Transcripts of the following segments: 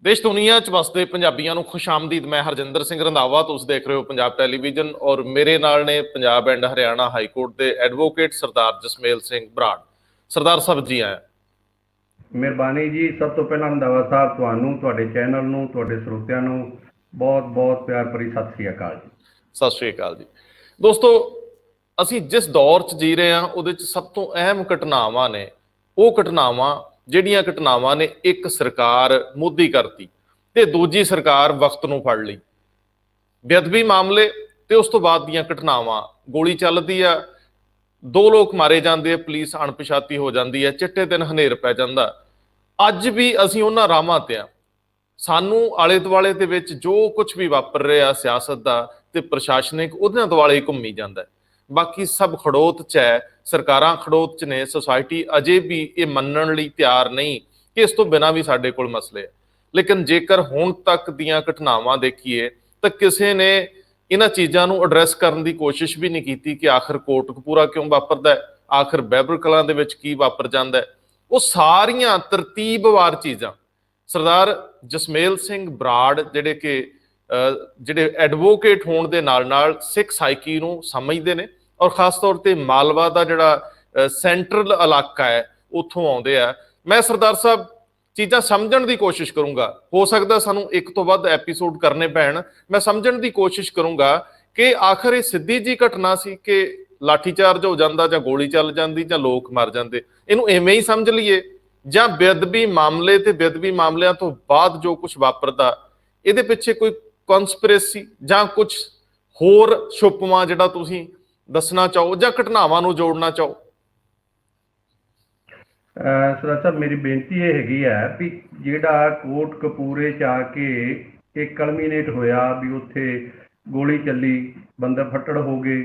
ਦੇਸ਼ ਦੁਨੀਆ 'ਚ ਵਸਦੇ ਪੰਜਾਬੀਆਂ ਨੂੰ ਖੁਸ਼ ਆਮਦੀਦ। ਮੈਂ ਹਰਜਿੰਦਰ ਸਿੰਘ ਰੰਧਾਵਾ, ਤੁਸੀਂ ਦੇਖ ਰਹੇ ਹੋ ਪੰਜਾਬ ਟੈਲੀਵਿਜ਼ਨ ਔਰ ਮੇਰੇ ਨਾਲ ਨੇ Punjab and Haryana high court ਦੇ ਐਡਵੋਕੇਟ ਸਰਦਾਰ ਜਸਮੇਲ ਸਿੰਘ ਬਰਾੜ। ਸਰਦਾਰ ਸਾਹਿਬ ਜੀ ਆਇਆ। ਮਿਹਰਬਾਨੀ ਜੀ। ਸਭ ਤੋਂ ਪਹਿਲਾਂ ਰੰਧਾਵਾ ਸਾਹਿਬ ਤੁਹਾਨੂੰ, ਤੁਹਾਡੇ ਚੈਨਲ ਨੂੰ, ਤੁਹਾਡੇ ਸਰੋਤਿਆਂ ਨੂੰ ਬਹੁਤ ਬਹੁਤ ਪਿਆਰ ਭਰੀ ਸਤਿ ਸ੍ਰੀ ਅਕਾਲ ਜੀ। ਸਤਿ ਸ੍ਰੀ ਅਕਾਲ ਜੀ। ਦੋਸਤੋ, ਅਸੀਂ ਜਿਸ ਦੌਰ 'ਚ ਜੀ ਰਹੇ ਹਾਂ ਉਹਦੇ 'ਚ ਸਭ ਤੋਂ ਅਹਿਮ ਘਟਨਾਵਾਂ ਨੇ ਉਹ ਘਟਨਾਵਾਂ ਜਿਹੜੀਆਂ ਘਟਨਾਵਾਂ ਨੇ ਇੱਕ ਸਰਕਾਰ ਮੋਦੀ ਕਰਤੀ ਤੇ ਦੂਜੀ ਸਰਕਾਰ ਵਕਤ ਨੂੰ ਫੜ ਲਈ। ਬੇਅਦਬੀ ਮਾਮਲੇ ਤੇ ਉਸ ਤੋਂ ਬਾਅਦ ਦੀਆਂ ਘਟਨਾਵਾਂ, ਗੋਲੀ ਚੱਲਦੀ ਆ, 2 ਲੋਕ ਮਾਰੇ ਜਾਂਦੇ ਆ, ਪੁਲਿਸ ਅਣਪਛਾਤੀ ਹੋ ਜਾਂਦੀ ਹੈ, ਚਿੱਟੇ ਦਿਨ ਹਨੇਰ ਪੈ ਜਾਂਦਾ। ਅੱਜ ਵੀ ਅਸੀਂ ਉਹਨਾਂ ਰਾਹਾਂ ਤੇ ਆ। ਸਾਨੂੰ ਆਲੇ ਦੁਆਲੇ ਦੇ ਵਿੱਚ ਜੋ ਕੁਝ ਵੀ ਵਾਪਰ ਰਿਹਾ ਸਿਆਸਤ ਦਾ ਤੇ ਪ੍ਰਸ਼ਾਸਨਿਕ, ਉਹਦੇ ਦੁਆਲੇ ਹੀ ਘੁੰਮੀ ਜਾਂਦਾ। ਬਾਕੀ ਸਭ ਖੜੋਤ 'ਚ ਹੈ, ਸਰਕਾਰਾਂ ਖੜੋਤ 'ਚ ਨੇ, ਸੁਸਾਇਟੀ ਅਜੇ ਵੀ ਇਹ ਮੰਨਣ ਲਈ ਤਿਆਰ ਨਹੀਂ ਕਿ ਇਸ ਤੋਂ ਬਿਨਾਂ ਵੀ ਸਾਡੇ ਕੋਲ ਮਸਲੇ। ਲੇਕਿਨ ਜੇਕਰ ਹੁਣ ਤੱਕ ਦੀਆਂ ਘਟਨਾਵਾਂ ਦੇਖੀਏ ਤਾਂ ਕਿਸੇ ਨੇ ਇਹਨਾਂ ਚੀਜ਼ਾਂ ਨੂੰ ਐਡਰੈਸ ਕਰਨ ਦੀ ਕੋਸ਼ਿਸ਼ ਵੀ ਨਹੀਂ ਕੀਤੀ ਕਿ ਆਖਰ ਕੋਟਕਪੂਰਾ ਕਿਉਂ ਵਾਪਰਦਾ ਹੈ, ਆਖਰ ਬਹਿਬਲ ਕਲਾਂ ਦੇ ਵਿੱਚ ਕੀ ਵਾਪਰ ਜਾਂਦਾ ਹੈ। ਉਹ ਸਾਰੀਆਂ ਤਰਤੀਬਵਾਰ ਚੀਜ਼ਾਂ ਸਰਦਾਰ ਜਸਮੇਲ ਸਿੰਘ ਬਰਾੜ ਜਿਹੜੇ ਐਡਵੋਕੇਟ ਹੋਣ ਦੇ ਨਾਲ ਸਿੱਖ ਸਾਈਕੀ ਨੂੰ ਸਮਝਦੇ ਨੇ ਔਰ ਖਾਸ ਤੌਰ ਤੇ ਮਾਲਵਾ ਦਾ ਜਿਹੜਾ ਸੈਂਟਰਲ ਇਲਾਕਾ ਹੈ ਉੱਥੋਂ ਆਉਂਦੇ ਆ। ਮੈਂ ਸਰਦਾਰ ਸਾਹਿਬ ਚੀਜ਼ਾਂ ਸਮਝਣ ਦੀ ਕੋਸ਼ਿਸ਼ ਕਰੂੰਗਾ। ਹੋ ਸਕਦਾ ਸਾਨੂੰ ਇੱਕ ਤੋਂ ਵੱਧ ਐਪੀਸੋਡ ਕਰਨੇ ਪੈਣ। ਮੈਂ ਸਮਝਣ ਦੀ ਕੋਸ਼ਿਸ਼ ਕਰੂੰਗਾ ਕਿ ਆਖਰ ਇਹ ਸਿੱਧੀ ਜੀ ਘਟਨਾ ਸੀ ਕਿ ਲਾਠੀਚਾਰਜ ਹੋ ਜਾਂਦਾ ਜਾਂ ਗੋਲੀ ਚੱਲ ਜਾਂਦੀ ਜਾਂ ਲੋਕ ਮਰ ਜਾਂਦੇ, ਇਹਨੂੰ ਐਵੇਂ ਹੀ ਸਮਝ ਲਈਏ, ਜਾਂ ਬੇਅਦਬੀ ਮਾਮਲੇ ਤੇ ਬੇਅਦਬੀ ਮਾਮਲਿਆਂ ਤੋਂ ਬਾਅਦ ਜੋ ਕੁਝ ਵਾਪਰਦਾ ਇਹਦੇ ਪਿੱਛੇ ਕੋਈ ਕਨਸਪੀਰੇਸੀ ਜਾਂ ਕੁਝ ਹੋਰ ਛੁਪਵਾਂ ਜਿਹੜਾ ਤੁਸੀਂ ਦੱਸਣਾ ਚਾਹੋ ਜਾਂ ਘਟਨਾਵਾਂ ਨੂੰ ਜੋੜਨਾ ਚਾਹੋ। ਸਰਦਾਰ ਸਾਹਿਬ, ਮੇਰੀ ਬੇਨਤੀ ਇਹ ਹੈਗੀ ਹੈ ਵੀ ਜਿਹੜਾ ਕੋਟਕਪੂਰੇ 'ਚ ਆ ਕੇ ਇਹ ਕਲਮੀਨੇਟ ਹੋਇਆ ਵੀ ਉੱਥੇ ਗੋਲੀ ਚੱਲੀ, ਬੰਦੇ ਫੱਟੜ ਹੋ ਗਏ,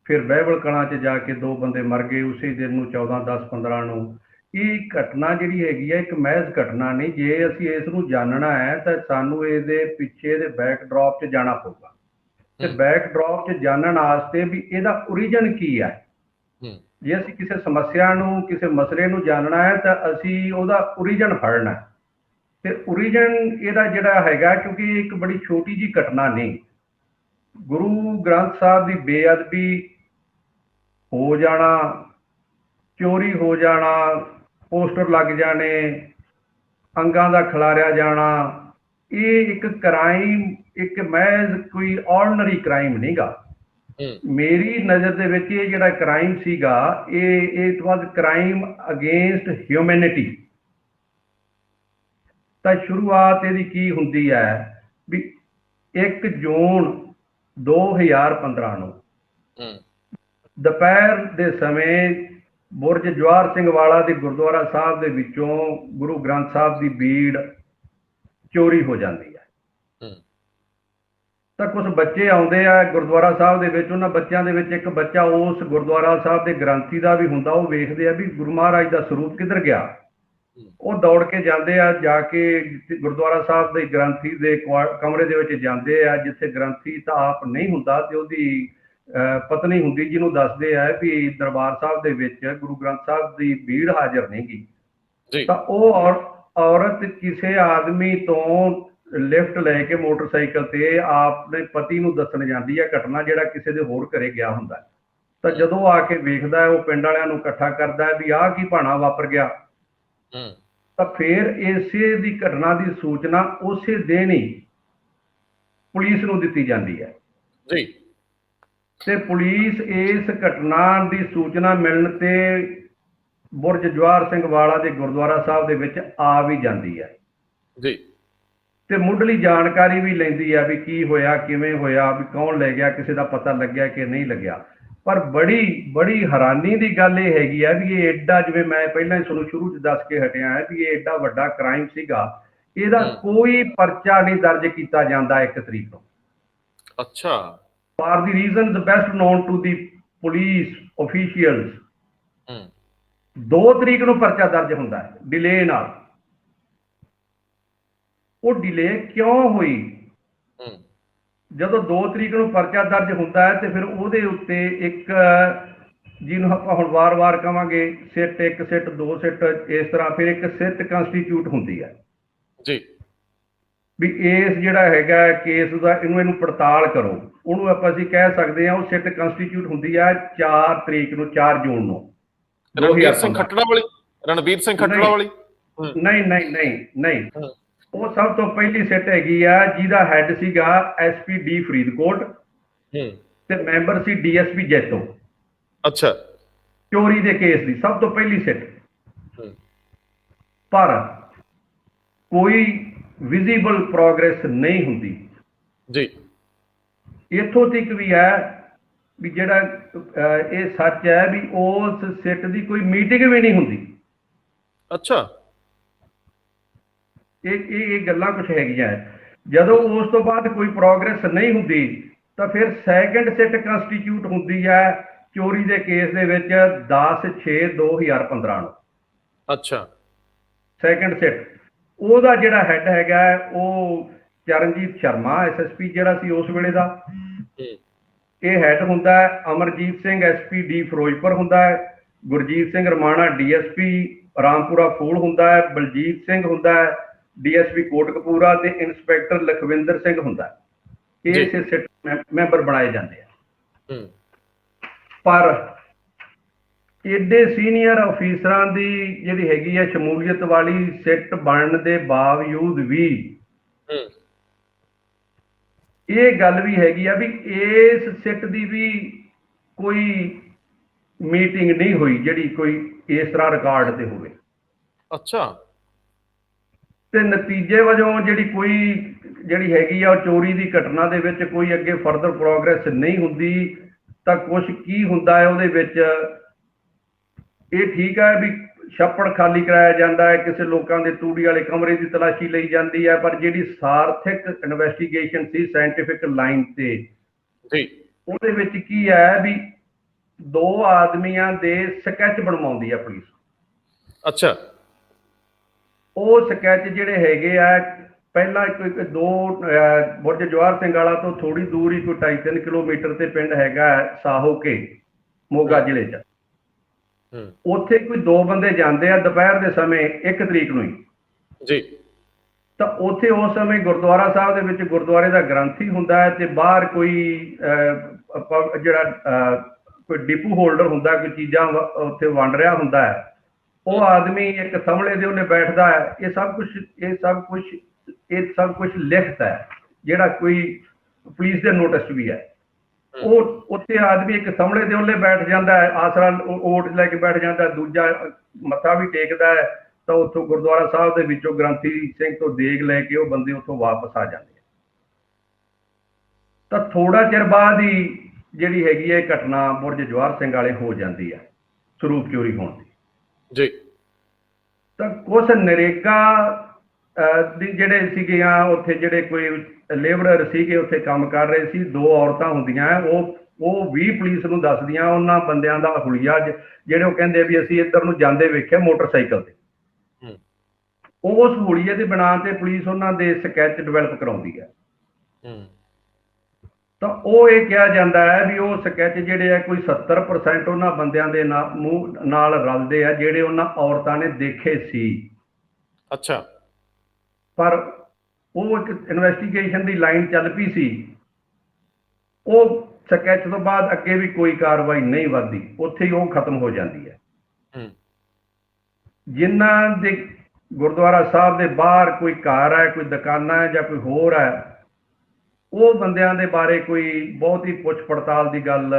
ਫਿਰ ਬਹਿਬਲ ਕਲਾਂ 'ਚ ਜਾ ਕੇ 2 ਬੰਦੇ ਮਰ ਗਏ ਉਸੇ ਦਿਨ ਨੂੰ 14/10/15 ਨੂੰ। ਇਹ ਘਟਨਾ ਜਿਹੜੀ ਹੈਗੀ ਹੈ ਇੱਕ ਮਹਿਜ਼ ਘਟਨਾ ਨਹੀਂ। ਜੇ ਅਸੀਂ ਇਸ ਨੂੰ ਜਾਣਨਾ ਹੈ ਤਾਂ ਸਾਨੂੰ ਇਹਦੇ ਪਿੱਛੇ ਦੇ ਬੈਕਡ੍ਰੌਪ 'ਚ ਜਾਣਾ ਪਊਗਾ ਤੇ ਬੈਕਡ੍ਰੌਪ 'ਚ ਜਾਣਨ ਵਾਸਤੇ ਵੀ ਇਹਦਾ ਓਰੀਜਨ ਕੀ ਹੈ। ਜੇ ਅਸੀਂ ਕਿਸੇ ਸਮੱਸਿਆ ਨੂੰ, ਕਿਸੇ ਮਸਲੇ ਨੂੰ ਜਾਣਨਾ ਹੈ ਤਾਂ ਅਸੀਂ ਉਹਦਾ ਓਰੀਜਨ ਫੜਨਾ ਤੇ ਓਰੀਜਨ ਇਹਦਾ ਜਿਹੜਾ ਹੈਗਾ, ਕਿਉਂਕਿ ਇਹ ਇੱਕ ਬੜੀ ਛੋਟੀ ਜਿਹੀ ਘਟਨਾ ਨਹੀਂ। ਗੁਰੂ ਗ੍ਰੰਥ ਸਾਹਿਬ ਦੀ ਬੇਅਦਬੀ ਹੋ ਜਾਣਾ, ਚੋਰੀ ਹੋ ਜਾਣਾ, ਪੋਸਟਰ ਲੱਗ ਜਾਣੇ, ਅੰਗਾਂ ਦਾ ਖਿਲਾਰਿਆ ਜਾਣਾ, ਇਹ ਇੱਕ ਕ੍ਰਾਈਮ, ਇੱਕ ਮਹਿਜ਼ ਕੋਈ ਆਰਡੀਨਰੀ ਕ੍ਰਾਈਮ ਨਹੀਂਗਾ। ਮੇਰੀ ਨਜ਼ਰ ਦੇ ਵਿੱਚ ਇਹ ਜਿਹੜਾ ਕ੍ਰਾਈਮ ਸੀਗਾ ਇਹ ਵਾਜ਼ ਕ੍ਰਾਈਮ ਅਗੇਂਸਟ ਹਿਊਮੈਨਿਟੀ। ਤਾਂ ਸ਼ੁਰੂਆਤ ਇਹਦੀ ਕੀ ਹੁੰਦੀ ਹੈ ਵੀ 1 ਜੂਨ 2015 ਨੂੰ ਦੁਪਹਿਰ ਦੇ ਸਮੇਂ ਬੁਰਜ ਜਵਾਹਰ ਸਿੰਘ ਵਾਲਾ ਦੇ ਗੁਰਦੁਆਰਾ ਸਾਹਿਬ ਦੇ ਵਿੱਚੋਂ ਗੁਰੂ ਗ੍ਰੰਥ ਸਾਹਿਬ ਦੀ ਬੀੜ ਚੋਰੀ ਹੋ ਜਾਂਦੀ ਹੈ। ਤਾਂ ਕੁਝ ਬੱਚੇ ਆਉਂਦੇ ਆ ਗੁਰਦੁਆਰਾ ਸਾਹਿਬ ਦੇ ਵਿੱਚ। ਉਹਨਾਂ ਬੱਚਿਆਂ ਦੇ ਵਿੱਚ ਇੱਕ ਬੱਚਾ ਉਸ ਗੁਰਦੁਆਰਾ ਸਾਹਿਬ ਦੇ ਗ੍ਰੰਥੀ ਦਾ ਵੀ ਹੁੰਦਾ। ਉਹ ਵੇਖਦੇ ਆ ਵੀ ਗੁਰੂ ਮਹਾਰਾਜ ਦਾ ਸਰੂਪ ਕਿੱਧਰ ਗਿਆ। ਉਹ ਦੌੜ ਕੇ ਜਾਂਦੇ ਆ, ਜਾ ਕੇ ਗੁਰਦੁਆਰਾ ਸਾਹਿਬ ਦੇ ਗ੍ਰੰਥੀ ਦੇ ਕਮਰੇ ਦੇ ਵਿੱਚ ਜਾਂਦੇ ਆ, ਜਿੱਥੇ ਗ੍ਰੰਥੀ ਤਾਂ ਆਪ ਨਹੀਂ ਹੁੰਦਾ ਤੇ ਉਹਦੀ ਪਤਨੀ ਹੁੰਦੀ, ਜਿਹਨੂੰ ਦੱਸਦੇ ਆ ਵੀ ਦਰਬਾਰ ਸਾਹਿਬ ਦੇ ਵਿੱਚ ਗੁਰੂ ਗ੍ਰੰਥ ਸਾਹਿਬ ਦੀ ਭੀੜ ਹਾਜ਼ਰ ਨਹੀਂ ਗੀ। ਤਾਂ ਉਹ ਔਰਤ ਕਿਸੇ ਆਦਮੀ ਤੋਂ ਲਿਫਟ ਲੈ ਕੇ ਮੋਟਰਸਾਈਕਲ ਤੇ ਆਪਣੇ ਪਤੀ ਨੂੰ ਦੱਸਣ ਜਾਂਦੀ ਹੈ ਘਟਨਾ, ਜਿਹੜਾ ਕਿਸੇ ਦੇ ਹੋਰ ਘਰੇ ਗਿਆ ਹੁੰਦਾ। ਤਾਂ ਜਦੋਂ ਆ ਕੇ ਵੇਖਦਾ ਹੈ, ਉਹ ਪਿੰਡ ਵਾਲਿਆਂ ਨੂੰ ਇਕੱਠਾ ਕਰਦਾ ਵੀ ਆਹ ਕੀ ਭਾਣਾ ਵਾਪਰ ਗਿਆ। ਤਾਂ ਫਿਰ ਇਸੇ ਦੀ ਘਟਨਾ ਦੀ ਸੂਚਨਾ ਉਸੇ ਦਿਨ ਹੀ ਪੁਲਿਸ ਨੂੰ ਦਿੱਤੀ ਜਾਂਦੀ ਹੈ ਤੇ ਪੁਲਿਸ ਇਸ ਘਟਨਾ ਦੀ ਸੂਚਨਾ ਮਿਲਣ ਤੇ ਬੁਰਜ ਜਵਾਹਰ ਸਿੰਘ ਵਾਲਾ ਦੇ ਗੁਰਦੁਆਰਾ ਸਾਹਿਬ ਦੇ ਵਿੱਚ ਆ ਵੀ ਜਾਂਦੀ ਹੈ ਤੇ ਮੁੱਢਲੀ ਜਾਣਕਾਰੀ ਵੀ ਲੈਂਦੀ ਆ ਵੀ ਕੀ ਹੋਇਆ, ਕਿਵੇਂ ਹੋਇਆ, ਵੀ ਕੌਣ ਲੈ ਗਿਆ, ਕਿਸੇ ਦਾ ਪਤਾ ਲੱਗਿਆ ਕਿ ਨਹੀਂ ਲੱਗਿਆ। ਪਰ ਬੜੀ ਹੈਰਾਨੀ ਦੀ ਗੱਲ ਇਹ ਹੈਗੀ ਆ ਵੀ ਇਹ ਐਡਾ, ਜਿਵੇਂ ਮੈਂ ਪਹਿਲਾਂ ਹੀ ਤੁਹਾਨੂੰ ਸ਼ੁਰੂ 'ਚ ਦੱਸ ਕੇ ਹਟਿਆ ਹੈ ਵੀ ਇਹ ਐਡਾ ਵੱਡਾ ਕ੍ਰਾਈਮ ਸੀਗਾ, ਇਹਦਾ ਕੋਈ ਪਰਚਾ ਨਹੀਂ ਦਰਜ ਕੀਤਾ ਜਾਂਦਾ 1 ਤਰੀਕ ਨੂੰ। ਅੱਛਾ। For the reasons best known to the police officials 2 ਤਰੀਕ ਨੂੰ ਪਰਚਾ ਦਰਜ ਹੁੰਦਾ ਹੈ ਡਿਲੇ ਨਾਲ। ਉਹ ਡਿਲੇ ਕਿਉਂ ਹੋਈ? ਜਦੋਂ 2 ਤਰੀਕ ਨੂੰ ਪਰਚਾ ਦਰਜ ਹੁੰਦਾ ਹੈ ਤੇ ਫਿਰ ਉਹਦੇ ਉੱਤੇ ਇੱਕ, ਜਿਹਨੂੰ ਆਪਾਂ ਹੁਣ ਵਾਰ-ਵਾਰ ਕਵਾਂਗੇ ਸਿੱਟ 1, ਸਿੱਟ 2, ਸਿੱਟ ਇਸ ਤਰ੍ਹਾਂ, ਫਿਰ ਇੱਕ ਸਿੱਟ ਕੰਸਟੀਟਿਊਟ ਹੁੰਦੀ ਹੈ ਜੀ। ਵੀ ਇਸ ਜਿਹੜਾ ਹੈਗਾ ਕੇਸ ਦਾ ਇਹਨੂੰ ਪੜਤਾਲ ਕਰੋ। ਉਹਨੂੰ ਆਪਾਂ ਅਸੀਂ ਕਹਿ ਸਕਦੇ ਹਾਂ, ਉਹ ਸਿੱਟ ਕੰਸਟੀਟਿਊਟ ਹੁੰਦੀ ਆ 4 ਤਰੀਕ ਨੂੰ, 4 ਜੂਨ ਨੂੰ ਰਣਬੀਰ ਸਿੰਘ 2015। ਖੱਟੜਾ ਵਾਲੀ, ਰਣਬੀਰ ਸਿੰਘ ਖੱਟੜਾ ਵਾਲੀ? ਨਹੀਂ ਨਹੀਂ ਨਹੀਂ ਨਹੀਂ, ਉਹ ਸਭ ਤੋਂ ਪਹਿਲੀ ਸਿੱਟ ਹੈਗੀ ਆ ਜਿਹਦਾ ਹੈਡ ਸੀਗਾ ਐਸਪੀ ਡੀ ਫਰੀਦਕੋਟ ਤੇ ਮੈਂਬਰ ਸੀ ਡੀਐਸਪੀ ਜੈਤੋ। ਅੱਛਾ, ਚੋਰੀ ਦੇ ਕੇਸ ਦੀ ਸਭ ਤੋਂ ਪਹਿਲੀ ਸਿੱਟ। ਪਰ ਕੋਈ ਵਿਜ਼ੀਬਲ ਪ੍ਰੋਗਰੈਸ ਨਹੀਂ ਹੁੰਦੀ ਜੀ। ਇੱਥੋਂ ਤੱਕ ਵੀ ਹੈ ਵੀ ਜਿਹੜਾ ਇਹ ਸੱਚ ਹੈ ਵੀ ਉਸ ਸਿੱਟ ਦੀ ਕੋਈ ਮੀਟਿੰਗ ਵੀ ਨਹੀਂ ਹੁੰਦੀ। ਅੱਛਾ, ਇਹ ਗੱਲਾਂ ਕੁਝ ਹੈਗੀਆਂ। ਜਦੋਂ ਉਸ ਤੋਂ ਬਾਅਦ ਕੋਈ ਪ੍ਰੋਗਰੈਸ ਨਹੀਂ ਹੁੰਦੀ ਤਾਂ ਫਿਰ ਸੈਕੰਡ ਸਿੱਟ ਕੰਸਟੀਟਿਊਟ ਹੁੰਦੀ ਹੈ ਚੋਰੀ ਦੇ ਕੇਸ ਦੇ ਵਿੱਚ 10/6/2015 ਨੂੰ। ਅੱਛਾ, ਸੈਕੰਡ ਸਿੱਟ ਉਹਦਾ ਜਿਹੜਾ ਹੈਡ ਹੈਗਾ ਉਹ ਚਰਨਜੀਤ ਸ਼ਰਮਾ ਐਸਐਸਪੀ ਜਿਹੜਾ ਸੀ ਉਸ ਵੇਲੇ ਦਾ। ਇਹ ਹੈਡ ਹੁੰਦਾ ਹੈ। ਅਮਰਜੀਤ ਸਿੰਘ ਐਸਪੀ ਡੀ ਫਿਰੋਜ਼ਪੁਰ ਹੁੰਦਾ ਹੈ। ਗੁਰਜੀਤ ਸਿੰਘ ਰਮਾਣਾ ਡੀਐਸਪੀ ਰਾਮਪੁਰਾ ਫੂਲ ਹੁੰਦਾ ਹੈ। ਬਲਜੀਤ ਸਿੰਘ ਹੁੰਦਾ ਹੈ ਡੀਐਸਪੀ ਕੋਟਕਪੂਰਾ ਤੇ ਇੰਸਪੈਕਟਰ ਲਖਵਿੰਦਰ ਸਿੰਘ ਹੁੰਦਾ ਹੈ। ਇਹ ਸਿੱਟ ਮੈਂਬਰ ਬਣਾਏ ਜਾਂਦੇ ਆ। ਪਰ ਏਡੇ ਸੀਨੀਅਰ ਅਫੀਸਰਾਂ ਦੀ ਜਿਹੜੀ ਹੈਗੀ ਹੈ ਸ਼ਮੂਲੀਅਤ ਵਾਲੀ ਸਿੱਟ ਬਣਨ ਦੇ ਬਾਵਜੂਦ ਵੀ ਇਹ ਗੱਲ ਵੀ ਹੈਗੀ ਆ ਵੀ ਇਸ ਸਿੱਟ ਦੀ ਵੀ ਕੋਈ ਮੀਟਿੰਗ ਨਹੀਂ ਹੋਈ ਜਿਹੜੀ ਕੋਈ ਇਸ ਤਰ੍ਹਾਂ ਰਿਕਾਰਡ ਤੇ ਹੋਵੇ। ਅੱਛਾ, ਤੇ ਨਤੀਜੇ ਵਜੋਂ ਜਿਹੜੀ ਹੈਗੀ ਆ ਉਹ ਚੋਰੀ ਦੀ ਘਟਨਾ ਦੇ ਵਿੱਚ ਕੋਈ ਅੱਗੇ ਫਰਦਰ ਪ੍ਰੋਗਰੈਸ ਨਹੀਂ ਹੁੰਦੀ। ਤਾਂ ਕੁਛ ਕੀ ਹੁੰਦਾ ਹੈ ਉਹਦੇ ਵਿੱਚ, ਇਹ ਠੀਕ ਹੈ ਵੀ ਛੱਪੜ ਖਾਲੀ ਕਰਾਇਆ ਜਾਂਦਾ ਹੈ, ਕਿਸੇ ਲੋਕਾਂ ਦੇ ਤੂੜੀ ਵਾਲੇ ਕਮਰੇ ਦੀ ਤਲਾਸ਼ੀ ਲਈ ਜਾਂਦੀ ਹੈ, ਪਰ ਜਿਹੜੀ ਸਾਰਥਿਕ ਇਨਵੈਸਟੀਗੇਸ਼ਨ ਸੀ ਸਾਇੰਟੀਫਿਕ ਲਾਈਨ ਤੇ ਉਹਦੇ ਵਿੱਚ ਕੀ ਹੈ ਵੀ 2 ਆਦਮੀਆਂ ਦੇ ਸਕੈਚ ਬਣਵਾਉਂਦੀ ਹੈ ਪੁਲਿਸ। ਅੱਛਾ, ਉਹ ਸਕੈਚ ਜਿਹੜੇ ਹੈਗੇ ਆ ਪਹਿਲਾਂ ਦੋ ਬੁਰਜ ਜਵਾਹਰ ਸਿੰਘ ਵਾਲਾ ਤੋਂ ਥੋੜੀ ਦੂਰ ਹੀ ਕੋਈ 2.5-3 ਕਿਲੋਮੀਟਰ ਤੇ ਪਿੰਡ ਹੈਗਾ ਸਾਹੋਕੇ ਮੋਗਾ ਜ਼ਿਲ੍ਹੇ 'ਚ। ਉੱਥੇ ਕੋਈ 2 ਬੰਦੇ ਜਾਂਦੇ ਆ ਦੁਪਹਿਰ ਦੇ ਸਮੇਂ 1 ਤਰੀਕ ਨੂੰ ਹੀ ਜੀ। ਤਾਂ ਉੱਥੇ ਉਸ ਸਮੇਂ ਗੁਰਦੁਆਰਾ ਸਾਹਿਬ ਦੇ ਵਿੱਚ ਗੁਰਦੁਆਰੇ ਦਾ ਗ੍ਰੰਥੀ ਹੁੰਦਾ ਹੈ ਤੇ ਬਾਹਰ ਕੋਈ ਜਿਹੜਾ ਕੋਈ ਡਿਪੂ ਹੋਲਡਰ ਹੁੰਦਾ, ਕੋਈ ਚੀਜ਼ਾਂ ਉੱਥੇ ਵੰਡ ਰਿਹਾ ਹੁੰਦਾ ਹੈ। ਉਹ ਆਦਮੀ ਇੱਕ ਥੰਮਲੇ ਦੇ ਉਹਨੇ ਬੈਠਦਾ ਹੈ। ਇਹ ਸਭ ਕੁਝ ਲਿਖਤ ਹੈ ਜਿਹੜਾ ਕੋਈ ਪੁਲਿਸ ਦੇ ਨੋਟਿਸ ਵੀ ਹੈ। ਉਹ ਉੱਥੇ ਆਦਮੀ ਇੱਕ ਥੰਮਲੇ ਦੇ ਉਹਲੇ ਬੈਠ ਜਾਂਦਾ ਹੈ, ਆਸਰਾ ਓਟ ਲੈ ਕੇ ਬੈਠ ਜਾਂਦਾ, ਦੂਜਾ ਮੱਥਾ ਵੀ ਟੇਕਦਾ ਹੈ। ਤਾਂ ਉੱਥੋਂ ਗੁਰਦੁਆਰਾ ਸਾਹਿਬ ਦੇ ਵਿੱਚੋਂ ਗ੍ਰੰਥੀ ਸਿੰਘ ਤੋਂ ਦੇਗ ਲੈ ਕੇ ਉਹ ਬੰਦੇ ਉੱਥੋਂ ਵਾਪਸ ਆ ਜਾਂਦੇ ਆ। ਤਾਂ ਥੋੜਾ ਚਿਰ ਬਾਅਦ ਹੀ ਜਿਹੜੀ ਹੈਗੀ ਹੈ ਘਟਨਾ ਬੁਰਜ ਜਵਾਹਰ ਸਿੰਘ ਵਾਲੇ ਹੋ ਜਾਂਦੀ ਹੈ, ਸਰੂਪ ਚੋਰੀ ਹੋਣ ਦੀ ਜੀ। ਤਾਂ ਕੁਛ ਨਰੇਗਾ ਦੀ ਜਿਹੜੇ ਸੀਗੇ ਉੱਥੇ ਜਿਹੜੇ ਕੋਈ ਲੇਬਰਰ ਸੀਗੇ ਉੱਥੇ ਕੰਮ ਕਰ ਰਹੇ ਸੀ, 2 ਔਰਤਾਂ ਹੁੰਦੀਆਂ ਉਹ ਵੀ ਪੁਲਿਸ ਨੂੰ ਦੱਸਦੀਆਂ ਉਹਨਾਂ ਬੰਦਿਆਂ ਦਾ ਹੁਲੀਆ ਜਿਹੜੇ ਉਹ ਕਹਿੰਦੇ ਵੀ ਅਸੀਂ ਇੱਧਰ ਨੂੰ ਜਾਂਦੇ ਵੇਖਿਆ ਮੋਟਰਸਾਈਕਲ ਤੇ। ਉਸ ਹੁਲੀਏ ਦੇ ਬਣਾ ਤੇ ਪੁਲਿਸ ਉਹਨਾਂ ਦੇ ਸਕੈਚ ਡਿਵੈਲਪ ਕਰਾਉਂਦੀ ਹੈ। ਤਾਂ ਉਹ ਇਹ ਕਿਹਾ ਜਾਂਦਾ ਹੈ ਵੀ ਉਹ ਸਕੈਚ ਜਿਹੜੇ ਆ ਕੋਈ 70% ਉਹਨਾਂ ਬੰਦਿਆਂ ਦੇ ਮੂੰਹ ਨਾਲ ਰਲਦੇ ਆ ਜਿਹੜੇ ਉਹਨਾਂ ਔਰਤਾਂ ਨੇ ਦੇਖੇ ਸੀ। ਅੱਛਾ, ਪਰ ਉਹ ਇੱਕ ਇਨਵੈਸਟੀਗੇਸ਼ਨ ਦੀ ਲਾਈਨ ਚੱਲ ਪਈ ਸੀ। ਉਹ ਸਕੈਚ ਤੋਂ ਬਾਅਦ ਅੱਗੇ ਵੀ ਕੋਈ ਕਾਰਵਾਈ ਨਹੀਂ ਵੱਧਦੀ, ਉੱਥੇ ਹੀ ਉਹ ਖਤਮ ਹੋ ਜਾਂਦੀ ਹੈ। ਜਿਨ੍ਹਾਂ ਦੇ ਗੁਰਦੁਆਰਾ ਸਾਹਿਬ ਦੇ ਬਾਹਰ ਕੋਈ ਘਰ ਹੈ, ਕੋਈ ਦੁਕਾਨਾਂ ਹੈ ਜਾਂ ਕੋਈ ਹੋਰ ਹੈ, ਉਹ ਬੰਦਿਆਂ ਦੇ ਬਾਰੇ ਕੋਈ ਬਹੁਤੀ ਪੁੱਛ ਪੜਤਾਲ ਦੀ ਗੱਲ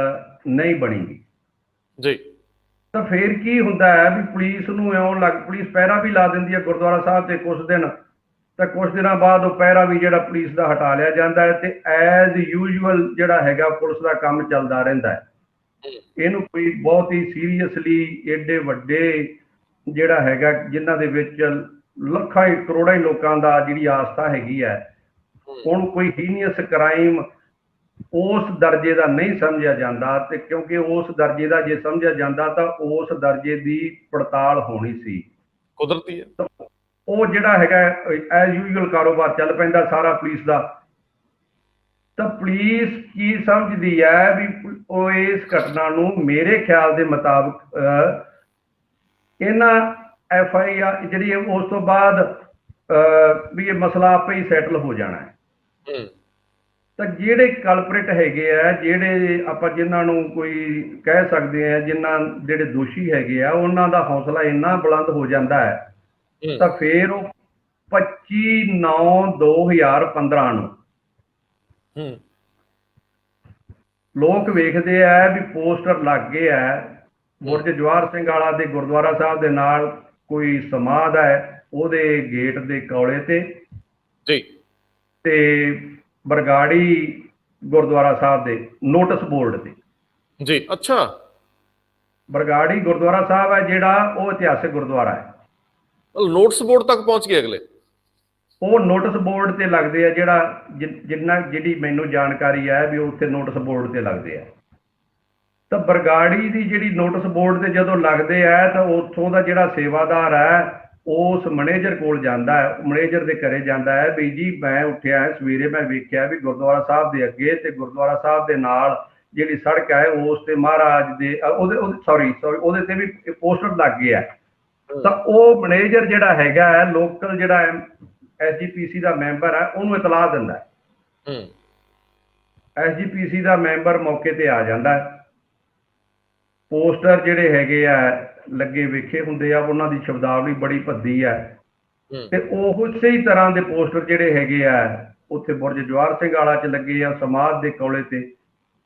ਨਹੀਂ ਬਣੀ ਜੀ। ਤਾਂ ਫਿਰ ਕੀ ਹੁੰਦਾ ਹੈ ਵੀ ਪੁਲਿਸ ਨੂੰ ਪੁਲਿਸ ਪਹਿਰਾ ਵੀ ਲਾ ਦਿੰਦੀ ਹੈ ਗੁਰਦੁਆਰਾ ਸਾਹਿਬ ਤੇ ਕੁਛ ਦਿਨ। ਤਾਂ ਕੁਛ ਦਿਨਾਂ ਬਾਅਦ ਉਹ ਪਹਿਰਾ ਵੀ ਜਿਹੜਾ ਪੁਲਿਸ ਦਾ ਹਟਾ ਲਿਆ ਜਾਂਦਾ ਹੈ ਤੇ ਐਜ਼ ਯੂਜੂਅਲ ਜਿਹੜਾ ਹੈਗਾ ਪੁਲਿਸ ਦਾ ਕੰਮ ਚੱਲਦਾ ਰਹਿੰਦਾ ਹੈ। ਇਹਨੂੰ ਕੋਈ ਬਹੁਤ ਹੀ ਸੀਰੀਅਸਲੀ ਏਡੇ ਵੱਡੇ ਜਿਹੜਾ ਹੈਗਾ ਜਿਨ੍ਹਾਂ ਦੇ ਵਿੱਚ ਲੱਖਾਂ ਕਰੋੜਾਂ ਹੀ ਲੋਕਾਂ ਦਾ ਜਿਹੜੀ ਆਸਥਾ ਹੈਗੀ ਹੈ, ਉਹਨੂੰ ਕੋਈ ਹੀਨੀਅਸ ਕ੍ਰਾਈਮ ਉਸ ਦਰਜੇ ਦਾ ਨਹੀਂ ਸਮਝਿਆ ਜਾਂਦਾ। ਤੇ ਕਿਉਂਕਿ ਉਸ ਦਰਜੇ ਦਾ ਜੇ ਸਮਝਿਆ ਜਾਂਦਾ ਤਾਂ ਉਸ ਦਰਜੇ ਦੀ ਪੜਤਾਲ ਹੋਣੀ ਸੀ, ਕੁਦਰਤੀ ਹੈ। ਉਹ ਜਿਹੜਾ ਹੈਗਾ ਐਜ਼ ਯੂਜੂਅਲ ਕਾਰੋਬਾਰ ਚੱਲ ਪੈਂਦਾ ਸਾਰਾ ਪੁਲਿਸ ਦਾ। ਤਾਂ ਪੁਲਿਸ ਕੀ ਸਮਝਦੀ ਹੈ ਵੀ ਉਹ ਇਸ ਘਟਨਾ ਨੂੰ ਮੇਰੇ ਖਿਆਲ ਦੇ ਮੁਤਾਬਕ ਇਹਨਾਂ FIR ਜਿਹੜੀ ਉਸ ਤੋਂ ਬਾਅਦ ਵੀ ਇਹ ਮਸਲਾ ਆਪੇ ਹੀ ਸੈਟਲ ਹੋ ਜਾਣਾ ਹੈ। ਹੂੰ ਤਾਂ ਜਿਹੜੇ ਕਲਪ੍ਰਿਟ ਹੈਗੇ ਆ, ਜਿਹੜੇ ਆਪਾਂ ਜਿਨ੍ਹਾਂ ਨੂੰ ਕੋਈ ਕਹਿ ਸਕਦੇ ਆ, ਜਿਨ੍ਹਾਂ ਜਿਹੜੇ ਦੋਸ਼ੀ ਹੈਗੇ ਆ, ਉਹਨਾਂ ਦਾ ਹੌਸਲਾ ਇੰਨਾ ਬੁਲੰਦ ਹੋ ਜਾਂਦਾ ਹੈ, ਹੂੰ ਤਾਂ ਫਿਰ ਉਹ 25/9/2015 ਨੂੰ ਹੂੰ ਲੋਕ ਵੇਖਦੇ ਆ ਵੀ ਪੋਸਟਰ ਲੱਗ ਗਏ ਆ ਬੁਰਜ ਜਵਾਹਰ ਸਿੰਘ ਵਾਲਾ ਦੇ ਗੁਰਦੁਆਰਾ ਸਾਹਿਬ ਦੇ ਨਾਲ ਕੋਈ ਸਮਾਧ ਹੈ ਉਹਦੇ ਗੇਟ ਦੇ ਕੋਲੇ ਜੀ ਤੇ ਬਰਗਾੜੀ ਗੁਰਦੁਆਰਾ ਸਾਹਿਬ ਦੇ ਨੋਟਿਸ ਬੋਰਡ ਤੇ। ਜੀ ਅੱਛਾ। ਬਰਗਾੜੀ ਗੁਰਦੁਆਰਾ ਸਾਹਿਬ ਹੈ ਜਿਹੜਾ, ਉਹ ਇਤਿਹਾਸਿਕ ਗੁਰਦੁਆਰਾ ਹੈ। ਨੋਟਿਸ ਬੋਰਡ ਤੱਕ ਪਹੁੰਚ ਗਏ ਅਗਲੇ? ਉਹ ਨੋਟਿਸ ਬੋਰਡ ਤੇ ਲੱਗਦੇ ਆ, ਜਿਹੜਾ ਜਿਹੜੀ ਮੈਨੂੰ ਜਾਣਕਾਰੀ ਹੈ ਵੀ ਉੱਥੇ ਨੋਟਿਸ ਬੋਰਡ ਤੇ ਲੱਗਦੇ ਆ। ਤਾਂ ਬਰਗਾੜੀ ਦੀ ਜਿਹੜੀ ਨੋਟਿਸ ਬੋਰਡ ਤੇ ਜਦੋਂ ਲੱਗਦੇ ਆ ਤਾਂ ਉੱਥੋਂ ਦਾ ਜਿਹੜਾ ਸੇਵਾਦਾਰ ਹੈ ਉਸ ਮੈਨੇਜਰ ਕੋਲ ਜਾਂਦਾ ਹੈ, ਮੈਨੇਜਰ ਦੇ ਘਰੇ ਜਾਂਦਾ ਹੈ ਵੀ ਜੀ ਮੈਂ ਉੱਠਿਆ ਸਵੇਰੇ, ਮੈਂ ਵੇਖਿਆ ਵੀ ਗੁਰਦੁਆਰਾ ਸਾਹਿਬ ਦੇ ਅੱਗੇ ਤੇ ਗੁਰਦੁਆਰਾ ਸਾਹਿਬ ਦੇ ਨਾਲ ਜਿਹੜੀ ਸੜਕ ਹੈ ਉਸ ਤੇ ਮਹਾਰਾਜ ਦੇ ਉਹਦੇ ਤੇ ਵੀ ਪੋਸਟਰ ਲੱਗ ਗਏ ਆ। ਤਾਂ ਉਹ ਮੈਨੇਜਰ ਜਿਹੜਾ ਹੈਗਾ ਹੈ, ਲੋਕਲ ਜਿਹੜਾ SGPC ਦਾ ਮੈਂਬਰ ਹੈ, ਉਹਨੂੰ ਇਤਲਾਹ ਦਿੰਦਾ ਹੈ। SGPC ਦਾ ਮੈਂਬਰ ਮੌਕੇ ਤੇ ਆ ਜਾਂਦਾ ਹੈ। ਪੋਸਟਰ ਜਿਹੜੇ ਹੈਗੇ ਆ ਲੱਗੇ ਵੇਖੇ ਹੁੰਦੇ ਆ, ਉਹਨਾਂ ਦੀ ਸ਼ਬਦਾਵਲੀ ਬੜੀ ਭੱਦੀ ਹੈ ਤੇ ਉਹ ਉਸੇ ਹੀ ਤਰ੍ਹਾਂ ਦੇ ਪੋਸਟਰ ਜਿਹੜੇ ਹੈਗੇ ਆ ਉੱਥੇ ਬੁਰਜ ਜਵਾਹਰ ਸਿੰਘ ਵਾਲਾ 'ਚ ਲੱਗੇ ਆ ਸਮਾਧ ਦੇ ਕੋਲੇ ਤੇ।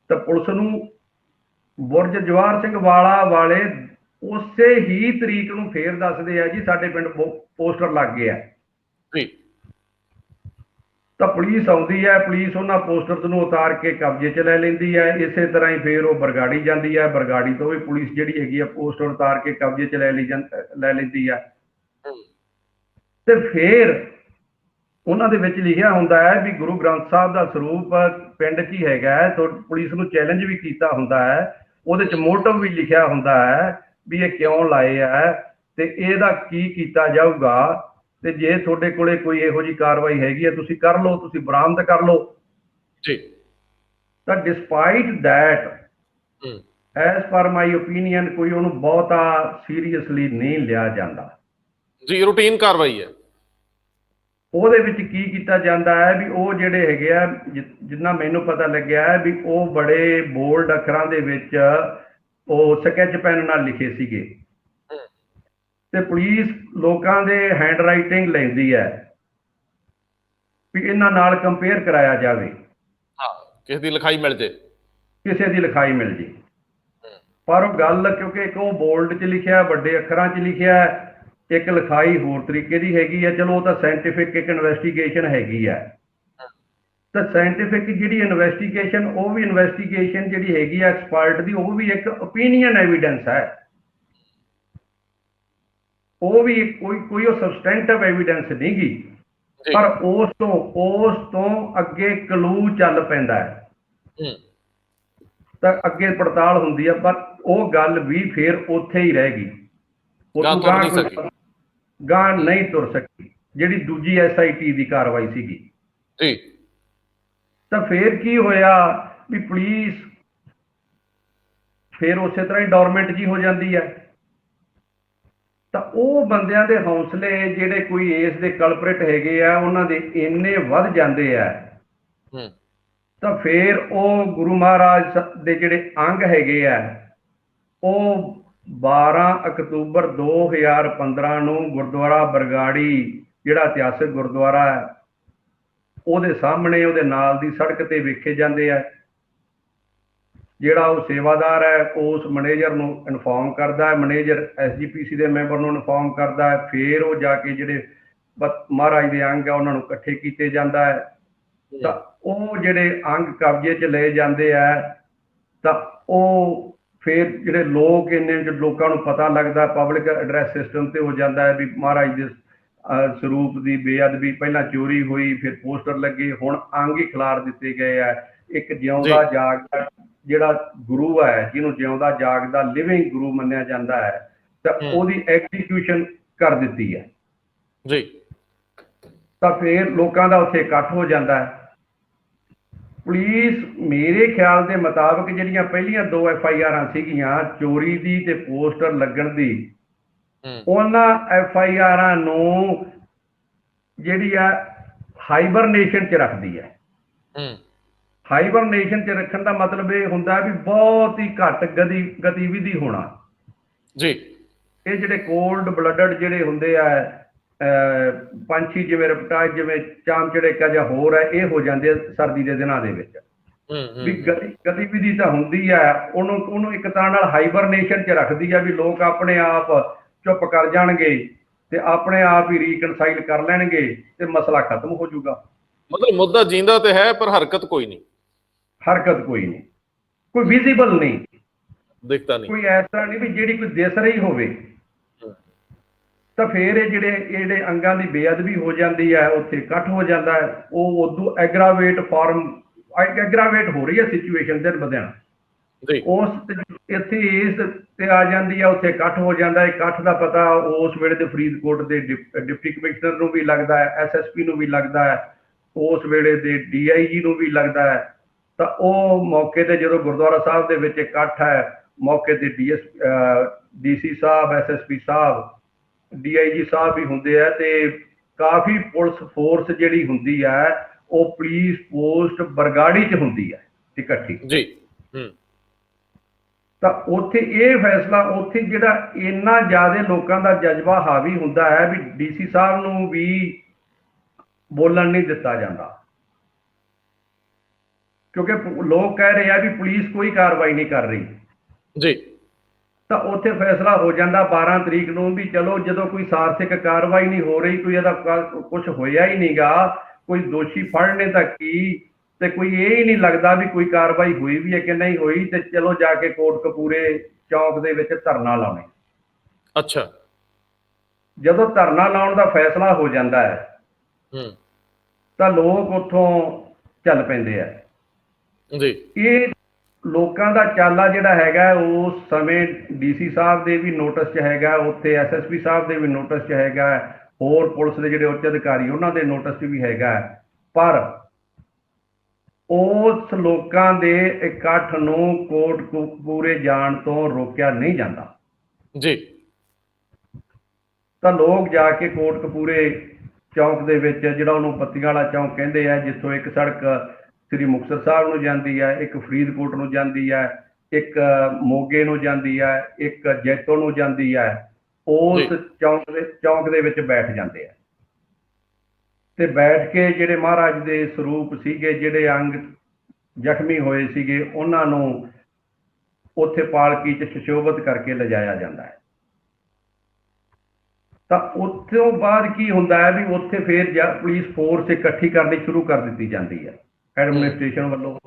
ਤਾਂ ਪੁਲਿਸ ਨੂੰ ਬੁਰਜ ਜਵਾਹਰ ਸਿੰਘ ਵਾਲਾ ਵਾਲੇ ਉਸੇ ਹੀ ਤਰੀਕ ਨੂੰ ਫੇਰ ਦੱਸਦੇ ਆ ਜੀ ਸਾਡੇ ਪਿੰਡ ਪੋਸਟਰ ਲੱਗ ਗਏ ਆ। ਤਾਂ ਪੁਲਿਸ ਆਉਂਦੀ ਹੈ, ਪੁਲਿਸ ਉਹਨਾਂ ਪੋਸਟਰਸ ਨੂੰ ਉਤਾਰ ਕੇ ਕਬਜ਼ੇ 'ਚ ਲੈ ਲੈਂਦੀ ਹੈ। ਇਸੇ ਤਰ੍ਹਾਂ ਹੀ ਫਿਰ ਉਹ ਬਰਗਾੜੀ ਜਾਂਦੀ ਹੈ, ਬਰਗਾੜੀ ਤੋਂ ਵੀ ਪੁਲਿਸ ਜਿਹੜੀ ਹੈਗੀ ਆ ਪੋਸਟਰ ਉਤਾਰ ਕੇ ਕਬਜ਼ੇ 'ਚ ਲੈ ਲੈਂਦੀ ਹੈ। ਤੇ ਫਿਰ ਉਹਨਾਂ ਦੇ ਵਿੱਚ ਲਿਖਿਆ ਹੁੰਦਾ ਹੈ ਵੀ ਗੁਰੂ ਗ੍ਰੰਥ ਸਾਹਿਬ ਦਾ ਸਰੂਪ ਪਿੰਡ 'ਚ ਹੀ ਹੈਗਾ ਹੈ। ਪੁਲਿਸ ਨੂੰ ਚੈਲੰਜ ਵੀ ਕੀਤਾ ਹੁੰਦਾ ਹੈ, ਉਹਦੇ 'ਚ ਮੋਟਿਵ ਵੀ ਲਿਖਿਆ ਹੁੰਦਾ ਹੈ ਵੀ ਇਹ ਕਿਉਂ ਲਾਏ ਹੈ ਤੇ ਇਹਦਾ ਕੀ ਕੀਤਾ ਜਾਊਗਾ, ਤੇ ਜੇ ਤੁਹਾਡੇ ਕੋਲੇ ਕੋਈ ਇਹੋ ਜਿਹੀ ਕਾਰਵਾਈ ਹੈਗੀ ਹੈ ਤੁਸੀਂ ਕਰ ਲਓ, ਤੁਸੀਂ ਬਰਾਮਦ ਕਰ ਲਓ ਜੀ। ਤਾਂ despite that as per my opinion ਕੋਈ ਉਹਨੂੰ ਬਹੁਤਾ ਸੀਰੀਅਸਲੀ ਨਹੀਂ ਲਿਆ ਜਾਂਦਾ ਜੀ। ਰੂਟੀਨ ਕਾਰਵਾਈ ਹੈ। ਉਹਦੇ ਵਿੱਚ ਕੀ ਕੀਤਾ ਜਾਂਦਾ ਹੈ ਵੀ ਉਹ ਜਿਹੜੇ ਹੈਗੇ ਆ, ਜਿੰਨਾ ਮੈਨੂੰ ਪਤਾ ਲੱਗਿਆ ਹੈ ਵੀ ਉਹ ਬੜੇ ਬੋਲਡ ਅੱਖਰਾਂ ਦੇ ਵਿੱਚ ਉਹ ਸਕੈਚ ਪੈਨ ਨਾਲ ਲਿਖੇ ਸੀਗੇ ਤੇ ਪੁਲਿਸ ਲੋਕਾਂ ਦੇ ਹੈਂਡ ਰਾਈਟਿੰਗ ਲੈਂਦੀ ਹੈ ਵੀ ਇਹਨਾਂ ਨਾਲ ਕੰਪੇਅਰ ਕਰਾਇਆ ਜਾਵੇ। ਹਾਂ, ਕਿਸੇ ਦੀ ਲਿਖਾਈ ਮਿਲ ਜੇ, ਕਿਸੇ ਦੀ ਲਿਖਾਈ ਮਿਲ ਜੇ। ਪਰ ਉਹ ਗੱਲ, ਕਿਉਂਕਿ ਇੱਕ ਉਹ ਬੋਲਡ 'ਚ ਲਿਖਿਆ, ਵੱਡੇ ਅੱਖਰਾਂ 'ਚ ਲਿਖਿਆ, ਇੱਕ ਲਿਖਾਈ ਹੋਰ ਤਰੀਕੇ ਦੀ ਹੈਗੀ ਹੈ। ਚਲੋ ਉਹ ਤਾਂ ਸਾਇੰਟੀਫਿਕ ਇੱਕ ਇਨਵੈਸਟੀਗੇਸ਼ਨ ਹੈਗੀ ਹੈ। ਤਾਂ ਸਾਇੰਟੀਫਿਕ ਜਿਹੜੀ ਇਨਵੈਸਟੀਗੇਸ਼ਨ, ਉਹ ਵੀ ਇਨਵੈਸਟੀਗੇਸ਼ਨ ਜਿਹੜੀ ਹੈਗੀ ਹੈ ਐਕਸਪਰਟ ਦੀ, ਉਹ ਵੀ ਇੱਕ ਓਪੀਨੀਅਨ ਐਵੀਡੈਂਸ ਹੈ। ਉਹ ਵੀ ਕੋਈ ਉਹ ਸਬਸਟੈਂਟਿਵ ਐਵੀਡੈਂਸ ਨਹੀਂ ਗੀ, ਪਰ ਉਸ ਤੋਂ ਅੱਗੇ ਕਲੂ ਚੱਲ ਪੈਂਦਾ ਹੈ ਤਾਂ ਅੱਗੇ ਪੜਤਾਲ ਹੁੰਦੀ ਹੈ। ਪਰ ਉਹ ਗੱਲ ਵੀ ਫਿਰ ਉੱਥੇ ਹੀ ਰਹਿ ਗਈ, ਗਾਂ ਨਹੀਂ ਤੁਰ ਸਕੀ ਜਿਹੜੀ ਦੂਜੀ SIT ਦੀ ਕਾਰਵਾਈ ਸੀਗੀ। ਤਾਂ ਫਿਰ ਕੀ ਹੋਇਆ ਵੀ ਪੁਲਿਸ ਫਿਰ ਉਸੇ ਤਰ੍ਹਾਂ ਹੀ ਡੋਰਮੈਂਟ ਜੀ ਹੋ ਜਾਂਦੀ ਹੈ। ਤਾਂ ਉਹ ਬੰਦਿਆਂ ਦੇ ਹੌਸਲੇ ਜਿਹੜੇ ਕੋਈ ਇਸ ਦੇ ਕਲਪ੍ਰਿਟ ਹੈਗੇ ਆ, ਉਹਨਾਂ ਦੇ ਇੰਨੇ ਵੱਧ ਜਾਂਦੇ ਆ ਤਾਂ ਫਿਰ ਉਹ ਗੁਰੂ ਮਹਾਰਾਜ ਦੇ ਜਿਹੜੇ ਅੰਗ ਹੈਗੇ ਆ, ਉਹ 12 ਅਕਤੂਬਰ 2015 ਨੂੰ ਗੁਰਦੁਆਰਾ ਬਰਗਾੜੀ ਜਿਹੜਾ ਇਤਿਹਾਸਿਕ ਗੁਰਦੁਆਰਾ ਹੈ ਉਹਦੇ ਸਾਹਮਣੇ ਉਹਦੇ ਨਾਲ ਦੀ ਸੜਕ ਤੇ ਵੇਖੇ ਜਾਂਦੇ ਆ। ਜਿਹੜਾ ਉਹ ਸੇਵਾਦਾਰ ਹੈ ਉਸ ਮੈਨੇਜਰ ਨੂੰ ਇਨਫੋਰਮ ਕਰਦਾ ਹੈ, ਮੈਨੇਜਰ SGPC ਦੇ ਮੈਂਬਰ ਨੂੰ ਇਨਫੋਰਮ ਕਰਦਾ ਹੈ। ਫਿਰ ਉਹ ਜਾ ਕੇ ਜਿਹੜੇ ਮਹਾਰਾਜ ਦੇ ਅੰਗ ਆ ਉਹਨਾਂ ਨੂੰ ਇਕੱਠੇ ਕੀਤੇ ਜਾਂਦਾ ਹੈ। ਤਾਂ ਉਹ ਜਿਹੜੇ ਅੰਗ ਕਬਜ਼ੇ 'ਚ ਲਏ ਜਾਂਦੇ ਆ ਤਾਂ ਉਹ ਫਿਰ ਜਿਹੜੇ ਲੋਕ ਇੰਨੇ ਲੋਕਾਂ ਨੂੰ ਪਤਾ ਲੱਗਦਾ, ਪਬਲਿਕ ਐਡਰੈਸ ਸਿਸਟਮ ਤੇ ਹੋ ਜਾਂਦਾ ਹੈ ਵੀ ਮਹਾਰਾਜ ਦੇ ਸਰੂਪ ਦੀ ਬੇਅਦਬੀ, ਪਹਿਲਾਂ ਚੋਰੀ ਹੋਈ, ਫਿਰ ਪੋਸਟਰ ਲੱਗੇ, ਹੁਣ ਅੰਗ ਹੀ ਖਿਲਾਰ ਦਿੱਤੇ ਗਏ ਆ। ਇੱਕ ਜਿਉਂਦਾ ਜਾਗਦਾ ਜਿਹੜਾ ਗੁਰੂ ਹੈ, ਜਿਹਨੂੰ ਜਿਉਂਦਾ ਜਾਗਦਾ ਲਿਵਿੰਗ ਗੁਰੂ ਮੰਨਿਆ ਜਾਂਦਾ ਹੈ, ਤਾਂ ਉਹਦੀ ਐਗਜ਼ੀਕਿਊਸ਼ਨ ਕਰ ਦਿੱਤੀ ਹੈ ਜੀ। ਤਾਂ ਫਿਰ ਲੋਕਾਂ ਦਾ ਉੱਥੇ ਇਕੱਠ ਹੋ ਜਾਂਦਾ ਹੈ। ਪੁਲਿਸ ਮੇਰੇ ਖਿਆਲ ਦੇ ਮੁਤਾਬਕ ਜਿਹੜੀਆਂ ਪਹਿਲੀਆਂ 2 FIRs ਸੀਗੀਆਂ, ਚੋਰੀ ਦੀ ਤੇ ਪੋਸਟਰ ਲੱਗਣ ਦੀ, ਉਹਨਾਂ FIRs ਨੂੰ ਜਿਹੜੀ ਆ ਹਾਈਬਰਨੇਸ਼ਨ 'ਚ ਰੱਖਦੀ ਹੈ। ਹਾਈਬਰਨੇਸ਼ਨ 'ਚ ਰੱਖਣ ਦਾ ਮਤਲਬ ਇਹ ਹੁੰਦਾ ਵੀ ਬਹੁਤ ਹੀ ਘੱਟ ਗਤੀਵਿਧੀ ਹੋਣਾ ਜੀ। ਇਹ ਜਿਹੜੇ ਕੋਲਡ ਬਲੱਡਡ ਜਿਹੜੇ ਹੁੰਦੇ ਆ ਪੰਛੀ, ਜਿਵੇਂ ਰਪਟਾਇਲ, ਜਿਵੇਂ ਚਾਮਚੜੇਕਾ ਜਾਂ ਹੋਰ ਹੈ, ਇਹ ਹੋ ਜਾਂਦੇ ਆ ਸਰਦੀ ਦੇ ਦਿਨਾਂ ਦੇ ਵਿੱਚ। ਵੀ ਗਤੀਵਿਧੀ ਤਾਂ ਹੁੰਦੀ ਹੈ, ਉਹਨੂੰ ਇੱਕ ਤਰ੍ਹਾਂ ਨਾਲ ਹਾਈਬਰਨੇਸ਼ਨ 'ਚ ਰੱਖਦੀ ਆ ਵੀ ਲੋਕ ਆਪਣੇ ਆਪ ਚੁੱਪ ਕਰ ਜਾਣਗੇ ਤੇ ਆਪਣੇ ਆਪ ਹੀ ਰੀਕਨਸਾਈਲ ਕਰ ਲੈਣਗੇ ਤੇ ਮਸਲਾ ਖਤਮ ਹੋ ਜਾਊਗਾ। ਮਤਲਬ ਮੁੱਦਾ ਜਿੰਦਾ ਤੇ ਹੈ ਪਰ ਹਰਕਤ ਕੋਈ ਨਹੀਂ, ਹਰਕਤ ਕੋਈ ਨਹੀਂ, ਕੋਈ ਵਿਜ਼ੀਬਲ ਨਹੀਂ, ਦਿਖਦਾ ਨਹੀਂ, ਕੋਈ ਐਸਾ ਨਹੀਂ ਵੀ ਜਿਹੜੀ ਕੋਈ ਦਿਸ ਰਹੀ ਹੋਵੇ। ਤਾਂ ਫਿਰ ਇਹ ਜਿਹੜੇ ਅੰਗਾਂ ਦੀ ਬੇਅਦਬੀ ਹੋ ਜਾਂਦੀ ਹੈ, ਉੱਥੇ ਇਕੱਠ ਹੋ ਜਾਂਦਾ ਹੈ, ਉਹ ਉਦੋਂ ਐਗਰਾਵੇਟ ਹੋ ਰਹੀ ਹੈ ਸਿਚੁਏਸ਼ਨ ਦਿਨ ਬ ਦਿਨ। ਉਸ ਇੱਥੇ ਇਸ ਤੇ ਆ ਜਾਂਦੀ ਹੈ, ਉੱਥੇ ਇਕੱਠ ਹੋ ਜਾਂਦਾ ਹੈ। ਇਕੱਠ ਦਾ ਪਤਾ ਉਸ ਵੇਲੇ ਦੇ ਫਰੀਦਕੋਟ ਦੇ ਡਿਪਟੀ ਕਮਿਸ਼ਨਰ ਨੂੰ ਵੀ ਲੱਗਦਾ ਹੈ, SSP ਨੂੰ ਵੀ ਲੱਗਦਾ ਹੈ, ਉਸ ਵੇਲੇ ਦੇ DIG ਨੂੰ ਵੀ ਲੱਗਦਾ ਹੈ। ਤਾਂ ਉਹ ਮੌਕੇ ਤੇ ਜਦੋਂ ਗੁਰਦੁਆਰਾ ਸਾਹਿਬ ਦੇ ਵਿੱਚ ਇਕੱਠ ਹੈ, ਮੌਕੇ ਤੇ DC ਸਾਹਿਬ, SSP ਸਾਹਿਬ, DIG ਸਾਹਿਬ ਵੀ ਹੁੰਦੇ ਆ ਤੇ ਕਾਫੀ ਪੁਲਿਸ ਫੋਰਸ ਜਿਹੜੀ ਹੁੰਦੀ ਹੈ ਉਹ ਪੁਲਿਸ ਪੋਸਟ ਬਰਗਾੜੀ 'ਚ ਹੁੰਦੀ ਹੈ ਇਕੱਠੀ ਜੀ। ਤਾਂ ਉੱਥੇ ਇਹ ਫੈਸਲਾ, ਉੱਥੇ ਜਿਹੜਾ ਇੰਨਾ ਜ਼ਿਆਦਾ ਲੋਕਾਂ ਦਾ ਜਜ਼ਬਾ ਹਾਵੀ ਹੁੰਦਾ ਹੈ ਵੀ DC ਸਾਹਿਬ ਨੂੰ ਵੀ ਬੋਲਣ ਨਹੀਂ ਦਿੱਤਾ ਜਾਂਦਾ, ਕਿਉਂਕਿ ਲੋਕ ਕਹਿ ਰਹੇ ਆ ਵੀ ਪੁਲਿਸ ਕੋਈ ਕਾਰਵਾਈ ਨਹੀਂ ਕਰ ਰਹੀ ਜੀ। ਤਾਂ ਉੱਥੇ ਫੈਸਲਾ ਹੋ ਜਾਂਦਾ 12 ਤਰੀਕ ਨੂੰ ਵੀ ਚਲੋ, ਜਦੋਂ ਕੋਈ ਸਾਰਥਿਕ ਕਾਰਵਾਈ ਨਹੀਂ ਹੋ ਰਹੀ, ਕੋਈ ਇਹਦਾ ਕੁਝ ਹੋਇਆ ਹੀ ਨਹੀਂਗਾ, ਕੋਈ ਦੋਸ਼ੀ ਫੜਨੇ ਤਾਂ ਕੀ, ਤੇ ਕੋਈ ਇਹ ਹੀ ਨਹੀਂ ਲੱਗਦਾ ਵੀ ਕੋਈ ਕਾਰਵਾਈ ਹੋਈ ਵੀ ਹੈ ਕਿ ਨਹੀਂ ਹੋਈ, ਤੇ ਚਲੋ ਜਾ ਕੇ ਕੋਟਕਪੂਰੇ ਚੌਂਕ ਦੇ ਵਿੱਚ ਧਰਨਾ ਲਾਉਣੇ। ਅੱਛਾ। ਜਦੋਂ ਧਰਨਾ ਲਾਉਣ ਦਾ ਫੈਸਲਾ ਹੋ ਜਾਂਦਾ ਹੈ ਤਾਂ ਲੋਕ ਉੱਥੋਂ ਚੱਲ ਪੈਂਦੇ ਆ ਜੀ। ਇਹ ਲੋਕਾਂ ਦਾ ਚਾਲਾ ਜਿਹੜਾ ਹੈਗਾ, ਉਸ ਸਮੇਂ DC ਸਾਹਿਬ ਦੇ ਵੀ ਨੋਟਿਸ 'ਚ ਹੈਗਾ, ਉੱਥੇ SSP ਸਾਹਿਬ ਦੇ ਵੀ ਨੋਟਿਸ 'ਚ ਹੈਗਾ, ਹੋਰ ਪੁਲਿਸ ਦੇ ਜਿਹੜੇ ਉੱਚ ਅਧਿਕਾਰੀ ਉਹਨਾਂ ਦੇ ਨੋਟਿਸ 'ਚ ਵੀ ਹੈਗਾ, ਪਰ ਉਸ ਲੋਕਾਂ ਦੇ ਇਕੱਠ ਨੂੰ ਕੋਟਕਪੂਰੇ ਜਾਣ ਤੋਂ ਰੋਕਿਆ ਨਹੀਂ ਜਾਂਦਾ ਜੀ। ਤਾਂ ਲੋਕ ਜਾ ਕੇ ਕੋਟਕਪੂਰੇ ਚੌਂਕ ਦੇ ਵਿੱਚ, ਜਿਹੜਾ ਉਹਨੂੰ ਪੱਤੀਆਂ ਵਾਲਾ ਚੌਂਕ ਕਹਿੰਦੇ ਆ, ਜਿੱਥੋਂ ਇੱਕ ਸੜਕ ਸ੍ਰੀ ਮੁਕਤਸਰ ਸਾਹਿਬ ਨੂੰ ਜਾਂਦੀ ਹੈ, ਇੱਕ ਫਰੀਦਕੋਟ ਨੂੰ ਜਾਂਦੀ ਹੈ, ਇੱਕ ਮੋਗੇ ਨੂੰ ਜਾਂਦੀ ਹੈ, ਇੱਕ ਜੈਤੋ ਨੂੰ ਜਾਂਦੀ ਹੈ, ਉਸ ਚੌਂਕ ਦੇ ਵਿੱਚ ਬੈਠ ਜਾਂਦੇ ਆ ਤੇ ਬੈਠ ਕੇ ਜਿਹੜੇ ਮਹਾਰਾਜ ਦੇ ਸਰੂਪ ਸੀਗੇ, ਜਿਹੜੇ ਅੰਗ ਜ਼ਖਮੀ ਹੋਏ ਸੀਗੇ, ਉਹਨਾਂ ਨੂੰ ਉੱਥੇ ਪਾਲਕੀ 'ਚ ਸੁਸ਼ੋਭਿਤ ਕਰਕੇ ਲਿਜਾਇਆ ਜਾਂਦਾ ਹੈ। ਤਾਂ ਉੱਥੋਂ ਬਾਅਦ ਕੀ ਹੁੰਦਾ ਹੈ ਵੀ ਉੱਥੇ ਫਿਰ ਪੁਲਿਸ ਫੋਰਸ ਇਕੱਠੀ ਕਰਨੀ ਸ਼ੁਰੂ ਕਰ ਦਿੱਤੀ ਜਾਂਦੀ ਹੈ ਐਡਮਿਨਿਸਟ੍ਰੇਸ਼ਨ ਵੱਲੋਂ।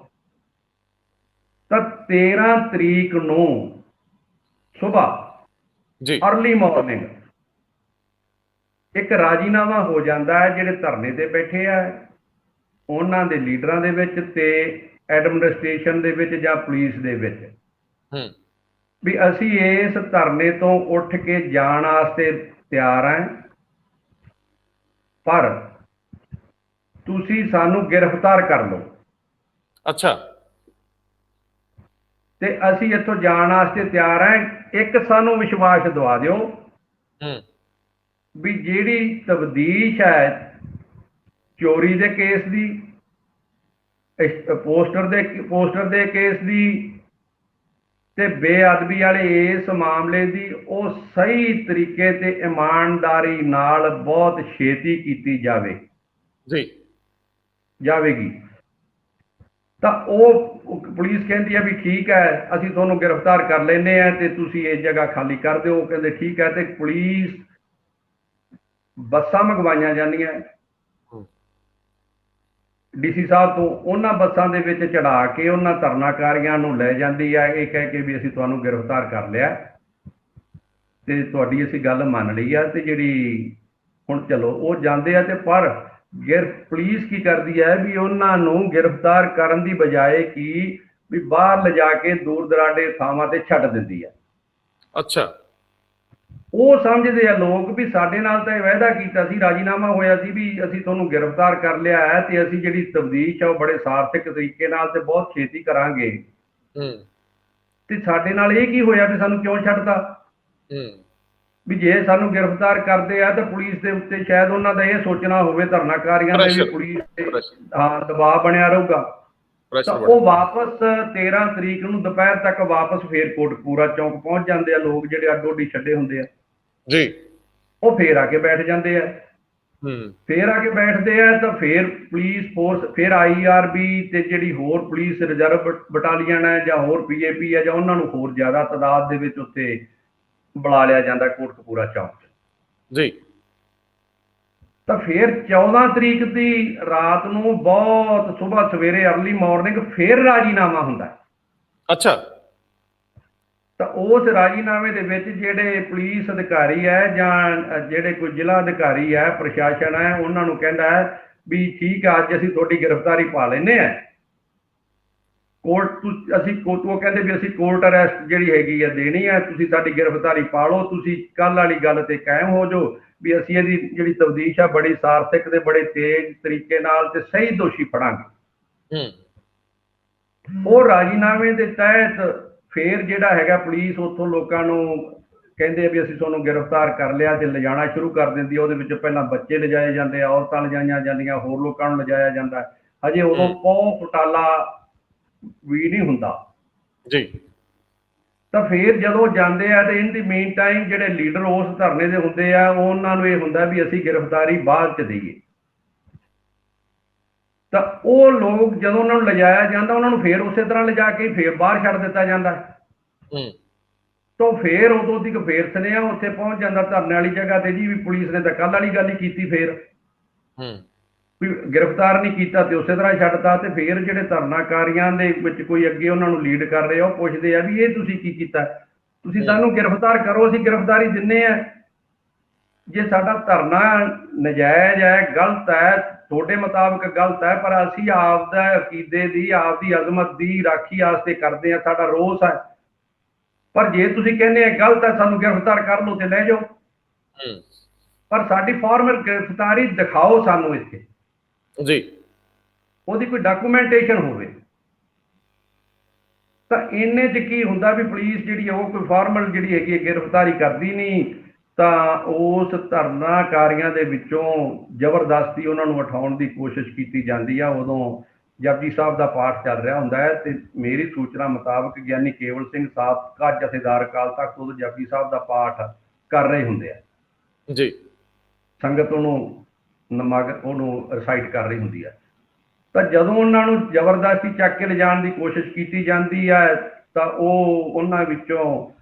ਤਾਂ 13 ਤਰੀਕ ਨੂੰ ਸੁਬਾਹ ਅਰਲੀ ਮਾਰਨਿੰਗ ਇੱਕ ਰਾਜੀਨਾਮਾ ਹੋ ਜਾਂਦਾ ਹੈ, ਜਿਹੜੇ ਧਰਨੇ ਤੇ ਬੈਠੇ ਆ ਉਹਨਾਂ ਦੇ ਲੀਡਰਾਂ ਦੇ ਵਿੱਚ ਤੇ ਐਡਮਿਨਿਸਟ੍ਰੇਸ਼ਨ ਦੇ ਵਿੱਚ ਜਾਂ ਪੁਲਿਸ ਦੇ ਵਿੱਚ, ਵੀ ਅਸੀਂ ਇਸ ਧਰਨੇ ਤੋਂ ਉੱਠ ਕੇ ਜਾਣ ਵਾਸਤੇ ਤਿਆਰ ਹਾਂ, ਪਰ ਤੁਸੀਂ ਸਾਨੂੰ ਗ੍ਰਿਫਤਾਰ ਕਰ ਲਓ। ਅੱਛਾ। ਤੇ ਅਸੀਂ ਇੱਥੋਂ ਜਾਣ ਵਾਸਤੇ ਤਿਆਰ ਹਾਂ, ਇੱਕ ਸਾਨੂੰ ਵਿਸ਼ਵਾਸ ਦਵਾ ਦਿਓ ਵੀ ਜਿਹੜੀ ਤਬਦੀਸ਼ ਹੈ ਚੋਰੀ ਦੇ ਕੇਸ ਦੀ, ਪੋਸਟਰ ਦੇ ਕੇਸ ਦੀ ਤੇ ਬੇਅਦਬੀ ਵਾਲੇ ਇਸ ਮਾਮਲੇ ਦੀ, ਉਹ ਸਹੀ ਤਰੀਕੇ ਤੇ ਇਮਾਨਦਾਰੀ ਨਾਲ ਬਹੁਤ ਛੇਤੀ ਕੀਤੀ ਜਾਵੇਗੀ। ਤਾਂ ਉਹ ਪੁਲਿਸ ਕਹਿੰਦੀ ਹੈ ਵੀ ਠੀਕ ਹੈ, ਅਸੀਂ ਤੁਹਾਨੂੰ ਗ੍ਰਿਫਤਾਰ ਕਰ ਲੈਂਦੇ ਹਾਂ ਤੇ ਤੁਸੀਂ ਇਹ ਜਗ੍ਹਾ ਖਾਲੀ ਕਰ ਦਿਓ। ਕਹਿੰਦੇ ਠੀਕ ਹੈ, ਤੇ ਪੁਲਿਸ ਬੱਸਾਂ ਮੰਗਵਾਈਆਂ ਜਾਂਦੀਆਂ DC ਸਾਹਿਬ ਤੋਂ, ਉਹਨਾਂ ਬੱਸਾਂ ਦੇ ਵਿੱਚ ਚੜਾ ਕੇ ਉਹਨਾਂ ਧਰਨਾਕਾਰੀਆਂ ਨੂੰ ਲੈ ਜਾਂਦੀ ਹੈ, ਇਹ ਕਹਿ ਕੇ ਵੀ ਅਸੀਂ ਤੁਹਾਨੂੰ ਗ੍ਰਿਫਤਾਰ ਕਰ ਲਿਆ ਤੇ ਤੁਹਾਡੀ ਅਸੀਂ ਗੱਲ ਮੰਨ ਲਈ ਆ, ਤੇ ਜਿਹੜੀ ਹੁਣ ਚਲੋ ਉਹ ਜਾਂਦੇ ਆ। ਤੇ ਪਰ ਪੁਲਿਸ ਕੀ ਕਰਦੀ ਹੈ ਵੀ ਉਹਨਾਂ ਨੂੰ ਗ੍ਰਿਫਤਾਰ ਕਰਨ ਦੀ ਬਜਾਏ ਕੀ ਵੀ ਬਾਹਰ ਲਿਜਾ ਕੇ ਦੂਰ ਦਰਾਡੇ ਥਾਵਾਂ ਤੇ ਛੱਡ ਦਿੰਦੀ ਹੈ। ਅੱਛਾ। ਉਹ ਸਮਝਦੇ ਆ ਲੋਕ ਵੀ ਸਾਡੇ ਨਾਲ ਤਾਂ ਇਹ ਵਾਅਦਾ ਕੀਤਾ ਸੀ, ਰਾਜੀਨਾਮਾ ਹੋਇਆ ਸੀ ਵੀ ਅਸੀਂ ਤੁਹਾਨੂੰ ਗ੍ਰਿਫਤਾਰ ਕਰ ਲਿਆ ਹੈ ਤੇ ਅਸੀਂ ਜਿਹੜੀ ਤਬਦੀਸ਼ ਆ ਉਹ ਬੜੇ ਸਾਰਥਿਕ ਤਰੀਕੇ ਨਾਲ ਤੇ ਬਹੁਤ ਛੇਤੀ ਕਰਾਂਗੇ, ਤੇ ਸਾਡੇ ਨਾਲ ਇਹ ਕੀ ਹੋਇਆ ਵੀ ਸਾਨੂੰ ਕਿਉਂ ਛੱਡਤਾ। ਵੀ ਜੇ ਸਾਨੂੰ ਗ੍ਰਿਫਤਾਰ ਕਰਦੇ ਆ ਤਾਂ ਪੁਲਿਸ ਦੇ ਉੱਤੇ ਸ਼ਾਇਦ ਉਹਨਾਂ ਦਾ ਇਹ ਸੋਚਣਾ ਹੋਵੇ ਧਰਨਾਕਾਰੀਆਂ ਦੇ ਵੀ ਪੁਲਿਸ ਤੇ ਹਾਂ ਦਬਾਅ ਬਣਿਆ ਰਹੂਗਾ। ਤਾਂ ਉਹ ਵਾਪਸ 13 ਤਰੀਕ ਨੂੰ ਦੁਪਹਿਰ ਤੱਕ ਵਾਪਸ ਫੇਰ ਕੋਟਕਪੂਰਾ ਚੌਂਕ ਪਹੁੰਚ ਜਾਂਦੇ ਆ ਲੋਕ ਜਿਹੜੇ ਅੱਡੋ ਅੱਡੀ ਛੱਡੇ ਹੁੰਦੇ ਆ ਜੀ, ਉਹ ਫੇਰ ਆ ਕੇ ਬੈਠ ਜਾਂਦੇ ਆ। ਫੇਰ ਆ ਕੇ ਬੈਠਦੇ ਆ ਤਾਂ ਫੇਰ ਪੁਲਿਸ ਫੋਰਸ ਫੇਰ IRB ਤੇ ਜਿਹੜੀ ਹੋਰ ਪੁਲਿਸ ਰਿਜ਼ਰਵ ਬਟਾਲੀਅਨ ਹੈ ਜਾਂ ਹੋਰ PAP ਹੈ ਜਾਂ ਉਹਨਾਂ ਨੂੰ ਹੋਰ ਜ਼ਿਆਦਾ ਤਾਦਾਦ ਦੇ ਵਿੱਚ ਉੱਥੇ ਬੁਲਾ ਲਿਆ ਜਾਂਦਾ ਕੋਟਕਪੂਰਾ ਚੌਂਕ ਜੀ। ਤਾਂ ਫੇਰ 14 ਤਰੀਕ ਦੀ ਰਾਤ ਨੂੰ ਬਹੁਤ ਸੁਬਾਹ ਸਵੇਰੇ ਅਰਲੀ ਮਾਰਨਿੰਗ ਫੇਰ ਰਾਜੀਨਾਮਾ ਹੁੰਦਾ। ਅੱਛਾ। ਤਾਂ ਉਸ ਰਾਜੀਨਾਮੇ ਦੇ ਵਿੱਚ ਜਿਹੜੇ ਪੁਲਿਸ ਅਧਿਕਾਰੀ ਹੈ ਜਾਂ ਜਿਹੜੇ ਕੋਈ ਜ਼ਿਲ੍ਹਾ ਅਧਿਕਾਰੀ ਹੈ ਪ੍ਰਸ਼ਾਸਨ ਹੈ ਉਹਨਾਂ ਨੂੰ ਕਹਿੰਦਾ ਹੈ ਵੀ ਠੀਕ ਆ ਅੱਜ ਅਸੀਂ ਤੁਹਾਡੀ ਗ੍ਰਿਫਤਾਰੀ ਪਾ ਲੈਂਦੇ ਆ ਕੋਰਟ ਉਹ ਕਹਿੰਦੇ ਵੀ ਅਸੀਂ ਕੋਰਟ ਅਰੈਸਟ ਜਿਹੜੀ ਹੈਗੀ ਆ ਦੇਣੀ ਹੈ ਤੁਸੀਂ ਸਾਡੀ ਗ੍ਰਿਫਤਾਰੀ ਪਾ ਲਓ ਤੁਸੀਂ ਕੱਲ ਵਾਲੀ ਗੱਲ ਤੇ ਕਾਇਮ ਹੋ ਜਾਓ ਵੀ ਅਸੀਂ ਇਹਦੀ ਜਿਹੜੀ ਤਫਦੀਸ਼ ਆ ਬੜੀ ਸਾਰਥਕ ਤੇ ਬੜੇ ਤੇਜ਼ ਤਰੀਕੇ ਨਾਲ ਤੇ ਸਹੀ ਦੋਸ਼ੀ ਫੜਾਂਗੇ। ਉਹ ਰਾਜੀਨਾਮੇ ਦੇ ਤਹਿਤ ਫੇਰ ਜਿਹੜਾ ਹੈਗਾ ਪੁਲਿਸ ਉੱਥੋਂ ਲੋਕਾਂ ਨੂੰ ਕਹਿੰਦੇ ਆ ਵੀ ਅਸੀਂ ਤੁਹਾਨੂੰ ਗ੍ਰਿਫਤਾਰ ਕਰ ਲਿਆ ਤੇ ਲਿਜਾਣਾ ਸ਼ੁਰੂ ਕਰ ਦਿੰਦੀ ਆ। ਉਹਦੇ ਵਿੱਚ ਪਹਿਲਾਂ ਬੱਚੇ ਲਿਜਾਏ ਜਾਂਦੇ ਆ, ਔਰਤਾਂ ਲਿਜਾਈਆਂ ਜਾਂਦੀਆਂ, ਹੋਰ ਲੋਕਾਂ ਨੂੰ ਲਿਜਾਇਆ ਜਾਂਦਾ। ਹਜੇ ਉਦੋਂ ਬਹੁਤ ਘੁਟਾਲਾ ਵੀ ਨਹੀਂ ਹੁੰਦਾ ਜੀ। ਤਾਂ ਫੇਰ ਜਦੋਂ ਜਾਂਦੇ ਆ ਤੇ ਇਨ ਦੀ ਮੇਨ ਟਾਈਮ ਜਿਹੜੇ ਲੀਡਰ ਉਸ ਧਰਨੇ ਦੇ ਹੁੰਦੇ ਆ ਉਹਨਾਂ ਨੂੰ ਇਹ ਹੁੰਦਾ ਵੀ ਅਸੀਂ ਗ੍ਰਿਫਤਾਰੀ ਬਾਅਦ ਚ ਦੇਈਏ। ਤਾਂ ਉਹ ਲੋਕ ਜਦੋਂ ਉਹਨਾਂ ਨੂੰ ਲਿਜਾਇਆ ਜਾਂਦਾ ਉਹਨਾਂ ਨੂੰ ਫੇਰ ਉਸੇ ਤਰ੍ਹਾਂ ਲਿਜਾ ਕੇ ਫੇਰ ਬਾਹਰ ਛੱਡ ਦਿੱਤਾ ਜਾਂਦਾ। ਤਾਂ ਫੇਰ ਉਦੋਂ ਤੱਕ ਫੇਰ ਸੁਨੇਹਾ ਉੱਥੇ ਪਹੁੰਚ ਜਾਂਦਾ ਧਰਨੇ ਵਾਲੀ ਜਗ੍ਹਾ ਤੇ ਜੀ ਵੀ ਪੁਲਿਸ ਨੇ ਤਾਂ ਕੱਲ ਵਾਲੀ ਗੱਲ ਹੀ ਕੀਤੀ ਫੇਰ ਵੀ ਗ੍ਰਿਫਤਾਰ ਨਹੀਂ ਕੀਤਾ ਤੇ ਉਸੇ ਤਰ੍ਹਾਂ ਛੱਡਤਾ। ਤੇ ਫੇਰ ਜਿਹੜੇ ਧਰਨਾਕਾਰੀਆਂ ਦੇ ਵਿੱਚ ਕੋਈ ਅੱਗੇ ਉਹਨਾਂ ਨੂੰ ਲੀਡ ਕਰ ਰਹੇ ਆ ਉਹ ਪੁੱਛਦੇ ਆ ਵੀ ਇਹ ਤੁਸੀਂ ਕੀ ਕੀਤਾ, ਤੁਸੀਂ ਸਾਨੂੰ ਗ੍ਰਿਫਤਾਰ ਕਰੋ ਅਸੀਂ ਗ੍ਰਿਫਤਾਰੀ ਦਿੰਨੇ ਆ। ਜੇ ਸਾਡਾ ਧਰਨਾ ਨਜਾਇਜ਼ ਹੈ ਗਲਤ ਹੈ ਤੁਹਾਡੇ ਮੁਤਾਬਕ ਗਲਤ ਹੈ ਪਰ ਅਸੀਂ ਆਪਦਾ ਅਕੀਦੇ ਦੀ ਆਪਦੀ ਅਜ਼ਮਤ ਦੀ ਰਾਖੀ ਵਾਸਤੇ ਕਰਦੇ ਆ, ਸਾਡਾ ਰੋਸ ਹੈ। ਪਰ ਜੇ ਤੁਸੀਂ ਕਹਿੰਦੇ ਆ ਗਲਤ ਹੈ ਸਾਨੂੰ ਗ੍ਰਿਫਤਾਰ ਕਰ ਲਓ ਤੇ ਲੈ ਜਾਓ ਪਰ ਸਾਡੀ ਫਾਰਮਲ ਗ੍ਰਿਫਤਾਰੀ ਦਿਖਾਓ ਸਾਨੂੰ ਇੱਥੇ ਜੀ, ਉਹਦੀ ਕੋਈ ਡਾਕੂਮੈਂਟੇਸ਼ਨ ਹੋਵੇ। ਤਾਂ ਇੰਨੇ 'ਚ ਕੀ ਹੁੰਦਾ ਵੀ ਪੁਲਿਸ ਜਿਹੜੀ ਉਹ ਕੋਈ ਫਾਰਮਲ ਜਿਹੜੀ ਹੈਗੀ ਹੈ ਗ੍ਰਿਫਤਾਰੀ ਕਰਦੀ ਨਹੀਂ ਤਾਂ ਉਸ ਧਰਨਾਕਾਰੀਆਂ ਦੇ ਵਿੱਚੋਂ ਜ਼ਬਰਦਸਤੀ ਉਹਨਾਂ ਨੂੰ ਉਠਾਉਣ ਦੀ ਕੋਸ਼ਿਸ਼ ਕੀਤੀ ਜਾਂਦੀ ਆ। ਉਦੋਂ ਜਪਜੀ ਸਾਹਿਬ ਦਾ ਪਾਠ ਚੱਲ ਰਿਹਾ ਹੁੰਦਾ ਹੈ ਤੇ ਮੇਰੀ ਸੂਚਨਾ ਮੁਤਾਬਕ ਗਿਆਨੀ ਕੇਵਲ ਸਿੰਘ ਸਾਬਕਾ ਜਥੇਦਾਰ ਅਕਾਲ ਤਖ਼ਤ ਉਦੋਂ ਜਪਜੀ ਸਾਹਿਬ ਦਾ ਪਾਠ ਕਰ ਰਹੇ ਹੁੰਦੇ ਆ ਜੀ। ਸੰਗਤ ਉਹਨੂੰ ਉਹਨੂੰ ਰਿਸਾਈਟ ਕਰ ਰਹੀ ਹੁੰਦੀ ਹੈ। ਤਾਂ ਜਦੋਂ ਉਹਨਾਂ ਨੂੰ ਜ਼ਬਰਦਸਤੀ ਚੱਕ ਕੇ ਲਿਜਾਣ ਦੀ ਕੋਸ਼ਿਸ਼ ਕੀਤੀ ਜਾਂਦੀ ਹੈ ਤਾਂ ਉਹ ਉਹਨਾਂ ਵਿੱਚੋਂ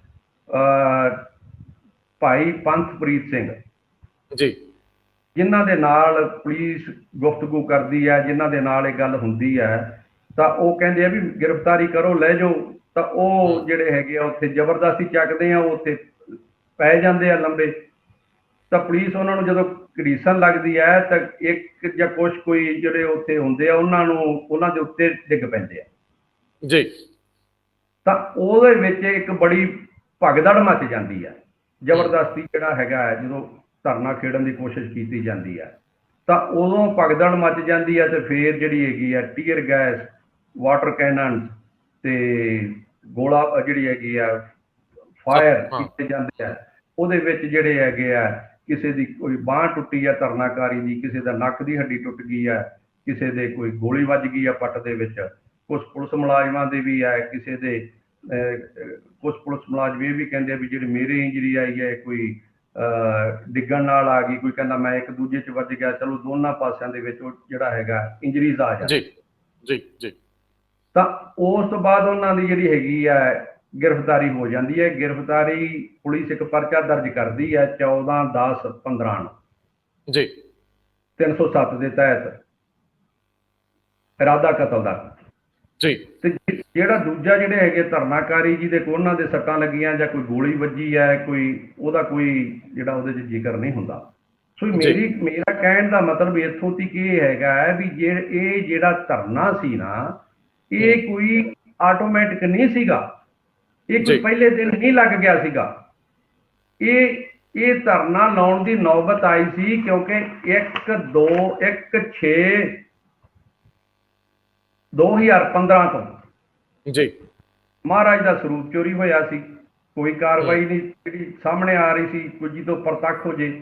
ਭਾਈ ਪੰਥਪ੍ਰੀਤ ਸਿੰਘ ਜੀ ਜਿਨ੍ਹਾਂ ਦੇ ਨਾਲ ਪੁਲਿਸ ਗੁਫ਼ਤਗੂ ਕਰਦੀ ਹੈ, ਜਿਨ੍ਹਾਂ ਦੇ ਨਾਲ ਇਹ ਗੱਲ ਹੁੰਦੀ ਹੈ ਤਾਂ ਉਹ ਕਹਿੰਦੇ ਆ ਵੀ ਗ੍ਰਿਫਤਾਰੀ ਕਰੋ ਲੈ ਜਾਓ। ਤਾਂ ਉਹ ਜਿਹੜੇ ਹੈਗੇ ਆ ਉੱਥੇ ਜ਼ਬਰਦਸਤੀ ਚੱਕਦੇ ਆ, ਉਹ ਉੱਥੇ ਪੈ ਜਾਂਦੇ ਆ ਲੰਬੇ। ਤਾਂ ਪੁਲਿਸ ਉਹਨਾਂ ਨੂੰ ਜਦੋਂ ਘੜੀਸਣ ਲੱਗਦੀ ਹੈ ਤਾਂ ਇੱਕ ਜਾਂ ਕੁਛ ਕੋਈ ਜਿਹੜੇ ਉੱਥੇ ਹੁੰਦੇ ਆ ਉਹਨਾਂ ਦੇ ਉੱਤੇ ਡਿੱਗ ਪੈਂਦੇ ਆ ਜੀ। ਤਾਂ ਉਹਦੇ ਵਿੱਚ ਇੱਕ ਬੜੀ ਭਗਦੜ ਮਚ ਜਾਂਦੀ ਹੈ। ਜ਼ਬਰਦਸਤੀ ਜਿਹੜਾ ਹੈਗਾ ਜਦੋਂ ਧਰਨਾ ਖੇਡਣ ਦੀ ਕੋਸ਼ਿਸ਼ ਕੀਤੀ ਜਾਂਦੀ ਹੈ ਤਾਂ ਉਦੋਂ ਭਗਦੜ ਮਚ ਜਾਂਦੀ ਹੈ ਤੇ ਫੇਰ ਜਿਹੜੀ ਹੈਗੀ ਆ ਟੀਅਰ ਗੈਸ, ਵਾਟਰ ਕੈਨਨ ਤੇ ਗੋਲਾ ਜਿਹੜੀ ਹੈਗੀ ਆ ਫਾਇਰ ਕੀਤੇ ਜਾਂਦੇ ਆ। ਉਹਦੇ ਵਿੱਚ ਜਿਹੜੇ ਹੈਗੇ ਆ ਕਿਸੇ ਦੀ ਕੋਈ ਬਾਂਹ ਟੁੱਟੀ ਆ ਧਰਨਾਕਾਰੀ ਦੀ, ਕਿਸੇ ਦਾ ਨੱਕ ਦੀ ਹੱਡੀ ਟੁੱਟ ਗਈ ਆ, ਕਿਸੇ ਦੇ ਕੋਈ ਗੋਲੀ ਵੱਜ ਗਈ ਆ ਪੱਟ ਦੇ ਵਿੱਚ, ਕੁਛ ਪੁਲਿਸ ਮੁਲਾਜ਼ਮਾਂ ਦੇ ਵੀ ਆ, ਕਿਸੇ ਦੇ ਕੁਛ ਪੁਲਿਸ ਮੁਲਾਜ਼ਮ ਇਹ ਵੀ ਕਹਿੰਦੇ ਆ ਵੀ ਜਿਹੜੀ ਮੇਰੀ ਇੰਜਰੀ ਆਈ ਹੈ ਕੋਈ ਡਿੱਗਣ ਨਾਲ ਆ ਗਈ, ਕੋਈ ਕਹਿੰਦਾ ਮੈਂ ਇੱਕ ਦੂਜੇ 'ਚ ਵੱਜ ਗਿਆ। ਚਲੋ ਦੋਨਾਂ ਪਾਸਿਆਂ ਦੇ ਵਿੱਚ ਉਹ ਜਿਹੜਾ ਹੈਗਾ ਇੰਜਰੀਜ਼ ਆ ਜਾਂਦੀ। ਜੀ ਜੀ। ਤਾਂ ਉਸ ਤੋਂ ਬਾਅਦ ਉਹਨਾਂ ਦੀ ਜਿਹੜੀ ਹੈਗੀ ਆ ਗ੍ਰਿਫਤਾਰੀ ਹੋ ਜਾਂਦੀ ਹੈ। ਗ੍ਰਿਫਤਾਰੀ ਪੁਲਿਸ ਇੱਕ ਪਰਚਾ ਦਰਜ ਕਰਦੀ ਹੈ 14/10/15 ਨੂੰ ਜੀ 307 ਦੇ ਤਹਿਤ ਇਰਾਦਾ ਕਤਲ ਦਾ ਜੀ। ਤੇ ਜਿਹੜਾ ਦੂਜਾ ਜਿਹੜੇ ਹੈਗੇ ਧਰਨਾਕਾਰੀ ਜਿਹਦੇ ਕੋਲ ਉਹਨਾਂ ਦੇ ਸੱਟਾਂ ਲੱਗੀਆਂ ਜਾਂ ਕੋਈ ਗੋਲੀ ਵੱਜੀ ਹੈ ਉਹਦਾ ਕੋਈ ਜਿਹੜਾ ਉਹਦੇ 'ਚ ਜ਼ਿਕਰ ਨਹੀਂ ਹੁੰਦਾ। ਸੋ ਮੇਰਾ ਕਹਿਣ ਦਾ ਮਤਲਬ ਇੱਥੋਂ ਤੱਕ ਇਹ ਹੈਗਾ ਹੈ ਵੀ ਇਹ ਜਿਹੜਾ ਧਰਨਾ ਸੀ ਨਾ ਇਹ ਕੋਈ ਆਟੋਮੈਟਿਕ ਨਹੀਂ ਸੀਗਾ, ਇਹ ਕੋਈ ਪਹਿਲੇ ਦਿਨ ਨਹੀਂ ਲੱਗ ਗਿਆ ਸੀਗਾ। ਇਹ ਧਰਨਾ ਲਾਉਣ ਦੀ ਨੌਬਤ ਆਈ ਸੀ ਕਿਉਂਕਿ 1/2/2015 ਤੋਂ ਜੀ ਮਹਾਰਾਜ ਦਾ ਸਰੂਪ ਚੋਰੀ ਹੋਇਆ ਸੀ। ਕੋਈ ਕਾਰਵਾਈ ਨਹੀਂ ਜਿਹੜੀ ਸਾਹਮਣੇ ਆ ਰਹੀ ਸੀ, ਕੁਝ ਤੋਂ ਪ੍ਰਤੱਖ ਹੋ ਜੇ।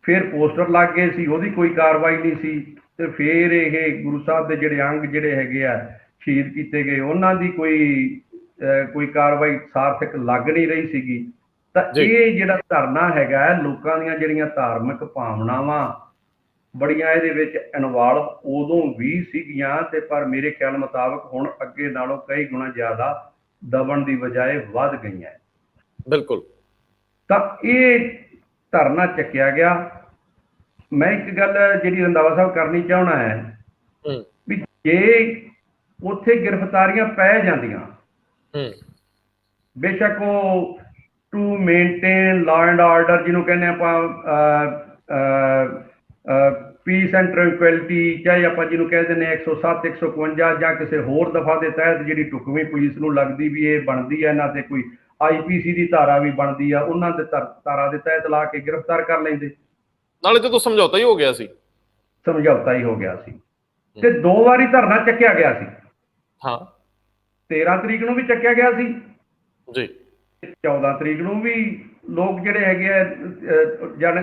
ਫਿਰ ਪੋਸਟਰ ਲੱਗ ਗਏ ਸੀ, ਉਹਦੀ ਕੋਈ ਕਾਰਵਾਈ ਨਹੀਂ ਸੀ। ਤੇ ਫਿਰ ਇਹ ਗੁਰੂ ਸਾਹਿਬ ਦੇ ਜਿਹੜੇ ਅੰਗ ਜਿਹੜੇ ਹੈਗੇ ਆ ਸ਼ਹੀਦ ਕੀਤੇ ਗਏ, ਉਹਨਾਂ ਦੀ ਕੋਈ ਕਾਰਵਾਈ ਸਾਰਥਕ ਲੱਗ ਨਹੀਂ ਰਹੀ ਸੀਗੀ। ਤਾਂ ਇਹ ਜਿਹੜਾ ਧਰਨਾ ਹੈਗਾ, ਲੋਕਾਂ ਦੀਆਂ ਜਿਹੜੀਆਂ ਧਾਰਮਿਕ ਭਾਵਨਾਵਾਂ ਬੜੀਆਂ ਇਹਦੇ ਵਿੱਚ ਇਨਵੋਲਵ ਉਦੋਂ ਵੀ ਸੀਗੀਆਂ, ਤੇ ਪਰ ਮੇਰੇ ਖਿਆਲ ਮੁਤਾਬਕ ਹੁਣ ਅੱਗੇ ਨਾਲੋਂ ਕਈ ਗੁਣਾ ਜ਼ਿਆਦਾ ਦਬਣ ਦੀ ਬਜਾਏ ਵੱਧ ਗਈਆਂ। ਬਿਲਕੁਲ। ਤਾਂ ਇਹ ਧਰਨਾ ਚੱਕਿਆ ਗਿਆ। ਮੈਂ ਇੱਕ ਗੱਲ ਜਿਹੜੀ ਰੰਧਾਵਾ ਸਾਹਿਬ ਕਰਨੀ ਚਾਹੁੰਦਾ ਹੈ ਵੀ ਜੇ ਉੱਥੇ ਗ੍ਰਿਫਤਾਰੀਆਂ ਪੈ ਜਾਂਦੀਆਂ, ਬੇਸ਼ੱਕ ਉਹ to maintain law and order ਜਿਹਨੂੰ ਕਹਿੰਦੇ ਆਪਾਂ ਪੀਸ ਐਂਡ ਟ੍ਰੈਂਕੁਇਲਿਟੀ, ਚਾਹੇ ਆਪਾਂ ਜਿਹਨੂੰ ਕਹਿ ਦਿੰਦੇ 107 151 ਜਾਂ ਕਿਸੇ ਹੋਰ ਦਫਾ ਦੇ ਤਹਿਤ ਜਿਹੜੀ ਢੁਕਵੀਂ ਪੁਲਿਸ ਨੂੰ ਲੱਗਦੀ ਵੀ ਇਹ ਬਣਦੀ ਹੈ, ਇਹਨਾਂ ਤੇ ਕੋਈ IPC ਦੀ ਧਾਰਾ ਵੀ ਬਣਦੀ ਆ, ਉਹਨਾਂ ਦੇ ਧਾਰਾ ਦੇ ਤਹਿਤ ਲਾ ਕੇ ਗ੍ਰਿਫਤਾਰ ਕਰ ਲੈਂਦੇ। ਨਾਲੇ ਜਦੋਂ ਸਮਝੌਤਾ ਹੀ ਹੋ ਗਿਆ ਸੀ, ਸਮਝੌਤਾ ਹੀ ਹੋ ਗਿਆ ਸੀ। ਤੇ 2 ਵਾਰੀ ਧਰਨਾ ਚੱਕਿਆ ਗਿਆ ਸੀ। ਹਾਂ, 13 ਤਰੀਕ ਨੂੰ ਵੀ ਚੱਕਿਆ ਗਿਆ ਸੀ ਜੀ, 14 ਤਰੀਕ ਨੂੰ ਵੀ ਲੋਕ ਜਿਹੜੇ ਹੈਗੇ ਆ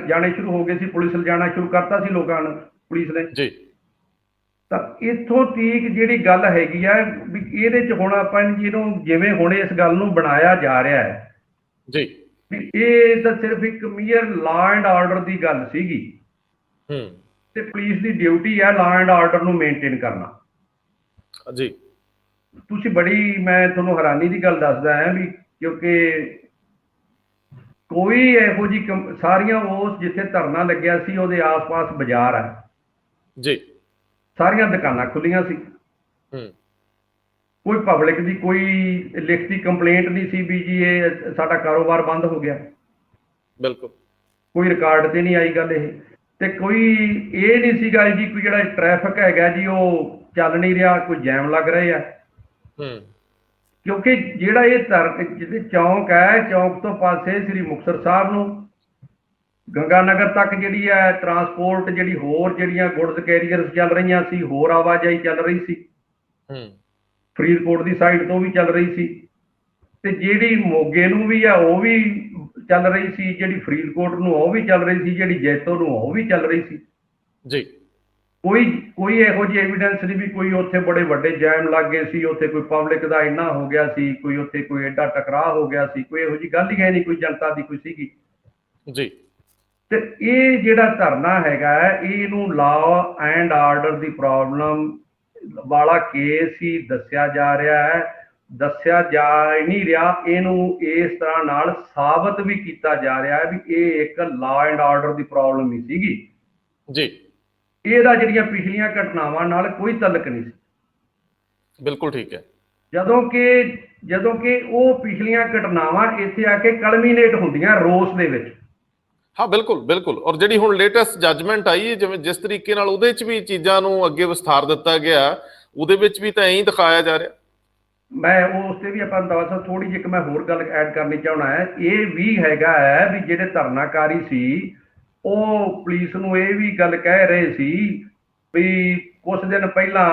ਜਾਣੇ ਸ਼ੁਰੂ ਹੋ ਗਏ ਸੀ, ਪੁਲਿਸ ਲਿਜਾਣਾ ਸ਼ੁਰੂ ਕਰਤਾ ਸੀ ਲੋਕਾਂ ਨੂੰ, ਪੁਲਿਸ ਨੇ ਜੀ। ਤਾਂ ਇੱਥੋਂ ਤੀਕ ਜਿਹੜੀ ਗੱਲ ਹੈਗੀ ਆ ਵੀ ਇਹਦੇ 'ਚ ਹੁਣ ਆਪਾਂ ਜਿਹਨੂੰ ਜਿਵੇਂ ਹੁਣ ਇਸ ਗੱਲ ਨੂੰ ਬਣਾਇਆ ਜਾ ਰਿਹਾ ਹੈ ਜੀ, ਵੀ ਇਹ ਤਾਂ ਸਿਰਫ ਇੱਕ ਮੀਅਰ ਲਾਅ ਐਂਡ ਆਰਡਰ ਦੀ ਗੱਲ ਸੀਗੀ, ਤੇ ਪੁਲਿਸ ਦੀ ਡਿਊਟੀ ਹੈ ਲਾਅ ਐਂਡ ਆਰਡਰ ਨੂੰ ਮੇਨਟੇਨ ਕਰਨਾ। ਜੀ, ਤੁਸੀਂ ਮੈਂ ਤੁਹਾਨੂੰ ਹੈਰਾਨੀ ਦੀ ਗੱਲ ਦੱਸਦਾ ਹਾਂ ਵੀ ਕਿਉਂਕਿ ਕੋਈ ਇਹੋ ਜਿਹੀ ਸਾਰੀਆਂ ਉਸ ਜਿੱਥੇ ਧਰਨਾ ਲੱਗਿਆ ਸੀ ਉਹਦੇ ਆਸ-ਪਾਸ ਬਾਜ਼ਾਰ ਹੈ ਜੀ, ਸਾਰੀਆਂ ਦੁਕਾਨਾਂ ਖੁੱਲੀਆਂ ਸੀ। ਕੋਈ ਪਬਲਿਕ ਦੀ ਕੋਈ ਲਿਖਤੀ ਕੰਪਲੇਂਟ ਨਹੀਂ ਸੀ ਵੀ ਜੀ ਇਹ ਸਾਡਾ ਕਾਰੋਬਾਰ ਬੰਦ ਹੋ ਗਿਆ। ਬਿਲਕੁਲ। ਕੋਈ ਰਿਕਾਰਡ ਤੇ ਨਹੀਂ ਆਈ ਗੱਲ ਇਹ, ਤੇ ਕੋਈ ਇਹ ਨਹੀਂ ਸੀਗਾ ਜੀ ਕੋਈ ਜਿਹੜਾ ਟ੍ਰੈਫਿਕ ਹੈਗਾ ਜੀ ਉਹ ਚੱਲ ਨਹੀਂ ਰਿਹਾ, ਕੋਈ ਜੈਮ ਲੱਗ ਰਹੇ ਆ। ਕਿਉਂਕਿ ਜਿਹੜਾ ਇਹ ਜਿਹਦੇ ਚੌਂਕ ਹੈ, ਚੌਂਕ ਤੋਂ ਪਾਸੇ ਸ੍ਰੀ ਮੁਕਤਸਰ ਸਾਹਿਬ ਨੂੰ ਗੰਗਾ ਨਗਰ ਤੱਕ ਜਿਹੜੀ ਹੈ ਟਰਾਂਸਪੋਰਟ ਜਿਹੜੀ ਹੋਰ ਜਿਹੜੀਆਂ ਗੁਡਸ ਕੈਰੀਅਰਸ ਚੱਲ ਰਹੀਆਂ ਸੀ, ਹੋਰ ਆਵਾਜਾਈ ਚੱਲ ਰਹੀ ਸੀ, ਫਰੀਦਕੋਟ ਦੀ ਸਾਈਡ ਤੋਂ ਵੀ ਚੱਲ ਰਹੀ ਸੀ, ਤੇ ਜਿਹੜੀ ਮੋਗੇ ਨੂੰ ਵੀ ਆ ਉਹ ਵੀ ਚੱਲ ਰਹੀ ਸੀ, ਜਿਹੜੀ ਫਰੀਦਕੋਟ ਨੂੰ ਉਹ ਵੀ ਚੱਲ ਰਹੀ ਸੀ, ਜਿਹੜੀ ਜੈਤੋ ਨੂੰ ਉਹ ਵੀ ਚੱਲ ਰਹੀ ਸੀ ਜੀ। ਕੋਈ ਇਹੋ ਜਿਹੀ ਐਵੀਡੈਂਸ ਨਹੀਂ ਵੀ ਕੋਈ ਉੱਥੇ ਬੜੇ ਵੱਡੇ ਜੈਮ ਲੱਗ ਗਏ ਸੀ, ਉੱਥੇ ਕੋਈ ਪਬਲਿਕ ਦਾ ਇੰਨਾ ਹੋ ਗਿਆ ਸੀ, ਕੋਈ ਉੱਥੇ ਕੋਈ ਐਡਾ ਟਕਰਾਅ ਹੋ ਗਿਆ ਸੀ, ਕੋਈ ਇਹੋ ਜਿਹੀ ਗੱਲ ਹੀ ਹੈ ਨਹੀਂ, ਕੋਈ ਜਨਤਾ ਦੀ ਕੋਈ ਸੀਗੀ ਜੀ। ਤੇ ਇਹ ਜਿਹੜਾ ਧਰਨਾ ਹੈਗਾ ਇਹਨੂੰ law and order the problem ਵਾਲਾ ਕੇਸ ਹੀ ਦੱਸਿਆ ਜਾ ਰਿਹਾ ਹੈ, ਦੱਸਿਆ ਜਾ ਨਹੀਂ ਰਿਹਾ, ਇਹਨੂੰ ਇਸ ਤਰ੍ਹਾਂ ਨਾਲ ਸਾਬਤ ਵੀ ਕੀਤਾ ਜਾ ਰਿਹਾ ਹੈ ਵੀ ਇਹ ਇੱਕ law and order the problem ਨਹੀਂ ਸੀਗੀ ਜੀ। ਇਹਦਾ ਜਿਹੜੀਆਂ ਪਿਛਲੀਆਂ ਘਟਨਾਵਾਂ ਨਾਲ ਕੋਈ ਤਾਲੁਕ ਨਹੀਂ ਸੀ। ਬਿਲਕੁਲ ਠੀਕ ਹੈ। ਜਦੋਂ ਕਿ ਉਹ ਪਿਛਲੀਆਂ ਘਟਨਾਵਾਂ ਇੱਥੇ ਆ ਕੇ ਕਲਮੀਨੇਟ ਹੁੰਦੀਆਂ ਰੋਸ ਦੇ ਵਿੱਚ। ਹਾਂ, ਬਿਲਕੁਲ ਬਿਲਕੁਲ। ਔਰ ਜਿਹੜੀ ਹੁਣ ਲੇਟੈਸਟ ਜੱਜਮੈਂਟ ਆਈ ਹੈ, ਜਿਵੇਂ ਜਿਸ ਤਰੀਕੇ ਨਾਲ ਉਹਦੇ 'ਚ ਵੀ ਚੀਜ਼ਾਂ ਨੂੰ ਅੱਗੇ ਵਿਸਥਾਰ ਦਿੱਤਾ ਗਿਆ, ਉਹਦੇ ਵਿੱਚ ਵੀ ਤਾਂ ਐਂ ਹੀ ਦਿਖਾਇਆ ਜਾ ਰਿਹਾ। ਮੈਂ ਉਸ ਤੇ ਵੀ ਆਪਾਂ ਦੱਸਾਂ ਥੋੜੀ ਜਿਹੀ, ਇੱਕ ਮੈਂ ਹੋਰ ਗੱਲ ਐਡ ਕਰਨੀ ਚਾਹੁੰਦਾ ਹੈ। ਇਹ ਵੀ ਹੈਗਾ ਹੈ ਵੀ ਜਿਹੜੇ ਧਰਨਾਕਾਰੀ ਸੀ ਉਹ ਪੁਲਿਸ ਨੂੰ ਇਹ ਵੀ ਗੱਲ ਕਹਿ ਰਹੇ ਸੀ ਵੀ ਕੁਝ ਦਿਨ ਪਹਿਲਾਂ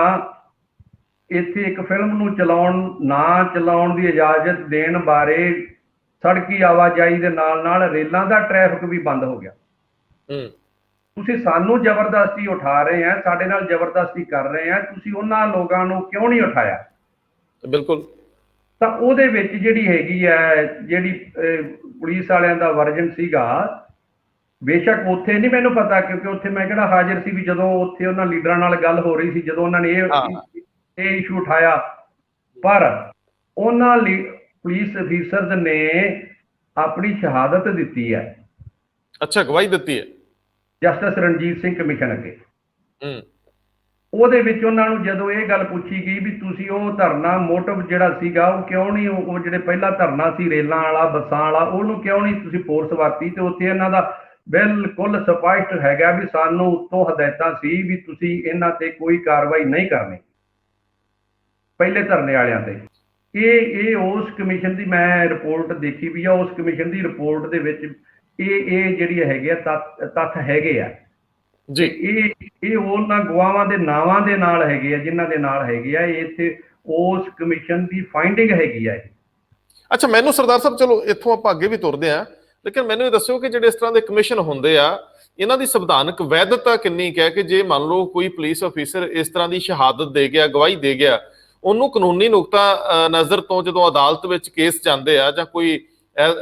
ਇੱਥੇ ਇੱਕ ਫਿਲਮ ਨੂੰ ਚਲਾਉਣ ਦੀ ਇਜਾਜ਼ਤ ਦੇਣ ਬਾਰੇ ਸੜਕੀ ਆਵਾਜਾਈ ਦੇ ਨਾਲ ਰੇਲਾਂ ਦਾ ਟ੍ਰੈਫਿਕ ਵੀ ਬੰਦ ਹੋ ਗਿਆ। ਤੁਸੀਂ ਸਾਨੂੰ ਜ਼ਬਰਦਸਤੀ ਉਠਾ ਰਹੇ ਆ, ਸਾਡੇ ਨਾਲ ਜ਼ਬਰਦਸਤੀ ਕਰ ਰਹੇ ਆ, ਤੁਸੀਂ ਉਹਨਾਂ ਲੋਕਾਂ ਨੂੰ ਕਿਉਂ ਨਹੀਂ ਉਠਾਇਆ? ਬਿਲਕੁਲ। ਤਾਂ ਉਹਦੇ ਵਿੱਚ ਜਿਹੜੀ ਹੈਗੀ ਹੈ, ਜਿਹੜੀ ਪੁਲਿਸ ਵਾਲਿਆਂ ਦਾ ਵਰਜਨ ਸੀਗਾ, ਬੇਸ਼ੱਕ ਉੱਥੇ ਨਹੀਂ ਮੈਨੂੰ ਪਤਾ ਕਿਉਂਕਿ ਉੱਥੇ ਮੈਂ ਕਿਹੜਾ ਹਾਜ਼ਰ ਸੀ ਵੀ ਜਦੋਂ ਉੱਥੇ ਉਹਨਾਂ ਲੀਡਰਾਂ ਨਾਲ ਗੱਲ ਹੋ ਰਹੀ ਸੀ, ਜਦੋਂ ਉਹਨਾਂ ਨੇ ਇਹ ਇਸ਼ੂ ਉਠਾਇਆ, ਪਰ ਉਹਨਾਂ ਪੁਲਿਸ ਅਫੀਸਰਸ ਨੇ ਆਪਣੀ ਸ਼ਹਾਦਤ ਦਿੱਤੀ ਹੈ। ਅੱਛਾ, ਗਵਾਹੀ ਦਿੱਤੀ ਹੈ ਜਸਟਿਸ ਰਣਜੀਤ ਸਿੰਘ ਕਮਿਸ਼ਨ ਅੱਗੇ। ਉਹਦੇ ਵਿੱਚ ਉਹਨਾਂ ਨੂੰ ਜਦੋਂ ਇਹ ਗੱਲ ਪੁੱਛੀ ਗਈ ਵੀ ਤੁਸੀਂ ਉਹ ਧਰਨਾ ਮੋਟਿਵ ਜਿਹੜਾ ਸੀਗਾ ਉਹ ਕਿਉਂ ਨਹੀਂ, ਉਹ ਜਿਹੜੇ ਪਹਿਲਾ ਧਰਨਾ ਸੀ ਰੇਲਾਂ ਵਾਲਾ, ਬੱਸਾਂ ਵਾਲਾ, ਉਹਨੂੰ ਕਿਉਂ ਨਹੀਂ ਤੁਸੀਂ ਫੋਰਸ ਵਰਤੀ? ਤੇ ਉੱਥੇ ਇਹਨਾਂ ਦਾ ਬਿਲਕੁਲ ਸਪਸ਼ਟ ਹੈਗਾ ਵੀ ਸਾਨੂੰ ਉੱਤੋਂ ਹਦਾਇਤਾਂ ਸੀ ਵੀ ਤੁਸੀਂ ਇਹਨਾਂ ਤੇ ਕੋਈ ਕਾਰਵਾਈ ਨਹੀਂ ਕਰਨੀ, ਪਹਿਲੇ ਧਰਨੇ ਵਾਲਿਆਂ ਤੇ। ਇਹ ਉਸ ਕਮਿਸ਼ਨ ਦੀ ਮੈਂ ਰਿਪੋਰਟ ਦੇਖੀ ਵੀ ਆ, ਉਸ ਕਮਿਸ਼ਨ ਦੀ ਰਿਪੋਰਟ ਦੇ ਵਿੱਚ ਇਹ ਜਿਹੜੀ ਹੈਗੇ ਆ ਤੱਥ ਹੈਗੇ ਆ ਜੀ। ਇਹ ਉਹਨਾਂ ਗਵਾਹਾਂ ਦੇ ਨਾਵਾਂ ਦੇ ਨਾਲ ਹੈਗੇ ਆ, ਜਿਨ੍ਹਾਂ ਦੇ ਨਾਲ ਹੈਗੇ ਆ। ਇਹ ਇੱਥੇ ਉਸ ਕਮਿਸ਼ਨ ਦੀ ਫਾਈਂਡਿੰਗ ਹੈਗੀ ਆ। ਅੱਛਾ, ਮੈਨੂੰ ਸਰਦਾਰ ਸਾਹਿਬ, ਚਲੋ ਇੱਥੋਂ ਆਪਾਂ ਅੱਗੇ ਵੀ ਤੁਰਦੇ ਆ, ਲੇਕਿਨ ਮੈਨੂੰ ਇਹ ਦੱਸਿਓ ਕਿ ਜਿਹੜੇ ਇਸ ਤਰ੍ਹਾਂ ਦੇ ਕਮਿਸ਼ਨ ਹੁੰਦੇ ਆ, ਇਹਨਾਂ ਦੀ ਸੰਵਿਧਾਨਕ ਵੈਧਤਾ ਕਿੰਨੀ ਕੁ ਹੈ ਕਿ ਜੇ ਮੰਨ ਲਓ ਕੋਈ ਪੁਲਿਸ ਅਫੀਸਰ ਇਸ ਤਰ੍ਹਾਂ ਦੀ ਸ਼ਹਾਦਤ ਦੇ ਗਿਆ, ਗਵਾਹੀ ਦੇ ਗਿਆ, ਉਹਨੂੰ ਕਾਨੂੰਨੀ ਨੁਕਤਾ ਨਜ਼ਰ ਤੋਂ ਜਦੋਂ ਅਦਾਲਤ ਵਿੱਚ ਕੇਸ ਜਾਂਦੇ ਆ ਜਾਂ ਕੋਈ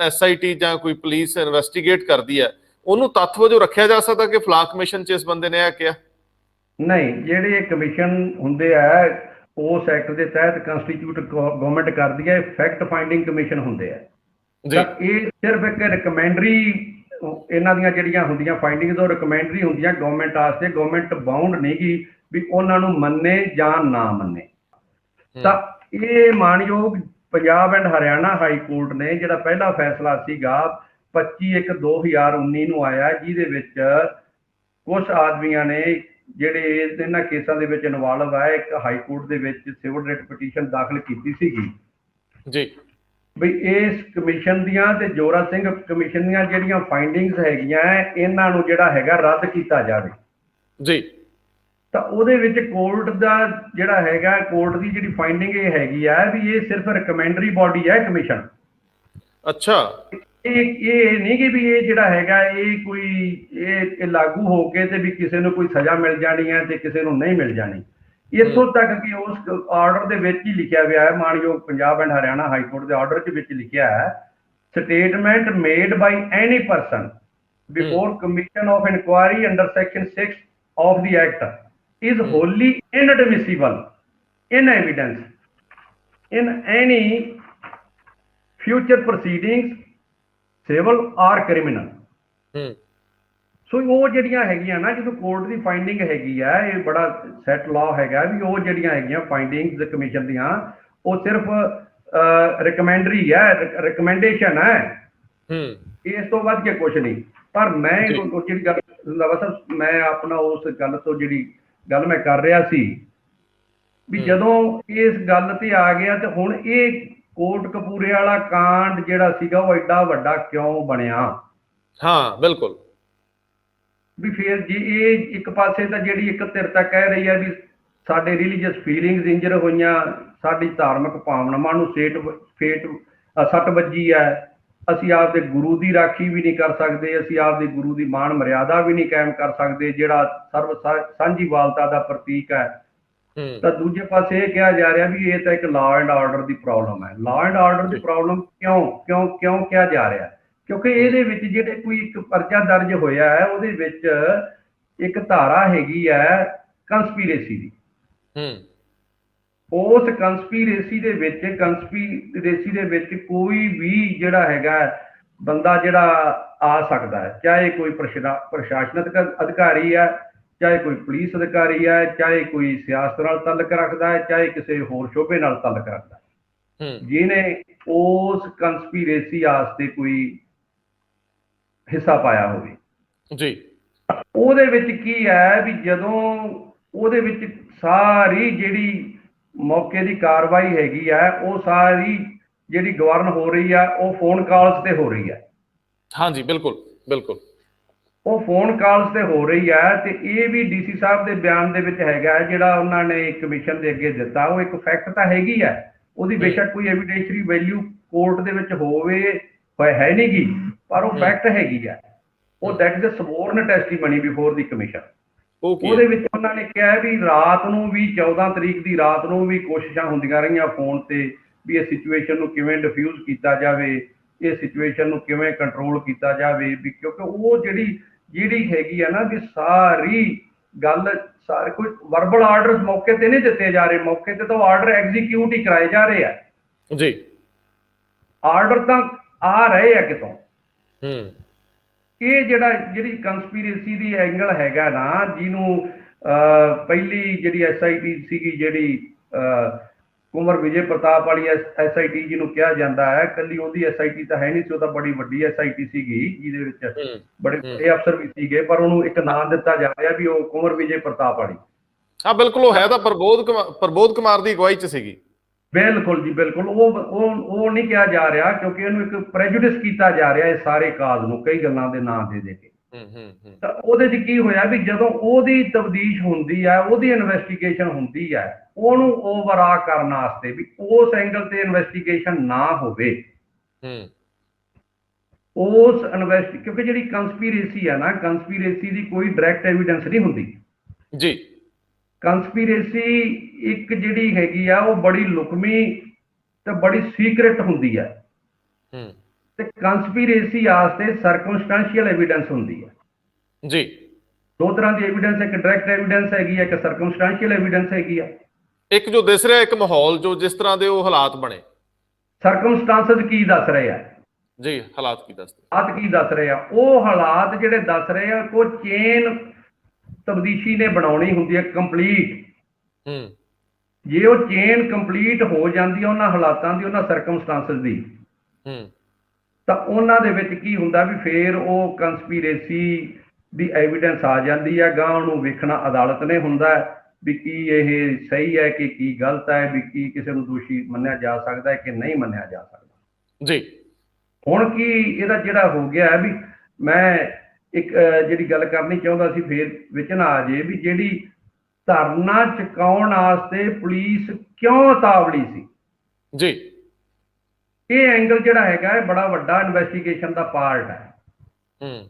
SIT ਜਾਂ ਕੋਈ ਪੁਲਿਸ ਇਨਵੈਸਟੀਗੇਟ ਕਰਦੀ ਹੈ, ਉਹਨੂੰ ਤੱਥ ਵਜੋਂ ਰੱਖਿਆ ਜਾ ਸਕਦਾ ਕਿ ਫਲਾਂ ਕਮਿਸ਼ਨ 'ਚ ਇਸ ਬੰਦੇ ਨੇ ਇਹ ਕਿਹਾ? ਨਹੀਂ, ਜਿਹੜੇ ਕਮਿਸ਼ਨ ਹੁੰਦੇ ਆ ਉਸ ਐਕਟ ਦੇ ਤਹਿਤ ਕੰਸਟੀਟਿਊਟ ਗਵਰਨਮੈਂਟ ਕਰਦੀ ਹੈ, ਫੈਕਟ ਫਾਈਂਡਿੰਗ ਕਮਿਸ਼ਨ ਹੁੰਦੇ ਆ। ਤਾਂ ਇਹ ਸਿਰਫ ਇੱਕ ਰਿਕਮੈਂਡਰੀ, ਇਹਨਾਂ ਦੀਆਂ ਜਿਹੜੀਆਂ ਹੁੰਦੀਆਂ ਫਾਈਂਡਿੰਗਸ ਉਹ ਰਿਕਮੈਂਡਰੀ ਹੁੰਦੀਆਂ ਗਵਰਨਮੈਂਟ ਵਾਸਤੇ। ਗਵਰਨਮੈਂਟ ਬਾਉਂਡ ਨਹੀਂ ਗੀ ਵੀ ਉਹਨਾਂ ਨੂੰ ਮੰਨੇ ਜਾਂ ਨਾ ਮੰਨੇ। ਤਾਂ ਇਹ ਮਾਣਯੋਗ Punjab and Haryana high court ਨੇ ਜਿਹੜਾ ਪਹਿਲਾ ਫੈਸਲਾ ਸੀਗਾ 25/1/2019 ਨੂੰ ਆਇਆ, ਜਿਹਦੇ ਵਿੱਚ ਕੁਝ ਆਦਮੀਆਂ ਨੇ ਜਿਹੜੇ ਇਹਨਾਂ ਕੇਸਾਂ ਦੇ ਵਿੱਚ ਇਨਵੋਲਵ ਹੈ, ਇੱਕ ਹਾਈ ਕੋਰਟ ਦੇ ਵਿੱਚ ਸਿਵਲ ਰਿਟ ਪਟੀਸ਼ਨ ਦਾਖਲ ਕੀਤੀ ਸੀਗੀ ਜੀ ਵੀ ਇਸ ਕਮਿਸ਼ਨ ਦੀਆਂ ਤੇ ਜੋਰਾ ਸਿੰਘ ਕਮਿਸ਼ਨ ਦੀਆਂ ਜਿਹੜੀਆਂ ਫਾਈਂਡਿੰਗਸ ਹੈਗੀਆਂ ਇਹਨਾਂ ਨੂੰ ਜਿਹੜਾ ਹੈਗਾ ਰੱਦ ਕੀਤਾ ਜਾਵੇ ਜੀ। ਤਾਂ ਉਹਦੇ ਵਿੱਚ ਕੋਰਟ ਦਾ ਜਿਹੜਾ ਹੈਗਾ, ਕੋਰਟ ਦੀ ਜਿਹੜੀ ਫਾਈਂਡਿੰਗ ਇਹ ਹੈਗੀ ਆ ਵੀ ਇਹ ਸਿਰਫ ਰਿਕਮੈਂਡਰੀ ਬਾਡੀ ਹੈ ਕਮਿਸ਼ਨ। ਅੱਛਾ, ਇਹ ਨਹੀਂ ਕਿ ਵੀ ਇਹ ਜਿਹੜਾ ਹੈਗਾ ਇਹ ਕੋਈ ਇਹ ਲਾਗੂ ਹੋ ਕੇ ਤੇ ਵੀ ਕਿਸੇ ਨੂੰ ਕੋਈ ਸਜ਼ਾ ਮਿਲ ਜਾਣੀ ਹੈ ਤੇ ਕਿਸੇ ਨੂੰ ਨਹੀਂ ਮਿਲ ਜਾਣੀ। ਇੱਥੋਂ ਤੱਕ ਕਿ ਉਸ ਆਰਡਰ ਦੇ ਵਿੱਚ ਹੀ ਲਿਖਿਆ ਗਿਆ ਹੈ, ਮਾਣਯੋਗ Punjab and Haryana high court ਦੇ ਆਰਡਰ ਦੇ ਵਿੱਚ ਲਿਖਿਆ ਹੈ, statement made by any person before commission of inquiry under section 6 of the act is wholly inadmissible in evidence in any future proceedings civil or criminal। ਸੋ ਉਹ ਜਿਹੜੀਆਂ ਹੈਗੀਆਂ ਨਾ, ਜਦੋਂ ਕੋਰਟ ਦੀ ਫਾਈਂਡਿੰਗ ਹੈਗੀ ਆ, ਇਹ ਬੜਾ ਸੈਟ ਲਾਅ ਹੈਗਾ ਵੀ ਉਹ ਜਿਹੜੀਆਂ ਹੈਗੀਆਂ ਫਾਈਂਡਿੰਗਸ ਕਮਿਸ਼ਨ ਦੀਆਂ ਉਹ ਸਿਰਫ ਰਿਕਮੈਂਡਰੀ ਹੈ, ਰਿਕਮੈਂਡੇਸ਼ਨ ਹੈ, ਇਸ ਤੋਂ ਵੱਧ ਕੇ ਕੁਛ ਨਹੀਂ। ਪਰ ਮੈਂ ਜਿਹੜੀ ਗੱਲ ਮੈਂ ਆਪਣਾ ਉਸ ਗੱਲ ਤੋਂ ਜਿਹੜੀ ਗੱਲ ਮੈਂ ਕਰ ਰਿਹਾ ਸੀ ਵੀ ਜਦੋਂ ਇਸ ਗੱਲ ਤੇ ਆ ਗਿਆ ਤੇ ਹੁਣ ਇਹ ਕੋਟਕਪੂਰੇ ਵਾਲਾ ਕਾਂਡ ਜਿਹੜਾ ਸੀਗਾ ਉਹ ਐਡਾ ਵੱਡਾ ਕਿਉਂ ਬਣਿਆ? ਹਾਂ, ਬਿਲਕੁਲ। ਵੀ ਫਿਰ ਜੇ ਇਹ ਇੱਕ ਪਾਸੇ ਤਾਂ ਜਿਹੜੀ ਇੱਕ ਧਿਰ ਤਾਂ ਕਹਿ ਰਹੀ ਹੈ ਵੀ ਸਾਡੇ ਰਿਲੀਜੀਅਸ ਫੀਲਿੰਗਸ ਇੰਜਰ ਹੋਈਆਂ, ਸਾਡੀ ਧਾਰਮਿਕ ਭਾਵਨਾਵਾਂ ਨੂੰ ਸੱਟ ਵੱਜੀ ਹੈ, ਅਸੀਂ ਆਪਦੇ ਗੁਰੂ ਦੀ ਰਾਖੀ ਵੀ ਨਹੀਂ ਕਰ ਸਕਦੇ, ਅਸੀਂ ਆਪਦੇ ਗੁਰੂ ਦੀ ਮਾਣ ਮਰਿਆਦਾ ਵੀ ਨਹੀਂ ਕਾਇਮ ਕਰ ਸਕਦੇ ਜਿਹੜਾ ਸਰਵ ਸਾਂਝੀਵਾਲਤਾ ਦਾ ਪ੍ਰਤੀਕ ਹੈ। ਤਾਂ ਦੂਜੇ ਪਾਸੇ ਇਹ ਕਿਹਾ ਜਾ ਰਿਹਾ ਵੀ ਇਹ ਤਾਂ ਇੱਕ law and order the problem ਹੈ। Law and order the problem ਕਿਉਂ ਕਿਹਾ ਜਾ ਰਿਹਾ? ਕਿਉਂਕਿ ਇਹਦੇ ਵਿੱਚ ਜਿਹੜੇ ਕੋਈ ਇੱਕ ਪਰਚਾ ਦਰਜ ਹੋਇਆ ਹੈ ਉਹਦੇ ਵਿੱਚ ਇੱਕ ਧਾਰਾ ਹੈਗੀ ਹੈ ਕੰਸਪੀਰੇਸੀ ਦੀ। ਉਸ ਕੰਸਪੀਰੇਸੀ ਦੇ ਵਿੱਚ ਕੋਈ ਵੀ ਜਿਹੜਾ ਹੈਗਾ ਬੰਦਾ ਜਿਹੜਾ ਆ ਸਕਦਾ ਹੈ, ਚਾਹੇ ਕੋਈ ਪ੍ਰਸ਼ਾਸਨਿਕ ਅਧਿਕਾਰੀ ਹੈ, ਚਾਹੇ ਕੋਈ ਪੁਲਿਸ ਅਧਿਕਾਰੀ ਹੈ, ਚਾਹੇ ਕੋਈ ਸਿਆਸਤ ਨਾਲ ਤਾਲੁਕ ਰੱਖਦਾ ਹੈ, ਚਾਹੇ ਕਿਸੇ ਹੋਰ ਸ਼ੋਬੇ ਨਾਲ ਤਾਲੁਕ ਰੱਖਦਾ ਹੈ, ਜਿਹਨੇ ਉਸ ਕੰਸਪੀਰੇਸੀ ਵਾਸਤੇ ਕੋਈ ਹਿੱਸਾ ਪਾਇਆ ਹੋਵੇ ਜੀ। ਉਹਦੇ ਵਿੱਚ ਕੀ ਹੈ ਵੀ ਜਦੋਂ ਉਹਦੇ ਵਿੱਚ ਸਾਰੀ ਜਿਹੜੀ ਮੌਕੇ ਦੀ ਕਾਰਵਾਈ ਹੈਗੀ ਹੈ ਉਹ ਸਾਰੀ ਜਿਹੜੀ ਗਵਰਨ ਹੋ ਰਹੀ ਹੈ ਉਹ ਫੋਨ ਕਾਲਸ ਤੇ ਹੋ ਰਹੀ ਹੈ। ਹਾਂਜੀ, ਬਿਲਕੁਲ ਬਿਲਕੁਲ, ਉਹ ਫੋਨ ਕਾਲਸ ਤੇ ਹੋ ਰਹੀ ਹੈ। ਤੇ ਇਹ ਵੀ DC ਸਾਹਿਬ ਦੇ ਬਿਆਨ ਦੇ ਵਿੱਚ ਹੈਗਾ ਜਿਹੜਾ ਉਹਨਾਂ ਨੇ ਕਮਿਸ਼ਨ ਦੇ ਅੱਗੇ ਦਿੱਤਾ, ਉਹ ਇੱਕ ਫੈਕਟ ਤਾਂ ਹੈਗੀ ਹੈ, ਉਹਦੀ ਬੇਸ਼ੱਕ ਕੋਈ ਐਵੀਡੈਂਸ਼ਰੀ ਵੈਲਿਊ ਕੋਰਟ ਦੇ ਵਿੱਚ ਹੋਵੇ ਹੈ ਨਹੀਂ ਗੀ, ਪਰ ਉਹ ਫੈਕਟ ਹੈਗੀ ਹੈ। ਉਹ that is a sworn testimony before the commission. ਉਹਦੇ ਵਿੱਚ ਉਹਨਾਂ ਨੇ ਕਿਹਾ ਵੀ ਰਾਤ ਨੂੰ ਵੀ 14 ਤਰੀਕ ਦੀ ਰਾਤ ਨੂੰ ਵੀ ਕੋਸ਼ਿਸ਼ਾਂ ਹੁੰਦੀਆਂ ਰਹੀਆਂ ਫੋਨ ਤੇ ਵੀ ਇਹ ਸਿਚੁਏਸ਼ਨ ਨੂੰ ਕਿਵੇਂ ਡਿਫਿਊਜ਼ ਕੀਤਾ ਜਾਵੇ, ਇਹ ਸਿਚੁਏਸ਼ਨ ਨੂੰ ਕਿਵੇਂ ਕੰਟਰੋਲ ਕੀਤਾ ਜਾਵੇ, ਵੀ ਕਿਉਂਕਿ ਉਹ ਜਿਹੜੀ ਹੈਗੀ ਆ ਨਾ ਵੀ ਸਾਰੀ ਗੱਲ ਸਾਰੇ ਕੋਈ ਵਰਬਲ ਆਰਡਰ ਮੌਕੇ ਤੇ ਨਹੀਂ ਦਿੱਤੇ ਜਾ ਰਹੇ, ਮੌਕੇ ਤੇ ਤਾਂ ਆਰਡਰ ਐਗਜ਼ੀਕਿਊਟ ਹੀ ਕਰਾਏ ਜਾ ਰਹੇ ਆ ਜੀ। ਆਰਡਰ ਤਾਂ ਆ ਰਹੇ ਆ ਕਿਤੋਂ। ਇਹ ਜਿਹੜੀ ਕੰਸਪੀਰੇਸੀ ਦੀ ਐਂਗਲ ਹੈਗਾ ਨਾ, ਜਿਹਨੂੰ ਪਹਿਲੀ ਜਿਹੜੀ SIT ਸੀਗੀ ਜਿਹੜੀ ਕੁੰਵਰ ਵਿਜੇ ਪ੍ਰਤਾਪ ਵਾਲੀ SIT ਜਿਹਨੂੰ ਕਿਹਾ ਜਾਂਦਾ ਹੈ, ਕੱਲੀ ਉਹਦੀ SIT ਤਾਂ ਹੈ ਨਹੀਂ ਸੀ, ਉਹ ਤਾਂ ਬੜੀ ਵੱਡੀ SIT ਸੀਗੀ ਜਿਹਦੇ ਵਿੱਚ ਬੜੇ ਵੱਡੇ ਅਫਸਰ ਵੀ ਸੀਗੇ, ਪਰ ਉਹਨੂੰ ਇੱਕ ਨਾਮ ਦਿੱਤਾ ਜਾ ਰਿਹਾ ਵੀ ਉਹ ਕੁੰਵਰ ਵਿਜੇ ਪ੍ਰਤਾਪ ਵਾਲੀ। ਹਾਂ ਬਿਲਕੁਲ, ਉਹ ਹੈ ਤਾਂ ਪ੍ਰਬੋਧ ਕੁਮਾਰ ਦੀ ਅਗਵਾਈ 'ਚ ਸੀਗੀ। ਬਿਲਕੁਲ ਜੀ ਬਿਲਕੁਲ, ਉਹ ਨਹੀਂ ਕਿਹਾ ਜਾ ਰਿਹਾ ਕਿਉਂਕਿ ਇਹਨੂੰ ਇੱਕ ਪ੍ਰੈਜੁਡਿਸ ਕੀਤਾ ਜਾ ਰਿਹਾ ਇਹ ਸਾਰੇ ਕਾਜ਼ ਨੂੰ ਕਈ ਗੱਲਾਂ ਦੇ ਨਾਂ ਦੇ ਕੇ। ਤਾਂ ਉਹਦੇ 'ਚ ਕੀ ਹੋਇਆ ਵੀ ਜਦੋਂ ਉਹਦੀ ਤਫਦੀਸ਼ ਹੁੰਦੀ ਹੈ, ਉਹਦੀ ਇਨਵੈਸਟੀਗੇਸ਼ਨ ਹੁੰਦੀ ਹੈ, ਉਹਨੂੰ ਓਵਰ ਆ ਕਰਨ ਵਾਸਤੇ ਵੀ ਉਸ ਐਂਗਲ ਤੇ ਇਨਵੈਸਟੀਗੇਸ਼ਨ ਨਾ ਹੋਵੇ, ਹੂੰ ਉਸ ਕਿਉਂਕਿ ਜਿਹੜੀ ਕੰਸਪੀਰੇਸੀ ਆ ਨਾ, ਕੰਸਪੀਰੇਸੀ ਦੀ ਕੋਈ ਡਾਇਰੈਕਟ ਐਵੀਡੈਂਸ ਨਹੀਂ ਹੁੰਦੀ। ਜੀ। ਕੰਸਪੀਰੇਸੀ ਇੱਕ ਜਿਹੜੀ ਹੈਗੀ ਆ ਉਹ ਬੜੀ ਲੁਕਮੀ ਤੇ ਬੜੀ ਸੀਕ੍ਰੇਟ ਹੁੰਦੀ ਹੈ। ਹੂੰ ਤੇ ਕੰਸਪੀਰੇਸੀ ਵਾਸਤੇ ਸਰਕਮਸਟੈਂਸ਼ੀਅਲ ਐਵੀਡੈਂਸ ਹੁੰਦੀ ਹੈ। ਜੀ। ਦੋ ਤਰ੍ਹਾਂ ਦੀ ਐਵੀਡੈਂਸ, ਇੱਕ ਡਾਇਰੈਕਟ ਐਵੀਡੈਂਸ ਹੈਗੀ ਹੈ, ਇੱਕ ਸਰਕਮਸਟੈਂਸ਼ੀਅਲ ਐਵੀਡੈਂਸ ਹੈਗੀ ਆ। ਇੱਕ ਜੋ ਦਿਸ ਰਿਹਾ, ਇੱਕ ਮਾਹੌਲ ਜੋ ਜਿਸ ਤਰ੍ਹਾਂ ਦੇ ਉਹ ਹਾਲਾਤ ਬਣੇ। ਸਰਕਮਸਟਾਂਸਸ ਕੀ ਦੱਸ ਰਹੇ ਆ? ਜੀ, ਹਾਲਾਤ ਕੀ ਦੱਸਦੇ? ਹਾਲਾਤ ਕੀ ਦੱਸ ਰਹੇ ਆ? ਉਹ ਹਾਲਾਤ ਜਿਹੜੇ ਦੱਸ ਰਹੇ ਆ, ਉਹ ਚੇਨ ਤਬਦੀਸ਼ੀ ਨੇ ਬਣਾਉਣੀ ਹੁੰਦੀ ਹੈ ਕੰਪਲੀਟ। ਹੂੰ ਜੇ ਉਹ ਚੇਨ ਕੰਪਲੀਟ ਹੋ ਜਾਂਦੀ ਹੈ ਉਹਨਾਂ ਹਾਲਾਤਾਂ ਦੀ, ਉਹਨਾਂ ਸਰਕਮਸਟਾਂਸਸ ਦੀ, ਹੂੰ ਤਾਂ ਉਹਨਾਂ ਦੇ ਵਿੱਚ ਕੀ ਹੁੰਦਾ ਵੀ ਫੇਰ ਉਹ ਕੰਸਪੀਰੇਸੀ ਦੀ ਐਵੀਡੈਂਸ ਆ ਜਾਂਦੀ ਹੈ। ਗਾਂ ਉਹਨੂੰ ਵੇਖਣਾ ਅਦਾਲਤ ਨੇ ਹੁੰਦਾ ਹੈ ਵੀ ਕੀ ਇਹ ਸਹੀ ਹੈ ਕਿ ਕੀ ਗਲਤ ਹੈ, ਵੀ ਕੀ ਕਿਸੇ ਨੂੰ ਦੋਸ਼ੀ ਮੰਨਿਆ ਜਾ ਸਕਦਾ ਹੈ ਕਿ ਨਹੀਂ ਮੰਨਿਆ ਜਾ ਸਕਦਾ। ਜੀ। ਹੁਣ ਕੀ ਇਹਦਾ ਜਿਹੜਾ ਹੋ ਗਿਆ ਵੀ, ਮੈਂ ਇੱਕ ਜਿਹੜੀ ਗੱਲ ਕਰਨੀ ਚਾਹੁੰਦਾ ਸੀ, ਫੇਰ ਵਿੱਚ ਨਾ ਆ ਜੇ, ਵੀ ਜਿਹੜੀ ਧਰਨਾ ਚੁਕਾਉਣ ਵਾਸਤੇ ਪੁਲਿਸ ਕਿਉਂ ਉਤਾਵਲੀ ਸੀ? ਜੀ। ਇਹ ਐਂਗਲ ਜਿਹੜਾ ਹੈਗਾ ਇਹ ਬੜਾ ਵੱਡਾ ਇਨਵੈਸਟੀਗੇਸ਼ਨ ਦਾ ਪਾਰਟ ਹੈ। ਹੂੰ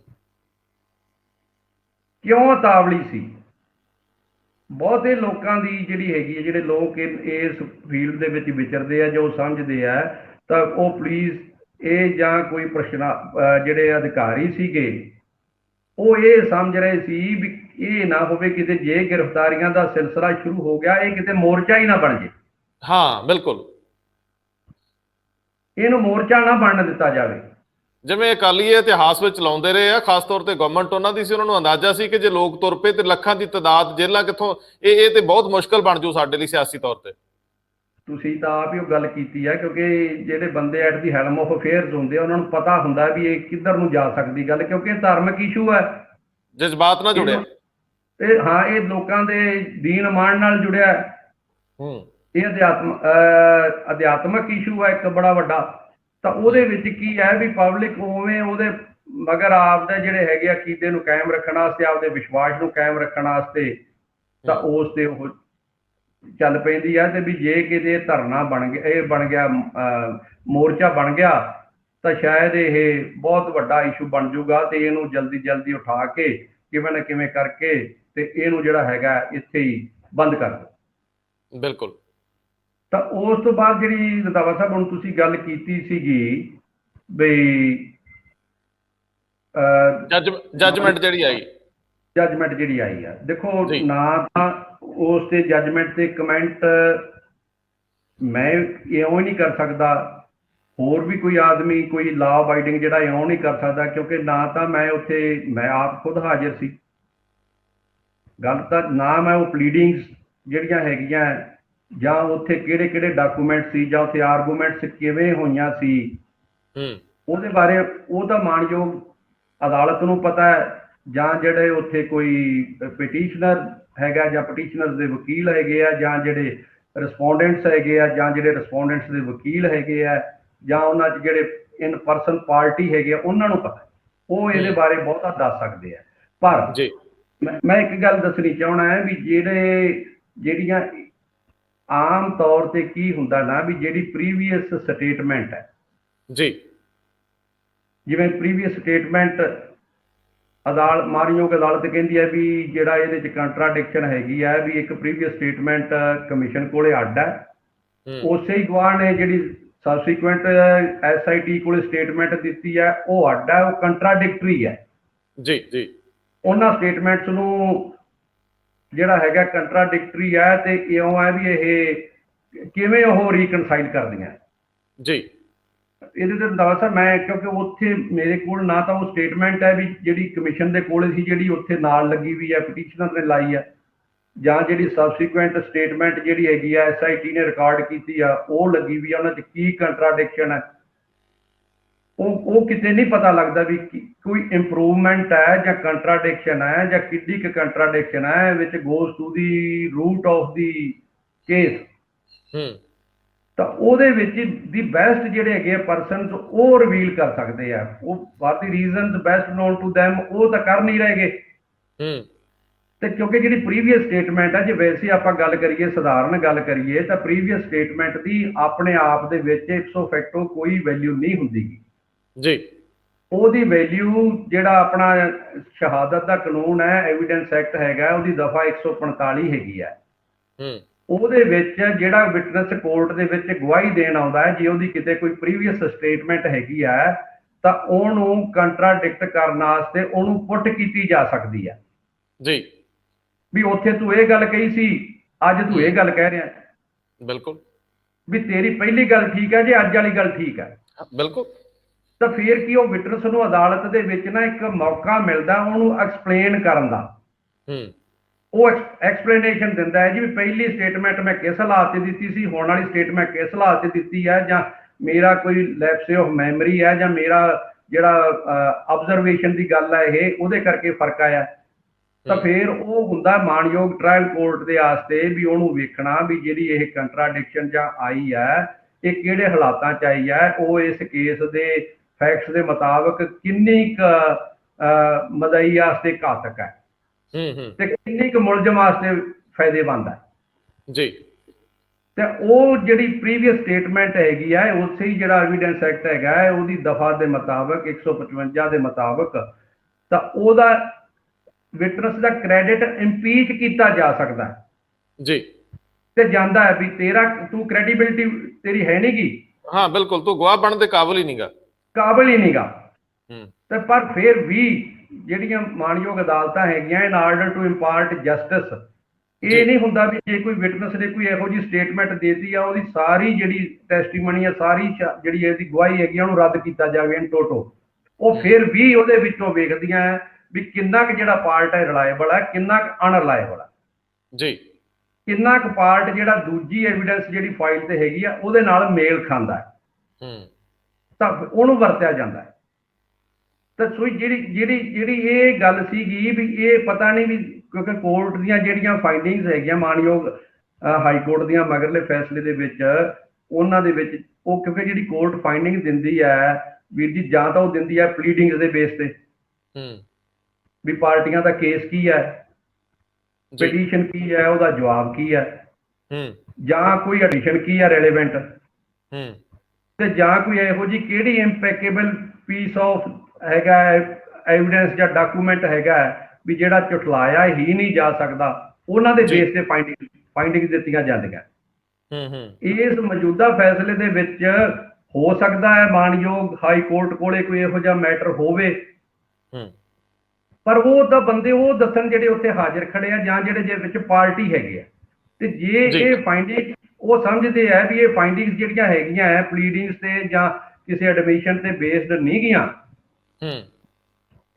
ਕਿਉਂ ਉਤਾਵਲੀ ਸੀ? ਬਹੁਤੇ ਲੋਕਾਂ ਦੀ ਜਿਹੜੀ ਹੈਗੀ ਹੈ, ਜਿਹੜੇ ਲੋਕ ਇਸ ਫੀਲਡ ਦੇ ਵਿੱਚ ਵਿਚਰਦੇ ਆ, ਜੋ ਸਮਝਦੇ ਆ, ਤਾਂ ਉਹ ਪੁਲਿਸ ਇਹ ਜਾਂ ਕੋਈ ਜਿਹੜੇ ਅਧਿਕਾਰੀ ਸੀਗੇ ਉਹ ਇਹ ਸਮਝ ਰਹੇ ਸੀ ਵੀ ਇਹ ਨਾ ਹੋਵੇ ਕਿਤੇ ਜੇ ਗ੍ਰਿਫਤਾਰੀਆਂ ਦਾ ਸਿਲਸਿਲਾ ਸ਼ੁਰੂ ਹੋ ਗਿਆ, ਇਹ ਕਿਤੇ ਮੋਰਚਾ ਹੀ ਨਾ ਬਣ ਜੇ। ਹਾਂ, ਬਿਲਕੁਲ। ਇਹਨੂੰ ਮੋਰਚਾ ਨਾ ਬਣਨ ਦਿੱਤਾ ਜਾਵੇ। ਜਿਵੇਂ ਅਕਾਲੀ ਇਤਿਹਾਸ ਵਿੱਚ ਲਾਉਂਦੇ ਰਹੇ ਆ, ਖਾਸ ਤੌਰ ਤੇ ਗਵਰਨਮੈਂਟ ਉਹਨਾਂ ਦੀ ਸੀ, ਉਹਨਾਂ ਨੂੰ ਅੰਦਾਜ਼ਾ ਸੀ ਕਿ ਜੇ ਲੋਕ ਤੁਰ ਪਏ ਤੇ ਲੱਖਾਂ ਦੀ ਤਾਦਾਦ ਜੇਲ੍ਹਾਂ ਕਿੱਥੋਂ, ਇਹ ਤੇ ਬਹੁਤ ਮੁਸ਼ਕਲ ਬਣ ਜੂ ਸਾਡੇ ਲਈ ਸਿਆਸੀ ਤੌਰ ਤੇ। ਤੁਸੀਂ ਤਾਂ ਆਪ ਹੀ ਉਹ ਗੱਲ ਕੀਤੀ ਹੈ, ਕਿਉਂਕਿ ਜਿਹੜੇ ਬੰਦੇ at the helm of affairs ਹੁੰਦੇ ਆ ਉਹਨਾਂ ਨੂੰ ਪਤਾ ਹੁੰਦਾ ਵੀ ਇਹ ਕਿੱਧਰ ਨੂੰ ਜਾ ਸਕਦੀ ਗੱਲ, ਕਿਉਂਕਿ ਇਹ ਧਾਰਮਿਕ ਇਸ਼ੂ ਹੈ, ਜਜ਼ਬਾਤ ਨਾਲ ਜੁੜਿਆ। ਇਹ ਹਾਂ, ਇਹ ਲੋਕਾਂ ਦੇ ਦੀਨ ਇਮਾਨ ਨਾਲ ਜੁੜਿਆ। ਹੂੰ ਇਹ ਅਧਿਆਤਮਕ ਇਸ਼ੂ ਹੈ ਇੱਕ ਬੜਾ ਵੱਡਾ। ਤਾਂ ਉਹਦੇ ਵਿੱਚ ਕੀ ਹੈ ਵੀ ਪਬਲਿਕ ਉਵੇਂ ਉਹਦੇ ਮਗਰ ਆਪਦੇ ਜਿਹੜੇ ਹੈਗੇ ਅਕੀਦੇ ਨੂੰ ਕਾਇਮ ਰੱਖਣ ਵਾਸਤੇ, ਆਪਦੇ ਵਿਸ਼ਵਾਸ ਨੂੰ ਕਾਇਮ ਰੱਖਣ ਵਾਸਤੇ, ਤਾਂ ਉਸ ਤੇ ਉਹ ਚੱਲ ਪੈਂਦੀ ਹੈ। ਤੇ ਵੀ ਜੇ ਕਿਤੇ ਧਰਨਾ ਬਣ ਗਿਆ, ਇਹ ਬਣ ਗਿਆ ਮੋਰਚਾ ਬਣ ਗਿਆ, ਤਾਂ ਸ਼ਾਇਦ ਇਹ ਬਹੁਤ ਵੱਡਾ ਇਸ਼ੂ ਬਣ ਜਾਊਗਾ ਤੇ ਇਹਨੂੰ ਜਲਦੀ ਜਲਦੀ ਉਠਾ ਕੇ ਕਿਵੇਂ ਨਾ ਕਿਵੇਂ ਕਰਕੇ ਤੇ ਇਹਨੂੰ ਜਿਹੜਾ ਹੈਗਾ ਇੱਥੇ ਹੀ ਬੰਦ ਕਰ ਦਿਓ। ਬਿਲਕੁਲ। ਤਾਂ ਉਸ ਤੋਂ ਬਾਅਦ ਜਿਹੜੀ ਰੰਧਾਵਾ ਸਾਹਿਬ ਹੁਣ ਤੁਸੀਂ ਗੱਲ ਕੀਤੀ ਸੀਗੀ ਬਈ ਜੱਜਮੈਂਟ ਜਿਹੜੀ ਆਈ, ਜੱਜਮੈਂਟ ਜਿਹੜੀ ਆਈ ਆ, ਦੇਖੋ ਨਾ ਤਾਂ ਉਸ ਤੇ ਜੱਜਮੈਂਟ ਤੇ ਕਮੈਂਟ ਮੈਂ ਇਉਂ ਹੀ ਨਹੀਂ ਕਰ ਸਕਦਾ, ਹੋਰ ਵੀ ਕੋਈ ਆਦਮੀ ਕੋਈ ਲਾ ਅਬਾਈਡਿੰਗ ਜਿਹੜਾ ਇਉਂ ਨਹੀਂ ਕਰ ਸਕਦਾ, ਕਿਉਂਕਿ ਨਾ ਤਾਂ ਮੈਂ ਉੱਥੇ, ਮੈਂ ਆਪ ਖੁਦ ਹਾਜ਼ਰ ਸੀ। ਗੱਲ ਤਾਂ ਨਾ ਮੈਂ ਉਹ ਪਲੀਡਿੰਗਸ ਜਿਹੜੀਆਂ ਹੈਗੀਆਂ ਜਾਂ ਉੱਥੇ ਕਿਹੜੇ ਕਿਹੜੇ ਡਾਕੂਮੈਂਟ ਸੀ ਜਾਂ ਉੱਥੇ ਆਰਗੂਮੈਂਟਸ ਕਿਵੇਂ ਹੋਈਆਂ ਸੀ, ਉਹਦੇ ਬਾਰੇ ਉਹ ਤਾਂ ਮਾਣਯੋਗ ਅਦਾਲਤ ਨੂੰ ਪਤਾ ਹੈ, ਜਾਂ ਜਿਹੜੇ ਉੱਥੇ ਕੋਈ ਪਟੀਸ਼ਨਰ ਹੈਗਾ ਜਾਂ ਪਟੀਸ਼ਨਰ ਦੇ ਵਕੀਲ ਹੈਗੇ ਆ, ਜਾਂ ਜਿਹੜੇ ਰਿਸਪੋਂਡੈਂਟਸ ਹੈਗੇ ਆ, ਜਾਂ ਜਿਹੜੇ ਰਿਸਪੋਂਡੈਂਟਸ ਦੇ ਵਕੀਲ ਹੈਗੇ ਆ, ਜਾਂ ਉਹਨਾਂ 'ਚ ਜਿਹੜੇ ਇਨ ਪਰਸਨ ਪਾਰਟੀ ਹੈਗੇ ਆ, ਉਹਨਾਂ ਨੂੰ ਪਤਾ, ਉਹ ਇਹਦੇ ਬਾਰੇ ਬਹੁਤਾ ਦੱਸ ਸਕਦੇ ਆ। ਪਰ ਮੈਂ ਇੱਕ ਗੱਲ ਦੱਸਣੀ ਚਾਹੁੰਦਾ ਹੈ ਵੀ ਜਿਹੜੀਆਂ ਆਮ ਤੌਰ ਤੇ ਕੀ ਹੁੰਦਾ ਨਾ, ਵੀ ਜਿਹੜੀ ਪ੍ਰੀਵੀਅਸ ਸਟੇਟਮੈਂਟ ਹੈ ਜੀ, ਜਿਵੇਂ ਪ੍ਰੀਵੀਅਸ ਸਟੇਟਮੈਂਟ ਮਾਣਯੋਗ ਅਦਾਲਤ ਕਹਿੰਦੀ ਹੈ ਵੀ ਜਿਹੜਾ ਇਹਦੇ 'ਚ ਕੰਟਰਾਡਿਕਸ਼ਨ ਹੈਗੀ ਹੈ, ਵੀ ਇੱਕ ਪ੍ਰੀਵੀਅਸ ਸਟੇਟਮੈਂਟ ਕਮਿਸ਼ਨ ਕੋਲੇ ਅੱਡ ਹੈ, ਉਸੇ ਹੀ ਗਵਾਹ ਨੇ ਜਿਹੜੀ ਸਬਸੀਕੁਐਂਟ SIT ਕੋਲੇ ਸਟੇਟਮੈਂਟ ਦਿੱਤੀ ਹੈ ਉਹ ਅੱਡ ਹੈ, ਉਹ ਕੰਟਰਾਡਿਕਟਰੀ ਹੈ ਜੀ ਜੀ। ਉਹਨਾਂ ਸਟੇਟਮੈਂਟਸ ਨੂੰ ਜਿਹੜਾ ਹੈਗਾ ਕੰਟਰਾਡਿਕਟਰੀ ਹੈ, ਤੇ ਇਉਂ ਹੈ ਵੀ ਇਹ ਕਿਵੇਂ ਉਹ ਰੀਕਨਸਾਈਲ ਕਰਦੀਆਂ ਜੀ। ਇਹਦੇ ਤੇ ਰੰਧਾਵਾ ਸਾਹਿਬ ਮੈਂ, ਕਿਉਂਕਿ ਉੱਥੇ ਮੇਰੇ ਕੋਲ ਨਾ ਤਾਂ ਉਹ ਸਟੇਟਮੈਂਟ ਹੈ ਵੀ ਜਿਹੜੀ ਕਮਿਸ਼ਨ ਦੇ ਕੋਲ ਸੀ, ਜਿਹੜੀ ਉੱਥੇ ਨਾਲ ਲੱਗੀ ਹੋਈ ਹੈ ਪਟੀਸ਼ਨਰ ਨੇ ਲਾਈ ਹੈ, ਜਾਂ ਜਿਹੜੀ ਸਬਸੀਕੁਐਂਟ ਸਟੇਟਮੈਂਟ ਜਿਹੜੀ ਹੈਗੀ ਆ SIT ਨੇ ਰਿਕਾਰਡ ਕੀਤੀ ਆ ਉਹ ਲੱਗੀ ਹੋਈ ਆ, ਉਹਨਾਂ 'ਚ ਕੀ ਕੰਟਰਾਡਿਕਸ਼ਨ ਹੈ ਉਹ ਕਿਤੇ ਨਹੀਂ ਪਤਾ ਲੱਗਦਾ ਵੀ ਕੋਈ ਇੰਪਰੂਵਮੈਂਟ ਹੈ ਜਾਂ ਕੰਟਰਾਡਿਕਸ਼ਨ ਹੈ, ਜਾਂ ਕਿੱਡੀ ਕੁ ਕੰਟਰਾਡਿਕਸ਼ਨ ਹੈ, ਵਿਚ goes to the route of the case. ਤਾਂ ਉਹਦੇ ਵਿੱਚ ਦੀ ਬੈਸਟ ਜਿਹੜੇ ਹੈਗੇ ਆ ਪਰਸਨਸ ਉਹ ਰਿਵੀਲ ਕਰ ਸਕਦੇ ਆ, ਉਹ what the reasons best known to them, ਉਹ ਤਾਂ ਕਰ ਨਹੀਂ ਰਹੇਗੇ। ਤੇ ਕਿਉਂਕਿ ਜਿਹੜੀ ਪ੍ਰੀਵੀਅਸ ਸਟੇਟਮੈਂਟ ਹੈ, ਜੇ ਵੈਸੇ ਆਪਾਂ ਗੱਲ ਕਰੀਏ, ਸਧਾਰਨ ਗੱਲ ਕਰੀਏ, ਤਾਂ ਪ੍ਰੀਵੀਅਸ ਸਟੇਟਮੈਂਟ ਦੀ ਆਪਣੇ ਆਪ ਦੇ ਵਿੱਚ ਇਪਸੋ ਫੈਕਟੋ ਕੋਈ ਵੈਲਿਊ ਨਹੀਂ ਹੁੰਦੀ ਜੀ। ਉਹਦੀ ਵੈਲਿਊ ਜਿਹੜਾ ਆਪਣਾ ਸ਼ਹਾਦਤ ਦਾ ਕਾਨੂੰਨ ਹੈ, ਐਵੀਡੈਂਸ ਐਕਟ ਹੈਗਾ, ਉਹਦੀ ਦਫਾ 145 ਹੈਗੀ ਹੈ। ਉਹਦੇ ਵਿੱਚ ਜਿਹੜਾ ਵਿਟਨੈਸ ਕੋਰਟ ਦੇ ਵਿੱਚ ਗਵਾਹੀ ਦੇਣ ਆਉਂਦਾ ਹੈ, ਜੇ ਉਹਦੀ ਕਿਤੇ ਕੋਈ ਪ੍ਰੀਵੀਅਸ ਸਟੇਟਮੈਂਟ ਹੈਗੀ ਹੈ ਤਾਂ ਉਹਨੂੰ ਕੰਟਰਾਡਿਕਟ ਕਰਨ ਵਾਸਤੇ ਉਹਨੂੰ ਪੁੱਟ ਕੀਤੀ ਜਾ ਸਕਦੀ ਹੈ ਜੀ, ਵੀ ਉੱਥੇ ਤੂੰ ਇਹ ਗੱਲ ਕਹੀ ਸੀ, ਅੱਜ ਤੂੰ ਇਹ ਗੱਲ ਕਹਿ ਰਿਹਾ। ਬਿਲਕੁਲ, ਵੀ ਤੇਰੀ ਪਹਿਲੀ ਗੱਲ ਠੀਕ ਹੈ, ਜੇ ਅੱਜ ਵਾਲੀ ਗੱਲ ਠੀਕ ਹੈ, ਬਿਲਕੁਲ। ਤਾਂ ਫਿਰ ਕੀ ਉਹ ਵਿਟਨੈਸ ਨੂੰ ਅਦਾਲਤ ਦੇ ਵਿੱਚ ਨਾ ਇੱਕ ਮੌਕਾ ਮਿਲਦਾ ਉਹਨੂੰ ਐਕਸਪਲੇਨ ਕਰਨ ਦਾ। ਉਹ ਐਕਸਪਲੇਨੇਸ਼ਨ ਦਿੰਦਾ ਹੈ ਜੀ ਵੀ ਪਹਿਲੀ ਸਟੇਟਮੈਂਟ ਮੈਂ ਕਿਸ ਹਾਲਾਤ 'ਤੇ ਦਿੱਤੀ ਸੀ, ਹੁਣ ਵਾਲੀ ਸਟੇਟਮੈਂਟ ਕਿਸ ਹਾਲਾਤ 'ਤੇ ਦਿੱਤੀ ਹੈ, ਜਾਂ ਮੇਰਾ ਕੋਈ ਲੈਪਸ ਆਫ ਮੈਮਰੀ ਹੈ, ਜਾਂ ਮੇਰਾ ਜਿਹੜਾ ਆਬਜ਼ਰਵੇਸ਼ਨ ਦੀ ਗੱਲ ਹੈ ਇਹ ਉਹਦੇ ਕਰਕੇ ਫਰਕ ਆਇਆ। ਤਾਂ ਫਿਰ ਉਹ ਹੁੰਦਾ ਮਾਣਯੋਗ ਟ੍ਰਾਇਲ ਕੋਰਟ ਦੇ ਵਾਸਤੇ ਵੀ ਉਹਨੂੰ ਵੇਖਣਾ ਵੀ ਜਿਹੜੀ ਇਹ ਕੰਟਰਾਡਿਕਸ਼ਨ ਜਾਂ ਆਈ ਹੈ ਇਹ ਕਿਹੜੇ ਹਾਲਾਤਾਂ 'ਚ ਆਈ ਹੈ, ਉਹ ਇਸ ਕੇਸ ਦੇ ਫੈਕਟਸ ਦੇ ਮੁਤਾਬਕ ਕਿੰਨੀ ਕੁ ਮਦਈ ਵਾਸਤੇ ਘਾਤਕ ਹੈ ਤੇ ਕਿੰਨੀ ਕੁ ਮੁਲਜ਼ਮ ਵਾਸਤੇ ਫਾਇਦੇਮੰਦ ਹੈ ਜੀ। ਤੇ ਉਹ ਜਿਹੜੀ ਪ੍ਰੀਵੀਅਸ ਸਟੇਟਮੈਂਟ ਹੈਗੀ ਹੈ, ਉਸੇ ਹੀ ਜਿਹੜਾ ਐਵੀਡੈਂਸ ਐਕਟ ਹੈਗਾ ਹੈ ਉਹਦੀ ਦਫਾ ਦੇ ਮੁਤਾਬਕ 155 ਦੇ ਮੁਤਾਬਕ ਤਾਂ ਉਹਦਾ ਵਿਟਨੈਸ ਦਾ ਕ੍ਰੈਡਿਟ ਇੰਪੀਚ ਕੀਤਾ ਜਾ ਸਕਦਾ ਹੈ ਜੀ। ਤੇ ਜਾਂਦਾ ਹੈ ਵੀ ਤੂੰ ਕ੍ਰੈਡੀਬਿਲਿਟੀ ਤੇਰੀ ਹੈ ਨਹੀਂ ਗੀ। ਹਾਂ ਬਿਲਕੁਲ, ਤੂੰ ਗਵਾਹ ਬਣਨ ਦੇ ਕਾਬਿਲ ਹੀ ਨਹੀਂਗਾ, ਕਾਬਿਲ ਹੀ ਨਹੀਂਗਾ। ਤੇ ਪਰ ਫਿਰ ਵੀ ਜਿਹੜੀਆਂ ਮਾਣਯੋਗ ਅਦਾਲਤਾਂ ਹੈਗੀਆਂ, ਇਨ ਆਰਡਰ ਟੂ ਇੰਪਾਰਟ ਜਸਟਿਸ, ਇਹ ਨਹੀਂ ਹੁੰਦਾ ਵੀ ਜੇ ਕੋਈ ਵਿਟਨੈਸ ਨੇ ਕੋਈ ਇਹੋ ਜਿਹੀ ਸਟੇਟਮੈਂਟ ਦੇਤੀ ਆ ਉਹਦੀ ਸਾਰੀ ਜਿਹੜੀ ਟੈਸਟੀਮਨੀ ਆ, ਸਾਰੀ ਜਿਹੜੀ ਇਹਦੀ ਗਵਾਹੀ ਹੈਗੀ ਉਹਨੂੰ ਰੱਦ ਕੀਤਾ ਜਾਵੇ ਇਨ ਟੋਟੋ। ਉਹ ਫਿਰ ਵੀ ਉਹਦੇ ਵਿੱਚੋਂ ਵੇਖਦੀਆਂ ਵੀ ਕਿੰਨਾ ਕੁ ਜਿਹੜਾ ਪਾਰਟ ਹੈ ਰਿਲਾਇਬਲ ਹੈ, ਕਿੰਨਾ ਕੁ ਅਨਰਿਲਾਇਬਲ ਹੈ ਜੀ, ਕਿੰਨਾ ਕੁ ਪਾਰਟ ਜਿਹੜਾ ਦੂਜੀ ਐਵੀਡੈਂਸ ਜਿਹੜੀ ਫਾਈਲ ਤੇ ਹੈਗੀ ਆ ਉਹਦੇ ਨਾਲ ਮੇਲ ਖਾਂਦਾ ਹੈ, ਤਾਂ ਉਹਨੂੰ ਵਰਤਿਆ ਜਾਂਦਾ ਹੈ। ਤਾਂ ਸੋ ਜਿਹੜੀ ਇਹ ਗੱਲ ਸੀਗੀ ਵੀ ਇਹ ਪਤਾ ਨਹੀਂ ਵੀ ਕਿਉਂਕਿ ਕੋਰਟ ਦੀਆਂ ਜਿਹੜੀਆਂ ਫਾਈਂਡਿੰਗਸ ਹੈਗੀਆਂ ਮਾਣਯੋਗ ਹਾਈ ਕੋਰਟ ਦੀਆਂ ਮਗਰਲੇ ਫੈਸਲੇ ਦੇ ਵਿੱਚ, ਉਹਨਾਂ ਦੇ ਵਿੱਚ ਉਹ ਕਿਉਂਕਿ ਜਿਹੜੀ ਕੋਰਟ ਫਾਈਂਡਿੰਗ ਦਿੰਦੀ ਹੈ ਵੀਰ ਜੀ, ਜਾਂ ਤਾਂ ਉਹ ਦਿੰਦੀ ਹੈ ਪਲੀਡਿੰਗਸ ਦੇ ਬੇਸ ਤੇ ਵੀ ਪਾਰਟੀਆਂ ਦਾ ਕੇਸ ਕੀ ਹੈ, ਪਟੀਸ਼ਨ ਕੀ ਹੈ, ਉਹਦਾ ਜਵਾਬ ਕੀ ਹੈ, ਜਾਂ ਕੋਈ ਐਡੀਸ਼ਨ ਕੀ ਹੈ ਰੈਲੇਵੈਂਟ, ਤੇ ਜਾਂ ਕੋਈ ਇਹੋ ਜਿਹੀ ਕਿਹੜੀ ਇੰਪੈਕੇਬਲ ਪੀਸ ਆਫ ਹੈਗਾ ਐਵੀਡੈਂਸ ਜਾਂ ਡਾਕੂਮੈਂਟ ਹੈਗਾ ਵੀ ਜਿਹੜਾ ਝੁਠਲਾਇਆ ਹੀ ਨਹੀਂ ਜਾ ਸਕਦਾ, ਉਹਨਾਂ ਦੇ ਬੇਸ ਤੇ ਫਾਈਂਡਿੰਗ ਦਿੱਤੀਆਂ ਜਾਂਦੀਆਂ। ਇਸ ਮੌਜੂਦਾ ਫੈਸਲੇ ਦੇ ਵਿੱਚ ਹੋ ਸਕਦਾ ਹੈ ਮਾਣਯੋਗ ਹਾਈ ਕੋਰਟ ਕੋਲੇ ਕੋਈ ਇਹੋ ਜਿਹਾ ਮੈਟਰ ਹੋਵੇ, ਪਰ ਉਹ ਤਾਂ ਬੰਦੇ ਉਹ ਦੱਸਣ ਜਿਹੜੇ ਉੱਥੇ ਹਾਜ਼ਰ ਖੜੇ ਆ ਜਾਂ ਜਿਹੜੇ ਜੇ ਵਿੱਚ ਪਾਰਟੀ ਹੈਗੇ ਆ, ਤੇ ਜੇ ਇਹ ਫਾਈਂਡਿੰਗ ਉਹ ਸਮਝਦੇ ਆ ਵੀ ਇਹ ਫਾਈਂਡਿੰਗਸ ਜਿਹੜੀਆਂ ਹੈਗੀਆਂ ਹੈ ਪਲੀਡਿੰਗਸ ਤੇ ਜਾਂ ਕਿਸੇ ਐਡਮਿਸ਼ਨ ਤੇ ਬੇਸਡ ਨਹੀਂ ਗੀਆਂ,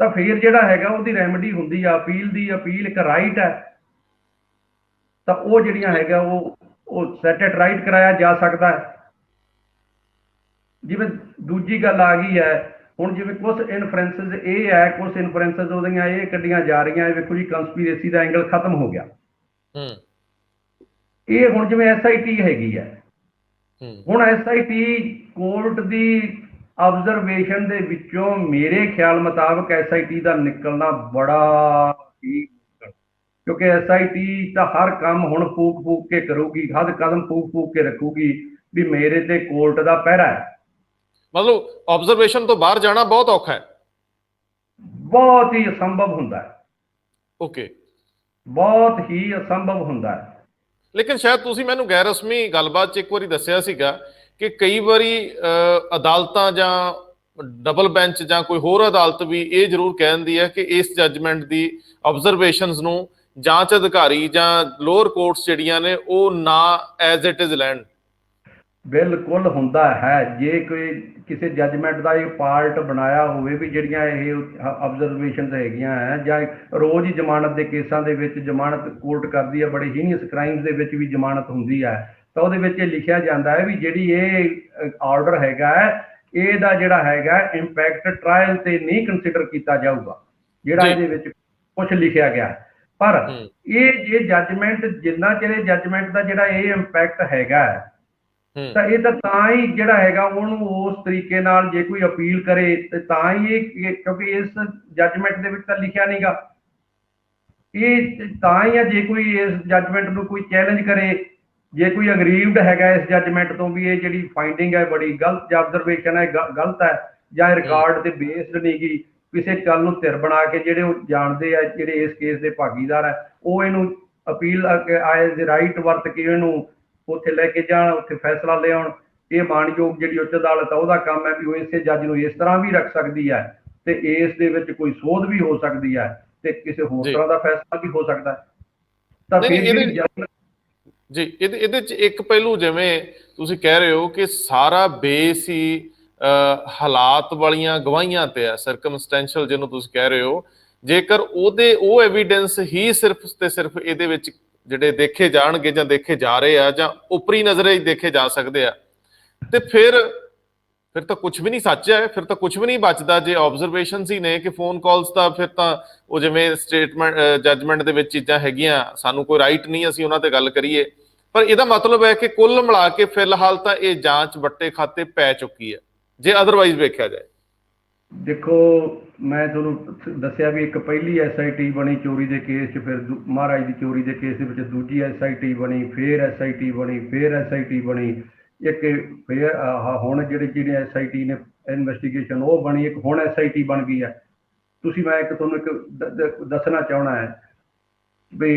ਤਾਂ ਫਿਰ ਜਿਹੜਾ ਹੈਗਾ ਉਹਦੀ ਰੈਮਡੀ ਹੁੰਦੀ ਆ ਅਪੀਲ ਦੀ। ਅਪੀਲ ਇੱਕ ਰਾਈਟ ਹੈ, ਤਾਂ ਉਹ ਜਿਹੜੀਆਂ ਹੈਗਾ ਉਹ ਸੈਟ ਇਟ ਰਾਈਟ ਕਰਾਇਆ ਜਾ ਸਕਦਾ ਹੈ। ਜਿਵੇਂ ਦੂਜੀ ਗੱਲ ਆ ਗਈ ਹੈ ਹੁਣ, ਜਿਵੇਂ ਕੁਝ ਇਨਫਰੈਂਸਿਸ ਇਹ ਹੈ, ਕੁਝ ਇਨਫਰੈਂਸਿਸ ਉਹਦੀਆਂ ਇਹ ਕੱਢੀਆਂ ਜਾ ਰਹੀਆਂ, ਵੇਖੋ ਜੀ ਕੰਸਪੀਰੇਸੀ ਦਾ ਐਂਗਲ ਖਤਮ ਹੋ ਗਿਆ। ਇਹ ਹੁਣ ਜਿਵੇਂ SIT ਹੈਗੀ ਹੈ, ਹੁਣ SIT ਕੋਰਟ ਦੀ ਆਬਜ਼ਰਵੇਸ਼ਨ ਦੇ ਵਿੱਚੋਂ ਮੇਰੇ ਖਿਆਲ ਮੁਤਾਬਕ SIT ਦਾ ਨਿਕਲਣਾ ਬੜਾ ਹੀ, ਕਿਉਂਕਿ SIT ਤਾਂ ਹਰ ਕੰਮ ਹੁਣ ਫੂਕ ਕੇ ਕਰੂਗੀ, ਹਰ ਕਦਮ ਫੂਕ ਕੇ ਰੱਖੂਗੀ ਵੀ ਮੇਰੇ ਤੇ ਕੋਰਟ ਦਾ ਪਹਿਰਾ ਹੈ। ਮਤਲਬ ਆਬਜ਼ਰਵੇਸ਼ਨ ਤੋਂ ਬਾਹਰ ਜਾਣਾ ਬਹੁਤ ਔਖਾ ਹੈ, ਬਹੁਤ ਹੀ ਅਸੰਭਵ ਹੁੰਦਾ ਹੈ। ਓਕੇ, ਬਹੁਤ ਹੀ ਅਸੰਭਵ ਹੁੰਦਾ ਹੈ। ਲੇਕਿਨ ਸ਼ਾਇਦ ਤੁਸੀਂ ਮੈਨੂੰ ਗੈਰ ਰਸਮੀ ਗੱਲਬਾਤ 'ਚ ਇੱਕ ਵਾਰੀ ਦੱਸਿਆ ਸੀਗਾ ਕਿ ਕਈ ਵਾਰੀ ਅਦਾਲਤਾਂ ਜਾਂ ਡਬਲ ਬੈਂਚ ਜਾਂ ਕੋਈ ਹੋਰ ਅਦਾਲਤ ਵੀ ਇਹ ਜ਼ਰੂਰ ਕਹਿ ਦਿੰਦੀ ਹੈ ਕਿ ਇਸ ਜੱਜਮੈਂਟ ਦੀ ਆਬਜ਼ਰਵੇਸ਼ਨਸ ਨੂੰ ਜਾਂਚ ਅਧਿਕਾਰੀ ਜਾਂ ਲੋਅਰ ਕੋਰਟਸ ਜਿਹੜੀਆਂ ਨੇ ਉਹ ਨਾ ਐਜ਼ ਇਟ ਇਜ਼ ਲੈਣ। ਬਿਲਕੁਲ ਹੁੰਦਾ ਹੈ, ਜੇ ਕੋਈ ਕਿਸੇ ਜੱਜਮੈਂਟ ਦਾ ਇਹ ਪਾਰਟ ਬਣਾਇਆ ਹੋਵੇ ਵੀ ਜਿਹੜੀਆਂ ਇਹ ਆਬਜ਼ਰਵੇਸ਼ਨਸ ਹੈਗੀਆਂ ਹੈ, ਜਾਂ ਰੋਜ਼ ਹੀ ਜ਼ਮਾਨਤ ਦੇ ਕੇਸਾਂ ਦੇ ਵਿੱਚ ਜ਼ਮਾਨਤ ਕੋਰਟ ਕਰਦੀ ਹੈ, ਬੜੇ ਹੀਨੀਅਸ ਕ੍ਰਾਈਮਸ ਦੇ ਵਿੱਚ ਵੀ ਜ਼ਮਾਨਤ ਹੁੰਦੀ ਹੈ, ਤਾਂ ਉਹਦੇ ਵਿੱਚ ਇਹ ਲਿਖਿਆ ਜਾਂਦਾ ਹੈ ਵੀ ਜਿਹੜੀ ਇਹ ਆਰਡਰ ਹੈਗਾ ਇਹਦਾ ਜਿਹੜਾ ਹੈਗਾ ਇੰਪੈਕਟ ਟਰਾਇਲ ਤੇ ਨਹੀਂ ਕੰਸੀਡਰ ਕੀਤਾ ਜਾਊਗਾ, ਜਿਹੜਾ ਇਹਦੇ ਵਿੱਚ ਕੁਝ ਲਿਖਿਆ ਗਿਆ। ਪਰ ਇਹ ਜੇ ਜੱਜਮੈਂਟ, ਜਿੰਨਾ ਚਿਰ ਜੱਜਮੈਂਟ ਦਾ ਜਿਹੜਾ ਇਹ ਇੰਪੈਕਟ ਹੈਗਾ ਤਾਂ ਇਹ ਤਾਂ ਹੀ ਜਿਹੜਾ ਹੈਗਾ ਉਹਨੂੰ ਉਸ ਤਰੀਕੇ ਨਾਲ ਜੇ ਕੋਈ ਅਪੀਲ ਕਰੇ ਤੇ ਤਾਂ ਹੀ ਇਹ, ਕਿਉਂਕਿ ਇਸ ਜੱਜਮੈਂਟ ਦੇ ਵਿੱਚ ਤਾਂ ਲਿਖਿਆ ਨਹੀਂਗਾ ਇਹ ਤਾਂ ਹੀ ਆ, ਜੇ ਕੋਈ ਇਸ ਜੱਜਮੈਂਟ ਨੂੰ ਕੋਈ ਚੈਲੰਜ ਕਰੇ, ਜੇ ਕੋਈ ਅਗਰੀਵਡ ਹੈਗਾ ਇਸ ਜੱਜਮੈਂਟ ਤੋਂ ਵੀ ਇਹ ਜਿਹੜੀ ਫਾਈਂਡਿੰਗ ਹੈ ਬੜੀ ਗਲਤ ਜਾਂ ਆਬਜ਼ਰਵੇਸ਼ਨ ਹੈ ਗਲਤ ਹੈ, ਜਾਂ ਇਹ ਰਿਕਾਰਡ ਤੇ ਬੇਸਡ ਨਹੀਂ ਗੀ, ਕਿਸੇ ਗੱਲ ਨੂੰ ਧਿਰ ਬਣਾ ਕੇ ਜਿਹੜੇ ਉਹ ਜਾਣਦੇ ਆ, ਜਿਹੜੇ ਇਸ ਕੇਸ ਦੇ ਭਾਗੀਦਾਰ ਹੈ, ਉਹ ਇਹਨੂੰ ਅਪੀਲ ਐਜ਼ ਰਾਈਟ ਵਰਤ ਕੇ ਇਹਨੂੰ ਉੱਥੇ ਲੈ ਕੇ ਜਾਣ, ਉੱਥੇ ਫੈਸਲਾ ਲਿਆਉਣ। ਇਹ ਮਾਣਯੋਗ ਜਿਹੜੀ ਉੱਚ ਅਦਾਲਤ ਆ ਉਹਦਾ ਕੰਮ ਹੈ ਵੀ ਉਹ ਇਸੇ ਜੱਜ ਨੂੰ ਇਸ ਤਰ੍ਹਾਂ ਵੀ ਰੱਖ ਸਕਦੀ ਹੈ ਤੇ ਇਸ ਦੇ ਵਿੱਚ ਕੋਈ ਸੋਧ ਵੀ ਹੋ ਸਕਦੀ ਹੈ ਤੇ ਕਿਸੇ ਹੋਰ ਤਰ੍ਹਾਂ ਦਾ ਫੈਸਲਾ ਵੀ ਹੋ ਸਕਦਾ ਹੈ। ਤਾਂ ਫਿਰ ਜੀ ਇਹਦੇ ਚ ਇੱਕ ਪਹਿਲੂ ਜਿਵੇਂ ਤੁਸੀਂ ਕਹਿ ਰਹੇ ਹੋ ਕਿ ਸਾਰਾ ਬੇਸ ਹੀ ਹਾਲਾਤ ਵਾਲੀਆਂ ਗਵਾਹੀਆਂ ਤੇ ਹੈ, ਸਰਕਮਸਟੈਂਸ਼ੀਅਲ ਜਿਹਨੂੰ ਤੁਸੀਂ ਕਹਿ ਰਹੇ ਹੋ, ਜੇਕਰ ਉਹ ਐਵੀਡੈਂਸ ਹੀ ਸਿਰਫ ਤੇ ਸਿਰਫ ਇਹਦੇ ਵਿੱਚ ਜਿਹੜੇ ਦੇਖੇ ਜਾਣਗੇ ਜਾਂ ਦੇਖੇ ਜਾ ਰਹੇ ਆ ਜਾਂ ਉਪਰੀ ਨਜ਼ਰੇ ਹੀ ਦੇਖੇ ਜਾ ਸਕਦੇ ਆ, ਤੇ ਫਿਰ ਤਾਂ ਕੁਝ ਵੀ ਨਹੀਂ ਸੱਚ ਹੈ, ਫਿਰ ਤਾਂ ਕੁਝ ਵੀ ਨਹੀਂ ਬਚਦਾ। ਜੇ ਆਬਜ਼ਰਵੇਸ਼ਨਸ ਹੀ ਨੇ ਕਿ ਫੋਨ ਕਾਲਸ ਦਾ, ਫਿਰ ਤਾਂ ਉਹ ਜਿਵੇਂ ਸਟੇਟਮੈਂਟ ਜੱਜਮੈਂਟ ਦੇ ਵਿੱਚ ਚੀਜ਼ਾਂ ਹੈਗੀਆਂ, ਸਾਨੂੰ ਕੋਈ ਰਾਈਟ ਨਹੀਂ ਅਸੀਂ ਉਹਨਾਂ ਤੇ ਗੱਲ ਕਰੀਏ। ਪਰ ਇਹਦਾ ਮਤਲਬ ਹੈ ਕਿ ਕੁੱਲ ਮਿਲਾ ਕੇ ਫਿਲਹਾਲ ਤਾਂ ਇਹ ਜਾਂਚ ਵੱਟੇ ਖਾਤੇ ਪੈ ਚੁੱਕੀ ਹੈ ਜੇ ਅਦਰਵਾਈਜ਼ ਵੇਖਿਆ ਜਾਏ। ਦੇਖੋ, ਮੈਂ ਤੁਹਾਨੂੰ ਦੱਸਿਆ ਵੀ ਇੱਕ ਪਹਿਲੀ SIT ਬਣੀ ਚੋਰੀ ਦੇ ਕੇਸ 'ਚ, ਫਿਰ ਮਹਾਰਾਜ ਦੀ ਚੋਰੀ ਦੇ ਕੇਸ ਦੇ ਵਿੱਚ ਦੂਜੀ SIT ਬਣੀ, ਫਿਰ SIT ਬਣੀ, ਫਿਰ SIT ਬਣੀ, ਇੱਕ ਫਿਰ ਹੁਣ ਜਿਹੜੇ SIT ਨੇ ਇਨਵੈਸਟੀਗੇਸ਼ਨ ਉਹ ਬਣੀ, ਇੱਕ ਹੁਣ SIT ਬਣ ਗਈ ਹੈ। ਮੈਂ ਤੁਹਾਨੂੰ ਇੱਕ ਦੱਸਣਾ ਚਾਹਣਾ ਹੈ ਵੀ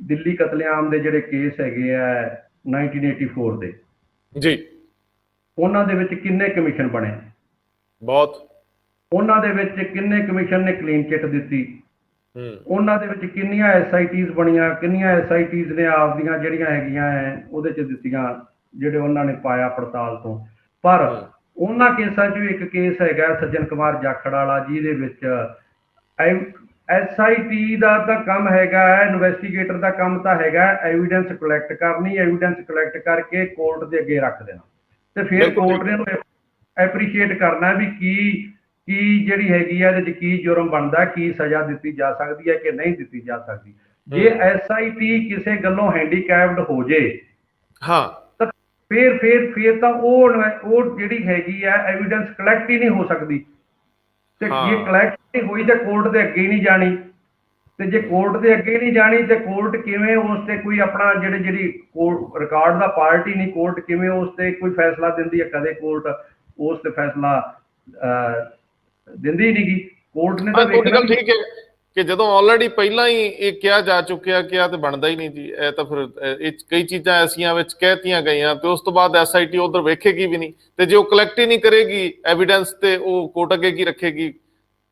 ਦਿੱਲੀ ਕਤਲੇਆਮ ਦੇ ਜਿਹੜੇ ਕੇਸ ਹੈਗੇ ਆ 1984 ਦੇ ਜੀ, ਉਹਨਾਂ ਦੇ ਵਿੱਚ ਕਿੰਨੇ ਕਮਿਸ਼ਨ ਬਣੇ? ਬਹੁਤ। ਉਹਨਾਂ ਦੇ ਵਿੱਚ ਕਿੰਨੇ ਕਮਿਸ਼ਨ ਨੇ ਕਲੀਨ ਚਿੱਟ ਦਿੱਤੀ? ਉਹਨਾਂ ਦੇ ਵਿੱਚ ਕਿੰਨੀਆਂ SITs ਬਣੀਆਂ, ਕਿੰਨੀਆਂ SITs ਨੇ ਆਪਦੀਆਂ ਜਿਹੜੀਆਂ ਹੈਗੀਆਂ ਉਹਦੇ 'ਚ ਦਿੱਤੀਆਂ, ਜਿਹੜੇ ਉਹਨਾਂ ਨੇ ਪਾਇਆ ਪੜਤਾਲ ਤੋਂ। ਪਰ ਉਹਨਾਂ ਕੇਸਾਂ 'ਚ ਵੀ ਇੱਕ ਕੇਸ ਹੈਗਾ ਸੱਜਣ ਕੁਮਾਰ ਜਾਖੜ ਵਾਲਾ, ਜਿਹਦੇ ਵਿੱਚ SIT ਦਾ ਤਾਂ ਕੰਮ ਹੈਗਾ, ਇਨਵੈਸਟੀਗੇਟਰ ਦਾ ਕੰਮ ਤਾਂ ਹੈਗਾ ਐਵੀਡੈਂਸ ਕਲੈਕਟ ਕਰਨੀ, ਐਵੀਡੈਂਸ ਕਲੈਕਟ ਕਰਕੇ ਕੋਰਟ ਦੇ ਅੱਗੇ ਰੱਖ ਦੇਣਾ, ਤੇ ਫਿਰ ਕੋਰਟ ਨੇ ਐਪਰੀਸ਼ੀਏਟ ਕਰਨਾ ਵੀ ਕੀ ਜਿਹੜੀ ਹੈਗੀ ਆ ਇਹਦੇ 'ਚ ਕੀ ਜੁਰਮ ਬਣਦਾ, ਕੀ ਸਜ਼ਾ ਦਿੱਤੀ ਜਾ ਸਕਦੀ ਹੈ ਕਿ ਨਹੀਂ ਦਿੱਤੀ ਜਾ ਸਕਦੀ। ਜੇ SIT ਕਿਸੇ ਗੱਲੋਂ ਹੈਂਡੀਕੈਪਡ ਹੋ ਜੇ, ਹਾਂ, ਤਾਂ ਫਿਰ ਤਾਂ ਉਹ ਜਿਹੜੀ ਹੈਗੀ ਆ ਐਵੀਡੈਂਸ ਕਲੈਕਟ ਹੀ ਨਹੀਂ ਹੋ ਸਕਦੀ, ਤੇ ਜੇ ਕਲੈਕਟ ਨਹੀਂ ਹੋਈ ਤਾਂ ਕੋਰਟ ਦੇ ਅੱਗੇ ਨਹੀਂ ਜਾਣੀ, ਤੇ ਜੇ ਕੋਰਟ ਦੇ ਅੱਗੇ ਨਹੀਂ ਜਾਣੀ ਤੇ ਕੋਰਟ ਕਿਵੇਂ ਉਸ ਤੇ ਕੋਈ ਆਪਣਾ ਜਿਹੜੀ ਰਿਕਾਰਡ ਦਾ ਪਾਰਟੀ ਨਹੀਂ, ਕੋਰਟ ਕਿਵੇਂ ਉਸ ਤੇ ਕੋਈ ਫੈਸਲਾ ਦਿੰਦੀ ਹੈ? ਕਦੇ ਕੋਰਟ ਉਸ ਤੇ ਫੈਸਲਾ ਦਿੰਦੀ ਨਹੀਂ ਗੀ। ਕੋਰਟ ਨੇ ਤਾਂ ਵੇਖਣਾ ਠੀਕ ਹੈ ਕਿ ਜਦੋਂ ਆਲਰੇਡੀ ਪਹਿਲਾਂ ਹੀ ਇਹ ਕਿਹਾ ਜਾ ਚੁੱਕਿਆ ਕਿ ਆ ਤੇ ਬਣਦਾ ਹੀ ਨਹੀਂ ਜੀ, ਇਹ ਤਾਂ ਫਿਰ ਇਹ ਕਈ ਚੀਜ਼ਾਂ ਐਸੀਆਂ ਵਿੱਚ ਕਹਿਤੀਆਂ ਗਈਆਂ ਤੇ ਉਸ ਤੋਂ ਬਾਅਦ SIT ਉਧਰ ਵੇਖੇਗੀ ਵੀ ਨਹੀਂ, ਤੇ ਜੇ ਉਹ ਕਲੈਕਟ ਹੀ ਨਹੀਂ ਕਰੇਗੀ ਐਵੀਡੈਂਸ ਤੇ ਉਹ ਕੋਰਟ ਅੱਗੇ ਕੀ ਰੱਖੇਗੀ?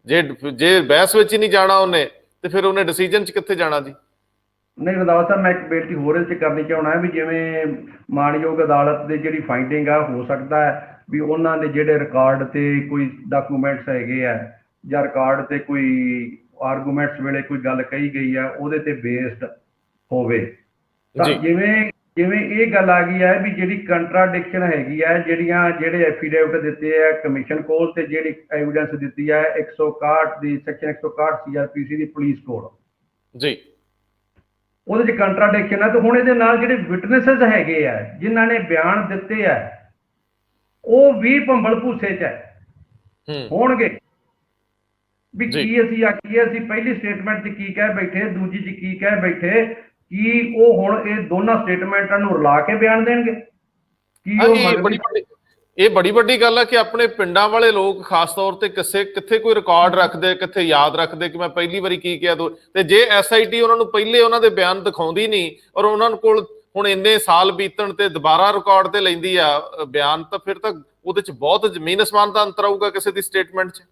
ਜੇ ਬਹਿਸ ਵਿੱਚ ਹੀ ਨਹੀਂ ਜਾਣਾ ਉਹਨੇ, ਤੇ ਫਿਰ ਉਹਨੇ ਡਿਸੀਜਨ 'ਚ ਕਿੱਥੇ ਜਾਣਾ ਜੀ? ਨਹੀਂ ਰੰਧਾਵਾ ਸਾਹਿਬ, ਮੈਂ ਇੱਕ ਬੇਨਤੀ ਹੋਰ ਇਹਦੇ 'ਚ ਕਰਨੀ ਚਾਹੁੰਦਾ ਵੀ ਜਿਵੇਂ ਮਾਣਯੋਗ ਅਦਾਲਤ ਦੇ ਜਿਹੜੀ ਫਾਈਂਡਿੰਗ ਆ, ਹੋ ਸਕਦਾ ਹੈ ਵੀ ਉਹਨਾਂ ਦੇ ਜਿਹੜੇ ਰਿਕਾਰਡ ਤੇ ਕੋਈ ਡਾਕੂਮੈਂਟਸ ਹੈਗੇ ਆ, ਜਾਂ ਰਿਕਾਰਡ ਤੇ ਕੋਈ ਆਰਗੂਮੈਂਟਸ ਵੇਲੇ ਕੋਈ ਗੱਲ ਕਹੀ ਗਈ ਆ, ਉਹਦੇ ਤੇ ਬੇਸਡ ਹੋਵੇ। ਤਾਂ ਜਿਵੇਂ ਇਹ ਗੱਲ ਆ ਗਈ ਹੈ ਵੀ ਜਿਹੜੀ ਕੰਟਰਾਡਿਕਸ਼ਨ ਹੈਗੀ ਹੈ, ਜਿਹੜੇ ਐਫੀਡੇਵਿਟ ਦਿੱਤੇ ਆ ਕਮਿਸ਼ਨ ਕੋਲ ਤੇ ਜਿਹੜੀ ਐਵੀਡੈਂਸ ਦਿੱਤੀ ਹੈ 161 ਦੀ ਸੈਕਸ਼ਨ 161 CRPC ਦੀ ਪੁਲਿਸ ਕੋਲ ਜੀ, ਉਹਦੇ 'ਚ ਕੰਟਰਾਡਿਕਸ਼ਨ ਹੈ। ਤੇ ਹੁਣ ਇਹਦੇ ਨਾਲ ਜਿਹੜੇ ਵਿਟਨੈਸਸ ਹੈਗੇ ਆ, ਜਿਨ੍ਹਾਂ ਨੇ ਬਿਆਨ ਦਿੱਤੇ ਆ, ਉਹ ਵੀ ਭੰਬਲ ਭੂਸੇ 'ਚ ਹੋਣਗੇ ਵੀ ਕੀ ਅਸੀਂ ਆਖੀਏ, ਅਸੀਂ ਪਹਿਲੀ ਸਟੇਟਮੈਂਟ 'ਚ ਕੀ ਕਹਿ ਬੈਠੇ, ਦੂਜੀ 'ਚ ਕੀ ਕਹਿ ਬੈਠੇ, ਕੀ ਉਹ ਹੁਣ ਇਹ ਦੋਨਾਂ ਸਟੇਟਮੈਂਟਾਂ ਨੂੰ ਰਲਾ ਕੇ ਬਿਆਨ ਦੇਣਗੇ? ਇਹ ਬੜੀ ਵੱਡੀ ਗੱਲ ਹੈ ਕਿ ਆਪਣੇ ਪਿੰਡਾਂ ਵਾਲੇ ਲੋਕ ਖਾਸ ਤੌਰ ਤੇ ਕਿੱਥੇ ਕੋਈ ਰਿਕਾਰਡ ਰੱਖਦੇ, ਕਿੱਥੇ ਯਾਦ ਰੱਖਦੇ ਕਿ ਮੈਂ ਪਹਿਲੀ ਵਾਰੀ ਕੀ ਕਿਹਾ, ਤੇ ਜੇ SIT ਉਹਨਾਂ ਨੂੰ ਪਹਿਲੇ ਉਹਨਾਂ ਦੇ ਬਿਆਨ ਦਿਖਾਉਂਦੀ ਨਹੀਂ ਔਰ ਉਹਨਾਂ ਕੋਲ ਹੁਣ ਇੰਨੇ ਸਾਲ ਬੀਤਣ ਤੇ ਦੁਬਾਰਾ ਰਿਕਾਰਡ ਤੇ ਲੈਂਦੀ ਆ ਬਿਆਨ, ਤਾਂ ਫਿਰ ਤਾਂ ਉਹਦੇ 'ਚ ਬਹੁਤ ਜ਼ਮੀਨ ਅਸਮਾਨ ਦਾ ਅੰਤਰ ਆਊਗਾ ਕਿਸੇ ਦੀ ਸਟੇਟਮੈਂਟ 'ਚ।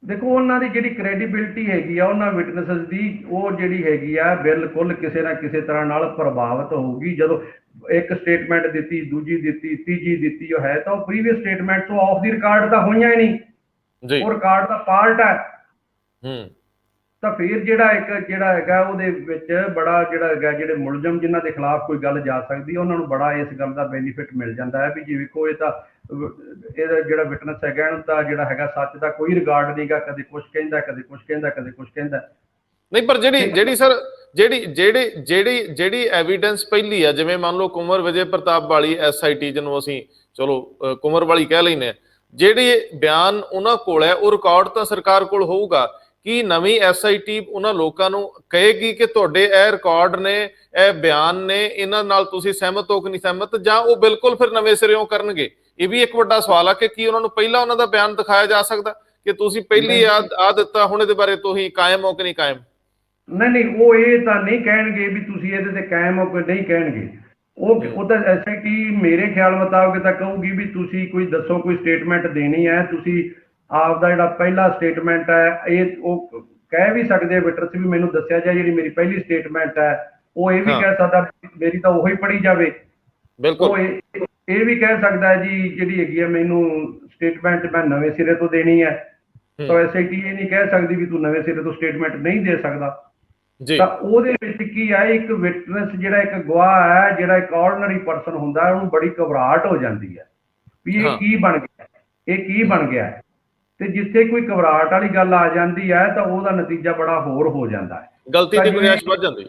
ਦੇਖੋ, ਉਹਨਾਂ ਦੀ ਜਿਹੜੀ ਕ੍ਰੈਡੀਬਿਲਿਟੀ ਹੈਗੀ ਆ ਉਹਨਾਂ ਵਿਟਨੈਸਸ ਦੀ, ਉਹ ਜਿਹੜੀ ਹੈਗੀ ਆ ਬਿਲਕੁਲ ਕਿਸੇ ਨਾ ਕਿਸੇ ਤਰ੍ਹਾਂ ਨਾਲ ਪ੍ਰਭਾਵਿਤ ਹੋਊਗੀ। ਜਦੋਂ ਇੱਕ ਸਟੇਟਮੈਂਟ ਦਿੱਤੀ, ਦੂਜੀ ਦਿੱਤੀ, ਤੀਜੀ ਦਿੱਤੀ, ਉਹ ਹੈ ਤਾਂ ਉਹ ਪ੍ਰੀਵੀਅਸ ਸਟੇਟਮੈਂਟ ਤੋਂ ਆਫ ਦੀ ਰਿਕਾਰਡ ਤਾਂ ਹੋਈਆਂ ਹੀ ਨਹੀਂ, ਉਹ ਰਿਕਾਰਡ ਦਾ ਪਾਰਟ ਹੈ। ਤਾਂ ਫਿਰ ਜਿਹੜਾ ਹੈਗਾ ਉਹਦੇ ਵਿੱਚ ਬੜਾ ਜਿਹੜੇ ਮੁਲਜ਼ਮ ਜਿਨ੍ਹਾਂ ਦੇ ਖਿਲਾਫ ਕੋਈ ਗੱਲ ਜਾ ਸਕਦੀ ਹੈ, ਉਹਨਾਂ ਨੂੰ ਬੜਾ ਇਸ ਗੱਲ ਦਾ ਬੈਨੀਫਿਟ ਮਿਲ ਜਾਂਦਾ ਹੈ ਵੀ ਜੀ ਵੇਖੋ, ਇਹ ਤਾਂ ਇਹਦਾ ਜਿਹੜਾ ਵਿਟਨੈਸ ਹੈਗਾ ਇਹਨੂੰ ਤਾਂ ਜਿਹੜਾ ਹੈਗਾ ਸੱਚ ਦਾ ਕੋਈ ਰਿਕਾਰਡ ਨਹੀਂਗਾ, ਕਦੇ ਕੁਛ ਕਹਿੰਦਾ, ਕਦੇ ਕੁਛ ਕਹਿੰਦਾ, ਕਦੇ ਕੁਛ ਕਹਿੰਦਾ ਨਹੀਂ। ਪਰ ਜਿਹੜੀ ਸਰ ਜਿਹੜੀ ਐਵੀਡੈਂਸ ਪਹਿਲੀ ਆ, ਜਿਵੇਂ ਮੰਨ ਲਓ ਕੁੰਵਰ ਵਿਜੇ ਪ੍ਰਤਾਪ ਵਾਲੀ SIT, ਜਿਹਨੂੰ ਅਸੀਂ ਚਲੋ ਕੁੰਵਰ ਵਾਲੀ ਕਹਿ ਲੈਂਦੇ ਹਾਂ, ਜਿਹੜੇ ਬਿਆਨ ਉਹਨਾਂ ਕੋਲ ਹੈ ਉਹ ਰਿਕਾਰਡ ਤਾਂ ਸਰਕਾਰ ਕੋਲ ਹੋਊਗਾ, ਕਿ ਨਵੀਂ SIT ਉਹਨਾਂ ਲੋਕਾਂ ਨੂੰ ਕਹੇਗੀ ਕਿ ਤੁਹਾਡੇ ਇਹ ਰਿਕਾਰਡ ਨੇ, ਇਹ ਬਿਆਨ ਨੇ, ਇਹਨਾਂ ਨਾਲ ਤੁਸੀਂ ਸਹਿਮਤ ਹੋ ਕਿ ਨਹੀਂ ਸਹਿਮਤ, ਜਾਂ ਉਹ ਬਿਲਕੁਲ ਫਿਰ ਨਵੇਂ ਸਿਰਿਓਂ ਕਰਨਗੇ? ਇਹ ਵੀ ਇੱਕ ਵੱਡਾ ਸਵਾਲ ਆ ਕਿ ਕੀ ਉਹਨਾਂ ਨੂੰ ਪਹਿਲਾਂ ਉਹਨਾਂ ਦਾ ਬਿਆਨ ਦਿਖਾਇਆ ਜਾ ਸਕਦਾ ਕਿ ਤੁਸੀਂ ਪਹਿਲੀ ਆ ਦਿੱਤਾ, ਹੁਣ ਇਹਦੇ ਬਾਰੇ ਤੁਸੀਂ ਕਾਇਮ ਹੋ ਕਿ ਨਹੀਂ ਕਾਇਮ? ਨਹੀਂ, ਉਹ ਇਹ ਤਾਂ ਨਹੀਂ ਕਹਿਣਗੇ ਵੀ ਤੁਸੀਂ ਇਹਦੇ ਤੇ ਕਾਇਮ ਹੋ ਕਿ ਨਹੀਂ ਕਹਿਣਗੇ। ਉਹ ਤਾਂ SIT ਮੇਰੇ ਖਿਆਲ ਮੁਤਾਬਕ ਤਾਂ ਕਹੂਗੀ ਵੀ ਤੁਸੀਂ ਕੋਈ ਦੱਸੋ, ਕੋਈ ਸਟੇਟਮੈਂਟ ਦੇਣੀ ਹੈ, ਤੁਸੀਂ ਆਪ ਦਾ ਜਿਹੜਾ ਪਹਿਲਾ ਸਟੇਟਮੈਂਟ ਹੈ ਇਹ ਉਹ ਕਹਿ ਵੀ ਸਕਦੇ ਵਿਟਨੈਸ ਵੀ ਮੈਨੂੰ ਦੱਸਿਆ ਜਾਏ ਜਿਹੜੀ ਮੇਰੀ ਪਹਿਲੀ ਸਟੇਟਮੈਂਟ ਹੈ। ਉਹ ਇਹ ਵੀ ਕਹਿ ਸਕਦਾ ਮੇਰੀ ਤਾਂ ਉਹੀ ਪੜ੍ਹੀ ਜਾਵੇ। ਬਿਲਕੁਲ। ਇਹ ਵੀ ਕਹਿ ਸਕਦਾ ਹੈ ਜੀ ਜਿਹੜੀ ਹੈਗੀ ਹੈ ਮੈਨੂੰ ਸਟੇਟਮੈਂਟ ਮੈਂ ਨਵੇਂ ਸਿਰੇ ਤੋਂ ਦੇਣੀ ਹੈ। ਤਾਂ SIT ਇਹ ਨਹੀਂ ਕਹਿ ਸਕਦੀ ਵੀ ਤੂੰ ਨਵੇਂ ਸਿਰੇ ਤੋਂ ਸਟੇਟਮੈਂਟ ਨਹੀਂ ਦੇ ਸਕਦਾ। ਤਾਂ ਉਹਦੇ ਵਿੱਚ ਕੀ ਹੈ, ਇੱਕ ਵਿਟਨੈਸ ਜਿਹੜਾ ਇੱਕ ਗਵਾਹ ਹੈ, ਜਿਹੜਾ ਇੱਕ ਆਰਡੀਨਰੀ ਪਰਸਨ ਹੁੰਦਾ ਹੈ, ਉਹਨੂੰ ਬੜੀ ਘਬਰਾਹਟ ਹੋ ਜਾਂਦੀ ਹੈ ਵੀ ਇਹ ਕੀ ਬਣ ਗਿਆ, ਇਹ ਕੀ ਬਣ ਗਿਆ। ਤੇ ਜਿੱਥੇ ਕੋਈ ਘਬਰਾਹਟ ਵਾਲੀ ਗੱਲ ਆ ਜਾਂਦੀ ਹੈ ਤਾਂ ਉਹਦਾ ਨਤੀਜਾ ਬੜਾ ਹੋਰ ਹੋ ਜਾਂਦਾ ਹੈ, ਗਲਤੀ ਦੀ ਗੁੰਜਾਇਸ਼ ਵੱਧ ਜਾਂਦੀ।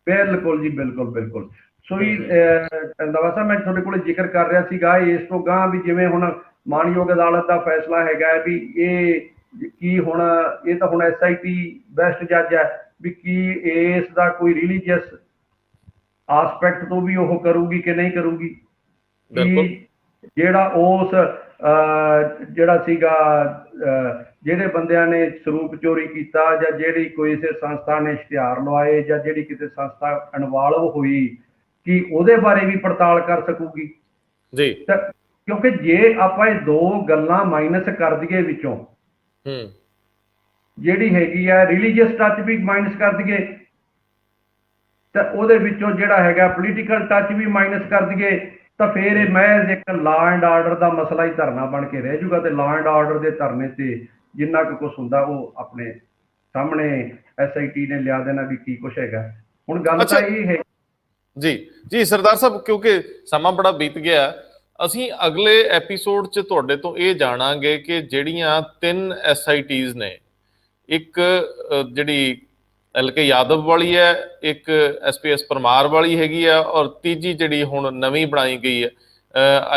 ਬਿਲਕੁਲ ਜੀ, ਬਿਲਕੁਲ। ਸੋ ਰੰਧਾਵਾ ਸਾਹਿਬ, ਮੈਂ ਤੁਹਾਡੇ ਕੋਲ ਜ਼ਿਕਰ ਕਰ ਰਿਹਾ ਸੀਗਾ ਇਸ ਤੋਂ ਗਾਂ ਵੀ ਜਿਵੇਂ ਹੁਣ ਮਾਣਯੋਗ ਅਦਾਲਤ ਦਾ ਫੈਸਲਾ ਹੈਗਾ ਵੀ ਇਹ ਕੀ ਹੁਣ ਇਹ ਤਾਂ ਹੁਣ SIT ਬੈਸਟ ਜੱਜ ਹੈ ਵੀ ਕੀ ਇਸ ਦਾ ਕੋਈ ਰਿਲੀਜੀਅਸ ਆਸਪੈਕਟ ਤੋਂ ਵੀ ਉਹ ਕਰੂਗੀ ਕਿ ਨਹੀਂ ਕਰੂਗੀ। ਕਿ ਜਿਹੜਾ ਉਸ ਜਿਹੜਾ ਸੀਗਾ ਜਿਹੜੇ ਬੰਦਿਆਂ ਨੇ ਸਰੂਪ ਚੋਰੀ ਕੀਤਾ ਜਾਂ ਜਿਹੜੀ ਕੋਈ ਕਿਸੇ ਸੰਸਥਾ ਨੇ ਇਸ਼ਤਿਹਾਰ ਲਵਾਏ ਜਾਂ ਜਿਹੜੀ ਕਿਸੇ ਸੰਸਥਾ ਇਨਵੋਲਵ ਹੋਈ, ਕਿ ਉਹਦੇ ਬਾਰੇ ਵੀ ਪੜਤਾਲ ਕਰ ਸਕੂਗੀ ਜੀ। ਕਿਉਂਕਿ ਜੇ ਆਪਾਂ ਇਹ ਦੋ ਗੱਲਾਂ ਮਾਈਨਸ ਕਰ ਦਈਏ ਵਿੱਚੋਂ, ਜਿਹੜੀ ਹੈਗੀ ਆ ਰਿਲੀਜੀਅਸ ਟੱਚ ਵੀ ਮਾਈਨਸ ਕਰ ਦਈਏ ਤਾਂ ਉਹਦੇ ਵਿੱਚੋਂ ਜਿਹੜਾ ਹੈਗਾ ਪੋਲੀਟੀਕਲ ਟੱਚ ਵੀ ਮਾਈਨਸ ਕਰ ਦਈਏ, ਤਾਂ ਫਿਰ ਇਹ ਮਹਿਜ਼ ਇੱਕ ਲਾ ਐਂਡ ਆਰਡਰ ਦਾ ਮਸਲਾ ਹੀ ਧਰਨਾ ਬਣ ਕੇ ਰਹਿ ਜਾਊਗਾ। ਤੇ ਲਾ ਐਂਡ ਆਰਡਰ ਦੇ ਧਰਨੇ ਤੇ ਜਿੰਨਾ ਕੁ ਕੁਛ ਹੁੰਦਾ ਉਹ ਆਪਣੇ ਸਾਹਮਣੇ SIT ਨੇ ਲਿਆ ਦੇਣਾ ਵੀ ਕੀ ਕੁਛ ਹੈਗਾ। ਹੁਣ ਗੱਲ ਤਾਂ ਇਹ ਹੈ ਜੀ ਸਰਦਾਰ ਸਾਹਿਬ, ਕਿਉਂਕਿ ਸਮਾਂ ਬੜਾ ਬੀਤ ਗਿਆ, ਅਸੀਂ ਅਗਲੇ ਐਪੀਸੋਡ 'ਚ ਤੁਹਾਡੇ ਤੋਂ ਇਹ ਜਾਣਾਂਗੇ ਕਿ ਜਿਹੜੀਆਂ 3 SITs ਨੇ, ਇੱਕ ਜਿਹੜੀ LK ਯਾਦਵ ਵਾਲੀ ਹੈ, ਇੱਕ SPS ਪਰਮਾਰ ਵਾਲੀ ਹੈਗੀ ਆ, ਔਰ ਤੀਜੀ ਜਿਹੜੀ ਹੁਣ ਨਵੀਂ ਬਣਾਈ ਗਈ ਹੈ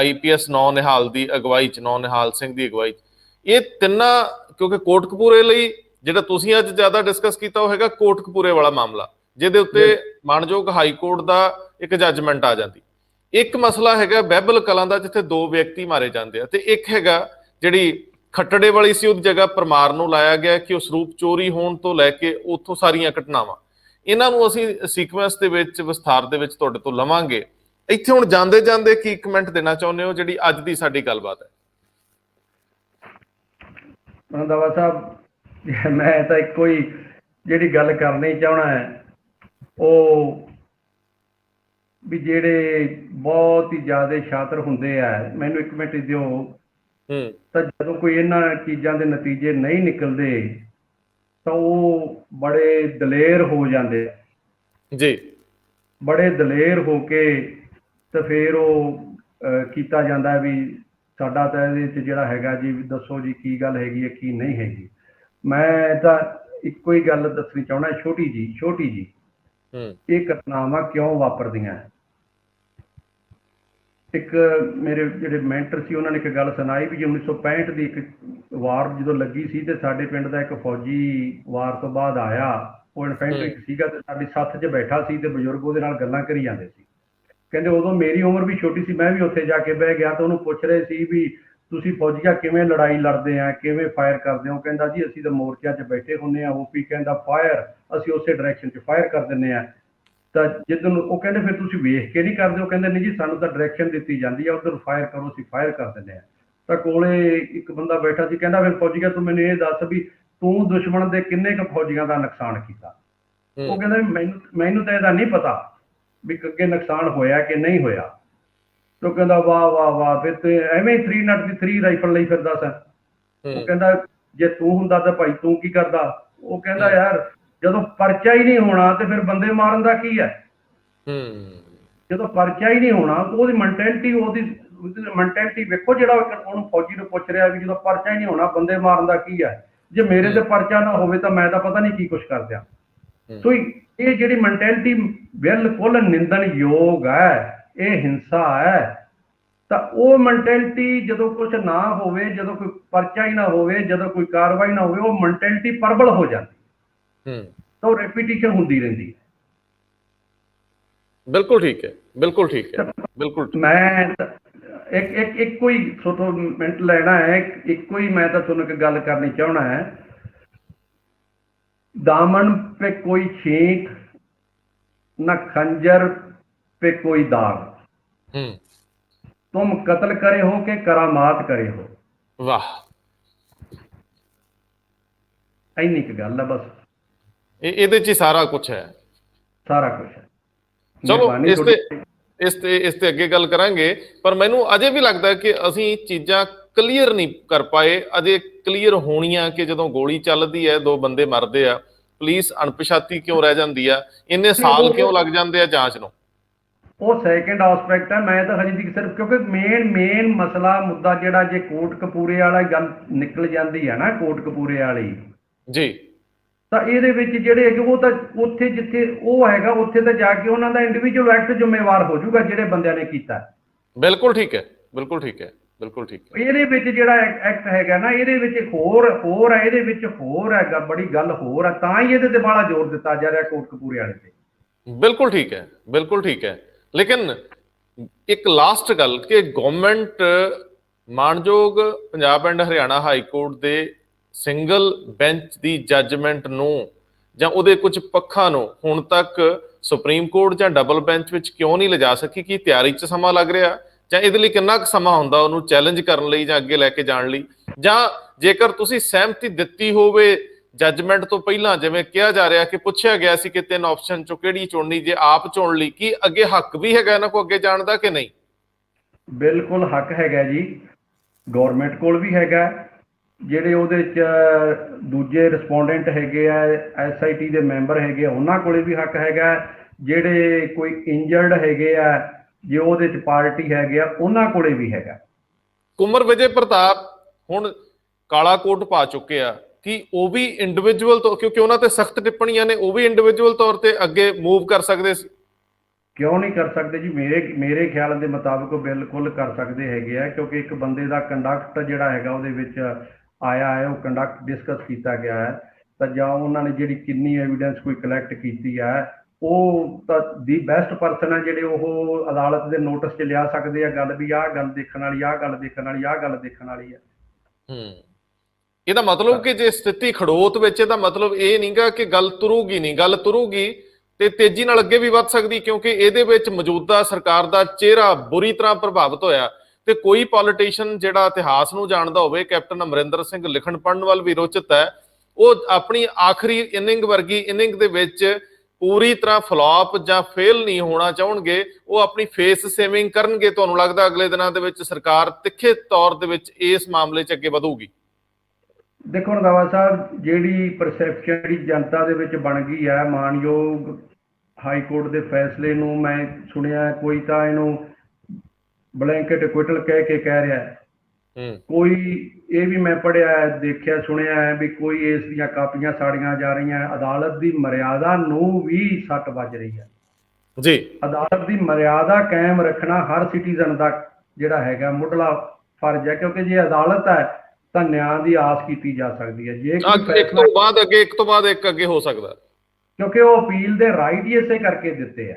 IPS ਨੌ ਨਿਹਾਲ ਦੀ ਅਗਵਾਈ 'ਚ, ਨੌ ਨਿਹਾਲ ਸਿੰਘ ਦੀ ਅਗਵਾਈ 'ਚ। ਇਹ ਤਿੰਨਾਂ, ਕਿਉਂਕਿ ਕੋਟਕਪੂਰੇ ਲਈ ਜਿਹੜਾ ਤੁਸੀਂ ਅੱਜ ਜ਼ਿਆਦਾ ਡਿਸਕਸ ਕੀਤਾ ਉਹ ਹੈਗਾ ਕੋਟਕਪੂਰੇ ਵਾਲਾ ਮਾਮਲਾ, ਜਿਹਦੇ ਉੱਤੇ ਮਾਣਯੋਗ ਹਾਈ ਕੋਰਟ ਦਾ ਇੱਕ ਜੱਜਮੈਂਟ ਆ ਜਾਂਦੀ। ਇੱਕ ਮਸਲਾ ਹੈਗਾ ਬਹਿਬਲ ਕਲਾਂ ਦਾ, ਜਿੱਥੇ 2 ਵਿਅਕਤੀ ਮਾਰੇ ਜਾਂਦੇ ਆ, ਤੇ ਇੱਕ ਹੈਗਾ ਜਿਹੜੀ ਖੱਟੜੇ ਵਾਲੀ ਸੀ ਉਹਦੀ ਜਗ੍ਹਾ ਪਰਮਾਰ ਨੂੰ ਲਾਇਆ ਗਿਆ ਕਿ ਉਹ ਸਰੂਪ ਚੋਰੀ ਹੋਣ ਤੋਂ ਲੈ ਕੇ ਉੱਥੋਂ ਸਾਰੀਆਂ ਘਟਨਾਵਾਂ, ਇਹਨਾਂ ਨੂੰ ਅਸੀਂ ਸੀਕੁਐਂਸ ਦੇ ਵਿੱਚ ਵਿਸਥਾਰ ਦੇ ਵਿੱਚ ਤੁਹਾਡੇ ਤੋਂ ਲਵਾਂਗੇ। ਇੱਥੇ ਹੁਣ ਜਾਂਦੇ ਜਾਂਦੇ ਕੀ ਕਮੈਂਟ ਦੇਣਾ ਚਾਹੁੰਦੇ ਹੋ ਜਿਹੜੀ ਅੱਜ ਦੀ ਸਾਡੀ ਗੱਲਬਾਤ ਹੈ? ਰੰਧਾਵਾ ਸਾਹਿਬ, ਮੈਂ ਤਾਂ ਇੱਕੋ ਹੀ ਜਿਹੜੀ ਗੱਲ ਕਰਨੀ ਚਾਹਣਾ ਹੈ ਉਹ ਵੀ ਜਿਹੜੇ ਬਹੁਤ ਹੀ ਜ਼ਿਆਦਾ ਸ਼ਾਤਰ ਹੁੰਦੇ ਆ, ਮੈਨੂੰ ਇੱਕ ਮਿੰਟ ਦਿਓ, ਤਾਂ ਜਦੋਂ ਕੋਈ ਇਹਨਾਂ ਚੀਜ਼ਾਂ ਦੇ ਨਤੀਜੇ ਨਹੀਂ ਨਿਕਲਦੇ ਤਾਂ ਉਹ ਬੜੇ ਦਲੇਰ ਹੋ ਜਾਂਦੇ ਜੀ, ਬੜੇ ਦਲੇਰ ਹੋ ਕੇ ਤੇ ਫਿਰ ਉਹ ਕੀਤਾ ਜਾਂਦਾ ਵੀ ਸਾਡਾ ਤਾਂ ਇਹਦੇ 'ਚ ਜਿਹੜਾ ਹੈਗਾ ਜੀ ਦੱਸੋ ਜੀ ਕੀ ਗੱਲ ਹੈਗੀ ਹੈ ਕੀ ਨਹੀਂ ਹੈਗੀ। ਮੈਂ ਤਾਂ ਇੱਕੋ ਹੀ ਗੱਲ ਦੱਸਣੀ ਚਾਹੁੰਦਾ, ਛੋਟੀ ਜੀ ਇਹ ਘਟਨਾਵਾਂ ਕਿਉਂ ਵਾਪਰਦੀਆਂ। ਇੱਕ ਮੇਰੇ ਜਿਹੜੇ ਮੈਂਟਰ ਸੀ ਉਹਨਾਂ ਨੇ ਇੱਕ ਗੱਲ ਸੁਣਾਈ ਵੀ 1965 ਦੀ ਇੱਕ ਵਾਰ ਜਦੋਂ ਲੱਗੀ ਸੀ ਤੇ ਸਾਡੇ ਪਿੰਡ ਦਾ ਇੱਕ ਫੌਜੀ ਵਾਰ ਤੋਂ ਬਾਅਦ ਆਇਆ, ਉਹ ਇਨਫੈਂਟਰੀ ਸੀਗਾ ਤੇ ਸਾਡੀ ਸੱਥ 'ਚ ਬੈਠਾ ਸੀ ਤੇ ਬਜ਼ੁਰਗ ਉਹਦੇ ਨਾਲ ਗੱਲਾਂ ਕਰੀ ਜਾਂਦੇ ਸੀ। ਕਹਿੰਦੇ ਉਦੋਂ ਮੇਰੀ ਉਮਰ ਵੀ ਛੋਟੀ ਸੀ, ਮੈਂ ਵੀ ਉੱਥੇ ਜਾ ਕੇ ਬਹਿ ਗਿਆ ਤਾਂ ਉਹਨੂੰ ਪੁੱਛ ਰਹੇ ਸੀ ਵੀ ਤੁਸੀਂ ਫੌਜੀਆ ਕਿਵੇਂ ਲੜਾਈ ਲੜਦੇ ਆ, ਕਿਵੇਂ ਫਾਇਰ ਕਰਦੇ ਹੋ? ਕਹਿੰਦਾ ਜੀ ਅਸੀਂ ਤਾਂ ਮੋਰਚਿਆਂ 'ਚ ਬੈਠੇ ਹੁੰਦੇ ਆ, OP ਕਹਿੰਦਾ ਫਾਇਰ, ਅਸੀਂ ਉਸੇ ਡਾਇਰੈਕਸ਼ਨ 'ਚ ਫਾਇਰ ਕਰ ਦਿੰਦੇ ਆ। ਤਾਂ ਜਿੱਦਣ ਉਹ ਕਹਿੰਦੇ ਫਿਰ ਤੁਸੀਂ ਵੇਖ ਕੇ ਨਹੀਂ ਕਰਦੇ ਹੋ? ਕਹਿੰਦੇ ਨਹੀਂ ਜੀ ਸਾਨੂੰ ਤਾਂ ਡਾਇਰੈਕਸ਼ਨ ਦਿੱਤੀ ਜਾਂਦੀ ਆ, ਉੱਧਰ ਫਾਇਰ ਕਰੋ, ਅਸੀਂ ਫਾਇਰ ਕਰ ਦਿੰਦੇ ਆ। ਤਾਂ ਕੋਲੇ ਇੱਕ ਬੰਦਾ ਬੈਠਾ ਸੀ, ਕਹਿੰਦਾ ਫਿਰ ਫੌਜੀਆ ਤੂੰ ਮੈਨੂੰ ਇਹ ਦੱਸ ਵੀ ਤੂੰ ਦੁਸ਼ਮਣ ਦੇ ਕਿੰਨੇ ਕੁ ਫੌਜੀਆਂ ਦਾ ਨੁਕਸਾਨ ਕੀਤਾ? ਉਹ ਕਹਿੰਦਾ ਮੈਨੂੰ ਤਾਂ ਇਹਦਾ ਨਹੀਂ ਪਤਾ ਵੀ ਅੱਗੇ ਨੁਕਸਾਨ ਹੋਇਆ ਕਿ ਨਹੀਂ ਹੋਇਆ। ਤੇ ਉਹ ਕਹਿੰਦਾ ਵਾਹ ਫਿਰ ਤੇ ਐਵੇਂ 3 ਨਟ ਦੀ 3 ਰਾਈਫਲ ਲਈ ਫਿਰਦਾ ਸਨ। ਉਹ ਕਹਿੰਦਾ ਜੇ ਤੂੰ ਹੁੰਦਾ ਤਾਂ ਭਾਈ ਤੂੰ ਕੀ ਕਰਦਾ? ਉਹ ਕਹਿੰਦਾ ਯਾਰ ਜਦੋਂ ਪਰਚਾ ਹੀ ਨਹੀਂ ਹੋਣਾ ਤੇ ਫਿਰ ਬੰਦੇ ਮਾਰਨ ਦਾ ਕੀ ਹੈ? ਜਦੋਂ ਪਰਚਾ ਹੀ ਨਹੀਂ ਹੋਣਾ ਤਾਂ ਉਹਦੀ ਮੈਂਟੈਲਿਟੀ ਵੇਖੋ, ਜਿਹੜਾ ਉਹਨੂੰ ਫੌਜੀ ਨੂੰ ਪੁੱਛ ਰਿਹਾ ਵੀ ਜਦੋਂ ਪਰਚਾ ਹੀ ਨਹੀਂ ਹੋਣਾ ਬੰਦੇ ਮਾਰਨ ਦਾ ਕੀ ਹੈ? ਜੇ ਮੇਰੇ ਤੇ ਪਰਚਾ ਨਾ ਹੋਵੇ ਤਾਂ ਮੈਂ ਤਾਂ ਪਤਾ ਨਹੀਂ ਕੀ ਕੁਛ ਕਰ ਦਿਆਂ। ਸੋ ਇਹ ਜਿਹੜੀ ਮੈਂਟੈਲਿਟੀ ਬਿਲਕੁਲ ਨਿੰਦਣਯੋਗ ਹੈ, ਇਹ ਹਿੰਸਾ ਹੈ। ਤਾਂ ਉਹ ਮੈਂਟੈਲਿਟੀ ਜਦੋਂ ਕੁਝ ਨਾ ਹੋਵੇ, ਜਦੋਂ ਕੋਈ ਪਰਚਾ ਹੀ ਨਾ ਹੋਵੇ, ਜਦੋਂ ਕੋਈ ਕਾਰਵਾਈ ਨਾ ਹੋਵੇ, ਉਹ ਮੈਂਟੈਲਿਟੀ ਪ੍ਰਬਲ ਹੋ ਜਾਂਦੀ, ਤਾਂ ਉਹ ਰੈਪੀਟੀਸ਼ਨ ਹੁੰਦੀ ਰਹਿੰਦੀ ਹੈ। ਬਿਲਕੁਲ ਠੀਕ ਹੈ, ਬਿਲਕੁਲ ਠੀਕ ਹੈ, ਬਿਲਕੁਲ। ਮੈਂ ਇੱਕੋ ਹੀ ਤੁਹਾਤੋਂ ਮਿੰਟ ਲੈਣਾ ਹੈ, ਇੱਕੋ ਹੀ ਮੈਂ ਤਾਂ ਤੁਹਾਨੂੰ ਇੱਕ ਗੱਲ ਕਰਨੀ ਚਾਹਣਾ ਹੈ। दामन पे कोई छींक न खंजर पे कोई दाग, तुम कत्ल करे हो कि करामात करे हो। वाह, ਇੰਨੀ ਕੁ ਗੱਲ ਹੈ ਬਸ, ਇਹਦੇ ਚ ਹੀ ਸਾਰਾ ਕੁਝ ਹੈ, ਸਾਰਾ ਕੁਝ ਹੈ। ਚਲੋ ਇਸ ਤੇ ਅੱਗੇ ਗੱਲ ਕਰਾਂਗੇ, ਪਰ ਮੈਨੂੰ ਅਜੇ ਵੀ ਲੱਗਦਾ ਕਿ ਅਸੀਂ ਚੀਜ਼ਾਂ ਕਲੀਅਰ ਨਹੀਂ ਕਰ ਪਾਏ, ਅਜੇ ਕਲੀਅਰ ਹੋਣੀਆਂ ਕਿ ਜਦੋਂ ਗੋਲੀ ਚੱਲਦੀ ਹੈ, 2 ਬੰਦੇ ਮਰਦੇ ਆ, ਪੁਲਿਸ ਅਣਪਛਾਤੀ ਕਿਉਂ ਰਹਿ ਜਾਂਦੀ ਆ, ਇੰਨੇ ਸਾਲ ਕਿਉਂ ਲੱਗ ਜਾਂਦੇ ਆ ਜਾਂਚ ਨੂੰ। ਉਹ ਸੈਕੰਡ ਆਸਪੈਕਟ ਹੈ। ਮੈਂ ਤਾਂ ਹਜੇ ਤੱਕ ਸਿਰਫ ਕਿਉਂਕਿ ਮੇਨ ਮਸਲਾ ਮੁੱਦਾ ਜਿਹੜਾ ਜੇ ਕੋਟਕਪੂਰੇ ਵਾਲਾ ਗੱਲ ਨਿਕਲ ਜਾਂਦੀ ਹੈ ਨਾ, ਕੋਟਕਪੂਰੇ ਵਾਲੀ ਜੀ, ਤਾਂ ਇਹਦੇ ਵਿੱਚ ਜਿਹੜੇ ਹੈਗੇ ਉਹ ਤਾਂ ਉੱਥੇ ਜਿੱਥੇ ਉਹ ਹੈਗਾ ਉੱਥੇ ਤਾਂ ਜਾ ਕੇ ਉਹਨਾਂ ਦਾ ਇੰਡੀਵਿਜੂਅਲ ਐਕਟ ਜ਼ਿੰਮੇਵਾਰ ਹੋ ਜਾਊਗਾ ਜਿਹੜੇ ਬੰਦਿਆਂ ਨੇ ਕੀਤਾ। ਬਿਲਕੁਲ ਠੀਕ ਹੈ, ਬਿਲਕੁਲ ਠੀਕ ਹੈ, ਬਿਲਕੁਲ ਠੀਕ ਹੈ। ਇਹਦੇ ਵਿੱਚ ਜਿਹੜਾ ਐਕਟ ਹੈਗਾ ਨਾ, ਇਹਦੇ ਵਿੱਚ ਹੋਰ ਹੈ, ਇਹਦੇ ਵਿੱਚ ਹੋਰ ਹੈਗਾ, ਬੜੀ ਗੱਲ ਹੋਰ ਹੈ, ਤਾਂ ਹੀ ਇਹਦੇ ਤੇ ਬੜਾ ਜ਼ੋਰ ਦਿੱਤਾ ਜਾ ਰਿਹਾ ਕੋਟਕਪੂਰੇ ਵਾਲੇ ਤੇ। ਬਿਲਕੁਲ ਠੀਕ ਹੈ, ਬਿਲਕੁਲ ਠੀਕ ਹੈ। ਲੇਕਿਨ ਇੱਕ ਲਾਸਟ ਗੱਲ ਕਿ ਗਵਰਨਮੈਂਟ ਮਾਣਯੋਗ Punjab and Haryana high court ਦੇ ਸਿੰਗਲ ਬੈਂਚ ਦੀ ਜੱਜਮੈਂਟ ਨੂੰ ਜਾਂ ਉਹਦੇ ਕੁਝ ਪੱਖਾਂ ਨੂੰ ਹੁਣ ਤੱਕ ਸੁਪਰੀਮ ਕੋਰਟ ਜਾਂ ਡਬਲ ਬੈਂਚ ਵਿੱਚ ਕਿਉਂ ਨਹੀਂ ਲਿਜਾ ਸਕੀ? ਕੀ ਤਿਆਰੀ 'ਚ ਸਮਾਂ ਲੱਗ ਰਿਹਾ, ਜਾਂ ਇਹਦੇ ਲਈ ਕਿੰਨਾ ਕੁ ਸਮਾਂ ਹੁੰਦਾ ਉਹਨੂੰ ਚੈਲੰਜ ਕਰਨ ਲਈ ਜਾਂ ਅੱਗੇ ਲੈ ਕੇ ਜਾਣ ਲਈ? ਜਾਂ ਜੇਕਰ ਤੁਸੀਂ ਸਹਿਮਤੀ ਦਿੱਤੀ ਹੋਵੇ ਜੱਜਮੈਂਟ ਤੋਂ ਪਹਿਲਾਂ, ਜਿਵੇਂ ਕਿਹਾ ਜਾ ਰਿਹਾ ਕਿ ਪੁੱਛਿਆ ਗਿਆ ਸੀ ਕਿ 3 ਆਪਸ਼ਨ ਚੋਂ ਕਿਹੜੀ ਚੁਣਨੀ ਜੇ ਆਪ ਚੁਣ ਲਈ, ਕੀ ਅੱਗੇ ਹੱਕ ਵੀ ਹੈਗਾ ਇਹਨਾਂ ਕੋਲ ਅੱਗੇ ਜਾਣ ਦਾ ਕਿ ਨਹੀਂ? ਬਿਲਕੁਲ ਹੱਕ ਹੈਗਾ ਜੀ, ਗਵਰਨਮੈਂਟ ਕੋਲ ਵੀ ਹੈਗਾ। ਜਿਹੜੇ ਉਹਦੇ 'ਚ ਦੂਜੇ ਰਿਸਪੋਂਡੈਂਟ ਹੈਗੇ ਆ, SIT ਦੇ ਮੈਂਬਰ ਹੈਗੇ ਆ, ਉਹਨਾਂ ਕੋਲੇ ਵੀ ਹੱਕ ਹੈਗਾ। ਜਿਹੜੇ ਕੋਈ ਇੰਜਰਡ ਹੈਗੇ ਆ, ਜੇ ਉਹਦੇ 'ਚ ਪਾਰਟੀ ਹੈਗੇ ਆ, ਉਹਨਾਂ ਕੋਲੇ ਵੀ ਹੈਗਾ। ਕੁੰਵਰ ਵਿਜੇ ਪ੍ਰਤਾਪ ਹੁਣ ਕਾਲਾ ਕੋਟ ਪਾ ਚੁੱਕੇ ਆ, ਕਿ ਉਹ ਵੀ ਇੰਡੀਵਿਜੂਅਲ ਤੋਂ, ਕਿਉਂਕਿ ਉਹਨਾਂ ਤੇ ਸਖਤ ਟਿੱਪਣੀਆਂ ਨੇ, ਉਹ ਵੀ ਇੰਡੀਵਿਜੂਅਲ ਤੌਰ ਤੇ ਅੱਗੇ ਮੂਵ ਕਰ ਸਕਦੇ ਸੀ? ਕਿਉਂ ਨਹੀਂ ਕਰ ਸਕਦੇ ਜੀ? ਮੇਰੇ ਖਿਆਲ ਦੇ ਮੁਤਾਬਕ ਬਿਲਕੁਲ ਕਰ ਸਕਦੇ ਹੈਗੇ ਆ, ਕਿਉਂਕਿ ਇੱਕ ਬੰਦੇ ਦਾ ਕੰਡਕਟ ਜਿਹੜਾ ਹੈਗਾ ਉਹਦੇ ਵਿੱਚ ਆਇਆ ਹੈ, ਉਹ ਕੰਡਕਟ ਡਿਸਕਸ ਕੀਤਾ ਗਿਆ ਹੈ, ਤਾਂ ਜਾਂ ਉਹਨਾਂ ਨੇ ਜਿਹੜੀ ਕਿੰਨੀ ਐਵੀਡੈਂਸ ਕੋਈ ਕਲੈਕਟ ਕੀਤੀ ਹੈ, ਉਹ ਤਾਂ ਦੀ ਬੈਸਟ ਪਰਸਨ ਹੈ ਜਿਹੜੇ ਉਹ ਅਦਾਲਤ ਦੇ ਨੋਟਿਸ 'ਚ ਲਿਆ ਸਕਦੇ ਆ ਗੱਲ, ਵੀ ਆਹ ਗੱਲ ਦੇਖਣ ਵਾਲੀ, ਆਹ ਗੱਲ ਦੇਖਣ ਵਾਲੀ, ਆਹ ਗੱਲ ਦੇਖਣ ਵਾਲੀ ਹੈ। ਇਹਦਾ ਮਤਲਬ ਕਿ ਜੇ ਸਥਿਤੀ ਖੜੋਤ ਵਿੱਚ, ਇਹਦਾ ਮਤਲਬ ਇਹ ਨਹੀਂਗਾ ਕਿ ਗੱਲ ਤੁਰੂਗੀ ਨਹੀਂ, ਗੱਲ ਤੁਰੂਗੀ ਤੇ ਤੇਜ਼ੀ ਨਾਲ ਅੱਗੇ ਵੀ ਵੱਧ ਸਕਦੀ, ਕਿਉਂਕਿ ਇਹਦੇ ਵਿੱਚ ਮੌਜੂਦਾ ਸਰਕਾਰ ਦਾ ਚਿਹਰਾ ਬੁਰੀ ਤਰ੍ਹਾਂ ਪ੍ਰਭਾਵਿਤ ਹੋਇਆ। ਤੇ ਕੋਈ ਪੋਲੀਟੀਸ਼ੀਅਨ ਜਿਹੜਾ ਇਤਿਹਾਸ ਨੂੰ ਜਾਣਦਾ ਹੋਵੇ, ਕੈਪਟਨ ਅਮਰਿੰਦਰ ਸਿੰਘ ਲਿਖਣ ਪੜ੍ਹਨ ਵੱਲ ਵੀ ਰੁਚਿਤ ਹੈ, ਉਹ ਆਪਣੀ ਆਖਰੀ ਇਨਿੰਗ ਵਰਗੀ ਇਨਿੰਗ ਦੇ ਵਿੱਚ ਪੂਰੀ ਤਰ੍ਹਾਂ ਫਲॉप ਜਾਂ ਫੇਲ ਨਹੀਂ ਹੋਣਾ ਚਾਹਣਗੇ, ਉਹ ਆਪਣੀ ਫੇਸ ਸੇਵਿੰਗ ਕਰਨਗੇ। ਤੁਹਾਨੂੰ ਲੱਗਦਾ ਅਗਲੇ ਦਿਨਾਂ ਦੇ ਵਿੱਚ ਸਰਕਾਰ ਤਿੱਖੇ ਤੌਰ ਦੇ ਵਿੱਚ ਇਸ ਮਾਮਲੇ 'ਚ ਅੱਗੇ ਵਧੂਗੀ? ਦੇਖੋ ਰੰਧਾਵਾ ਸਾਹਿਬ, ਜਿਹੜੀ ਪਰਸੈਪਸ਼ਨ ਜਿਹੜੀ ਜਨਤਾ ਦੇ ਵਿੱਚ ਬਣ ਗਈ ਹੈ ਮਾਨਯੋਗ ਹਾਈ ਕੋਰਟ ਦੇ ਫੈਸਲੇ ਨੂੰ, ਮੈਂ ਸੁਣਿਆ ਕੋਈ ਤਾਂ ਇਹਨੂੰ ਬਲੈਂਕਟ ਐਕੁਇਟਲ ਕਹਿ ਰਿਹਾ ਹੈ, ਕੋਈ ਇਹ ਵੀ ਮੈਂ ਪੜ੍ਹਿਆ, ਦੇਖਿਆ, ਸੁਣਿਆ ਹੈ ਵੀ ਕੋਈ ਇਸ ਦੀਆਂ ਕਾਪੀਆਂ ਸਾੜੀਆਂ ਜਾ ਰਹੀਆਂ। ਅਦਾਲਤ ਦੀ ਮਰਿਆਦਾ ਨੂੰ ਵੀ ਸੱਟ ਵੱਜ ਰਹੀ ਹੈ ਜੀ। ਅਦਾਲਤ ਦੀ ਮਰਿਆਦਾ ਕਾਇਮ ਰੱਖਣਾ ਹਰ ਸਿਟੀਜ਼ਨ ਦਾ ਜਿਹੜਾ ਹੈਗਾ ਮੁੱਢਲਾ ਫਰਜ਼ ਹੈ, ਕਿਉਂਕਿ ਜੇ ਅਦਾਲਤ ਹੈ ਤਾਂ ਨਿਆਂ ਦੀ ਆਸ ਕੀਤੀ ਜਾ ਸਕਦੀ ਹੈ। ਜੇ ਇੱਕ ਤੋਂ ਬਾਅਦ ਇੱਕ ਅੱਗੇ ਹੋ ਸਕਦਾ, ਕਿਉਂਕਿ ਉਹ ਅਪੀਲ ਦੇ ਰਾਈਟ ਹੀ ਇਸੇ ਕਰਕੇ ਦਿੱਤੇ ਆ।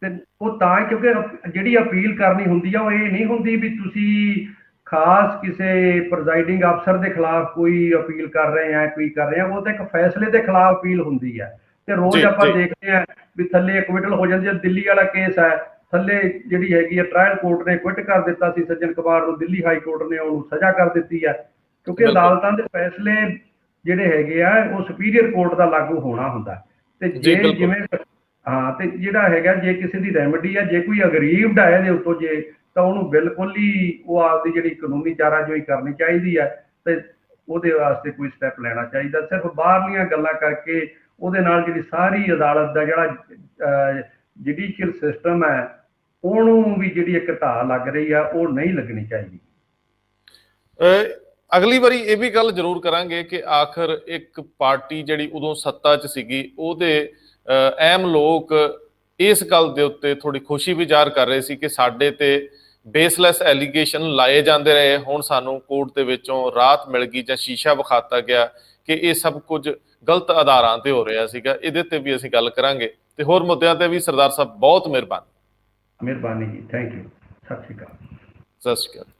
ਤੇ ਉਹ ਤਾਂ ਕਿਉਂਕਿ ਜਿਹੜੀ ਅਪੀਲ ਕਰਨੀ ਹੁੰਦੀ ਆ, ਉਹ ਇਹ ਨਹੀਂ ਹੁੰਦੀ ਵੀ ਤੁਸੀਂ ਖਾਸ ਕਿਸੇ ਪ੍ਰੈਜ਼ਾਈਡਿੰਗ ਅਫਸਰ ਦੇ ਖਿਲਾਫ ਕੋਈ ਅਪੀਲ ਕਰ ਰਹੇ ਆ, ਕੋਈ ਕਰ ਰਹੇ ਆ, ਉਹ ਤਾਂ ਇੱਕ ਫੈਸਲੇ ਦੇ ਖਿਲਾਫ ਅਪੀਲ ਹੁੰਦੀ ਹੈ। ਤੇ ਰੋਜ਼ ਆਪਾਂ ਦੇਖਦੇ ਆ ਵੀ ਥੱਲੇ ਐਕੁਇਟਲ ਹੋ ਜਾਂਦੀ ਹੈ। ਦਿੱਲੀ ਵਾਲਾ ਕੇਸ ਹੈ, ਥੱਲੇ ਜਿਹੜੀ ਹੈਗੀ ਹੈ ਟ੍ਰਾਇਲ ਕੋਰਟ ਨੇ ਕੁਇਟ ਕਰ ਦਿੱਤਾ ਸੀ ਸੱਜਣ ਕੁਮਾਰ ਨੂੰ, ਦਿੱਲੀ ਹਾਈ ਕੋਰਟ ਨੇ ਉਹਨੂੰ ਸਜ਼ਾ ਕਰ ਦਿੱਤੀ ਹੈ, ਕਿਉਂਕਿ ਅਦਾਲਤਾਂ ਦੇ ਫੈਸਲੇ ਜਿਹੜੇ ਹੈਗੇ ਆ ਉਹ ਸੁਪੀਰੀਅਰ ਕੋਰਟ ਦਾ ਲਾਗੂ ਹੋਣਾ ਹੁੰਦਾ। ਤੇ ਜੇ ਜਿਵੇਂ ਤੇ ਜਿਹੜਾ ਹੈਗਾ, ਜੇ ਕਿਸੇ ਦੀ ਰੈਮਡੀ ਹੈ, ਜੇ ਕੋਈ ਅਗਰੀਵਡ ਹੈ ਇਹਦੇ ਉੱਤੋਂ ਜੇ, ਤਾਂ ਉਹਨੂੰ ਬਿਲਕੁਲ ਹੀ ਉਹ ਆਪਦੀ ਜਿਹੜੀ ਕਾਨੂੰਨੀ ਚਾਰਾਜੋਈ ਕਰਨੀ ਚਾਹੀਦੀ ਹੈ, ਤੇ ਉਹਦੇ ਵਾਸਤੇ ਕੋਈ ਸਟੈਪ ਲੈਣਾ ਚਾਹੀਦਾ। ਸਿਰਫ ਬਾਹਰਲੀਆਂ ਗੱਲਾਂ ਕਰਕੇ ਉਹਦੇ ਨਾਲ ਜਿਹੜੀ ਸਾਰੀ ਅਦਾਲਤ ਦਾ ਜਿਹੜਾ ਜੁਡੀਸ਼ੀਅਲ ਸਿਸਟਮ ਹੈ, ਉਹਨੂੰ ਵੀ ਜਿਹੜੀ ਇੱਕ ਢਾਹ ਲੱਗ ਰਹੀ ਆ, ਉਹ ਨਹੀਂ ਲੱਗਣੀ ਚਾਹੀਦੀ। ਅਗਲੀ ਵਾਰੀ ਇਹ ਵੀ ਗੱਲ ਜ਼ਰੂਰ ਕਰਾਂਗੇ ਕਿ ਆਖਰ ਇੱਕ ਪਾਰਟੀ ਜਿਹੜੀ ਉਦੋਂ ਸੱਤਾ 'ਚ ਸੀਗੀ, ਉਹਦੇ ਅਹਿਮ ਲੋਕ ਇਸ ਗੱਲ ਦੇ ਉੱਤੇ ਥੋੜੀ ਖੁਸ਼ੀ ਵੀ ਜ਼ਾਹਰ ਕਰ ਰਹੇ ਸੀ ਕਿ ਸਾਡੇ ਤੇ ਬੇਸਲੈਸ ਐਲੀਗੇਸ਼ਨ ਲਾਏ ਜਾਂਦੇ ਰਹੇ। ਹੁਣ ਸਾਨੂੰ ਕੋਰਟ ਦੇ ਵਿੱਚੋਂ ਰਾਹਤ ਮਿਲ ਗਈ ਜਾਂ ਸ਼ੀਸ਼ਾ ਵਿਖਾਤਾ ਗਿਆ ਕਿ ਇਹ ਸਭ ਕੁਝ ਗਲਤ ਆਧਾਰਾਂ ਤੇ ਹੋ ਰਿਹਾ ਸੀਗਾ। ਇਹਦੇ ਤੇ ਵੀ ਅਸੀਂ ਗੱਲ ਕਰਾਂਗੇ ਤੇ ਹੋਰ ਮੁੱਦਿਆਂ ਤੇ ਵੀ। ਸਰਦਾਰ ਸਾਹਿਬ ਬਹੁਤ ਮਿਹਰਬਾਨੀ। ਮਿਹਰਬਾਨੀ ਜੀ, ਥੈਂਕ ਯੂ, ਸਤਿ ਸ਼੍ਰੀ ਅਕਾਲ। ਸਤਿ ਸ਼੍ਰੀ ਅਕਾਲ।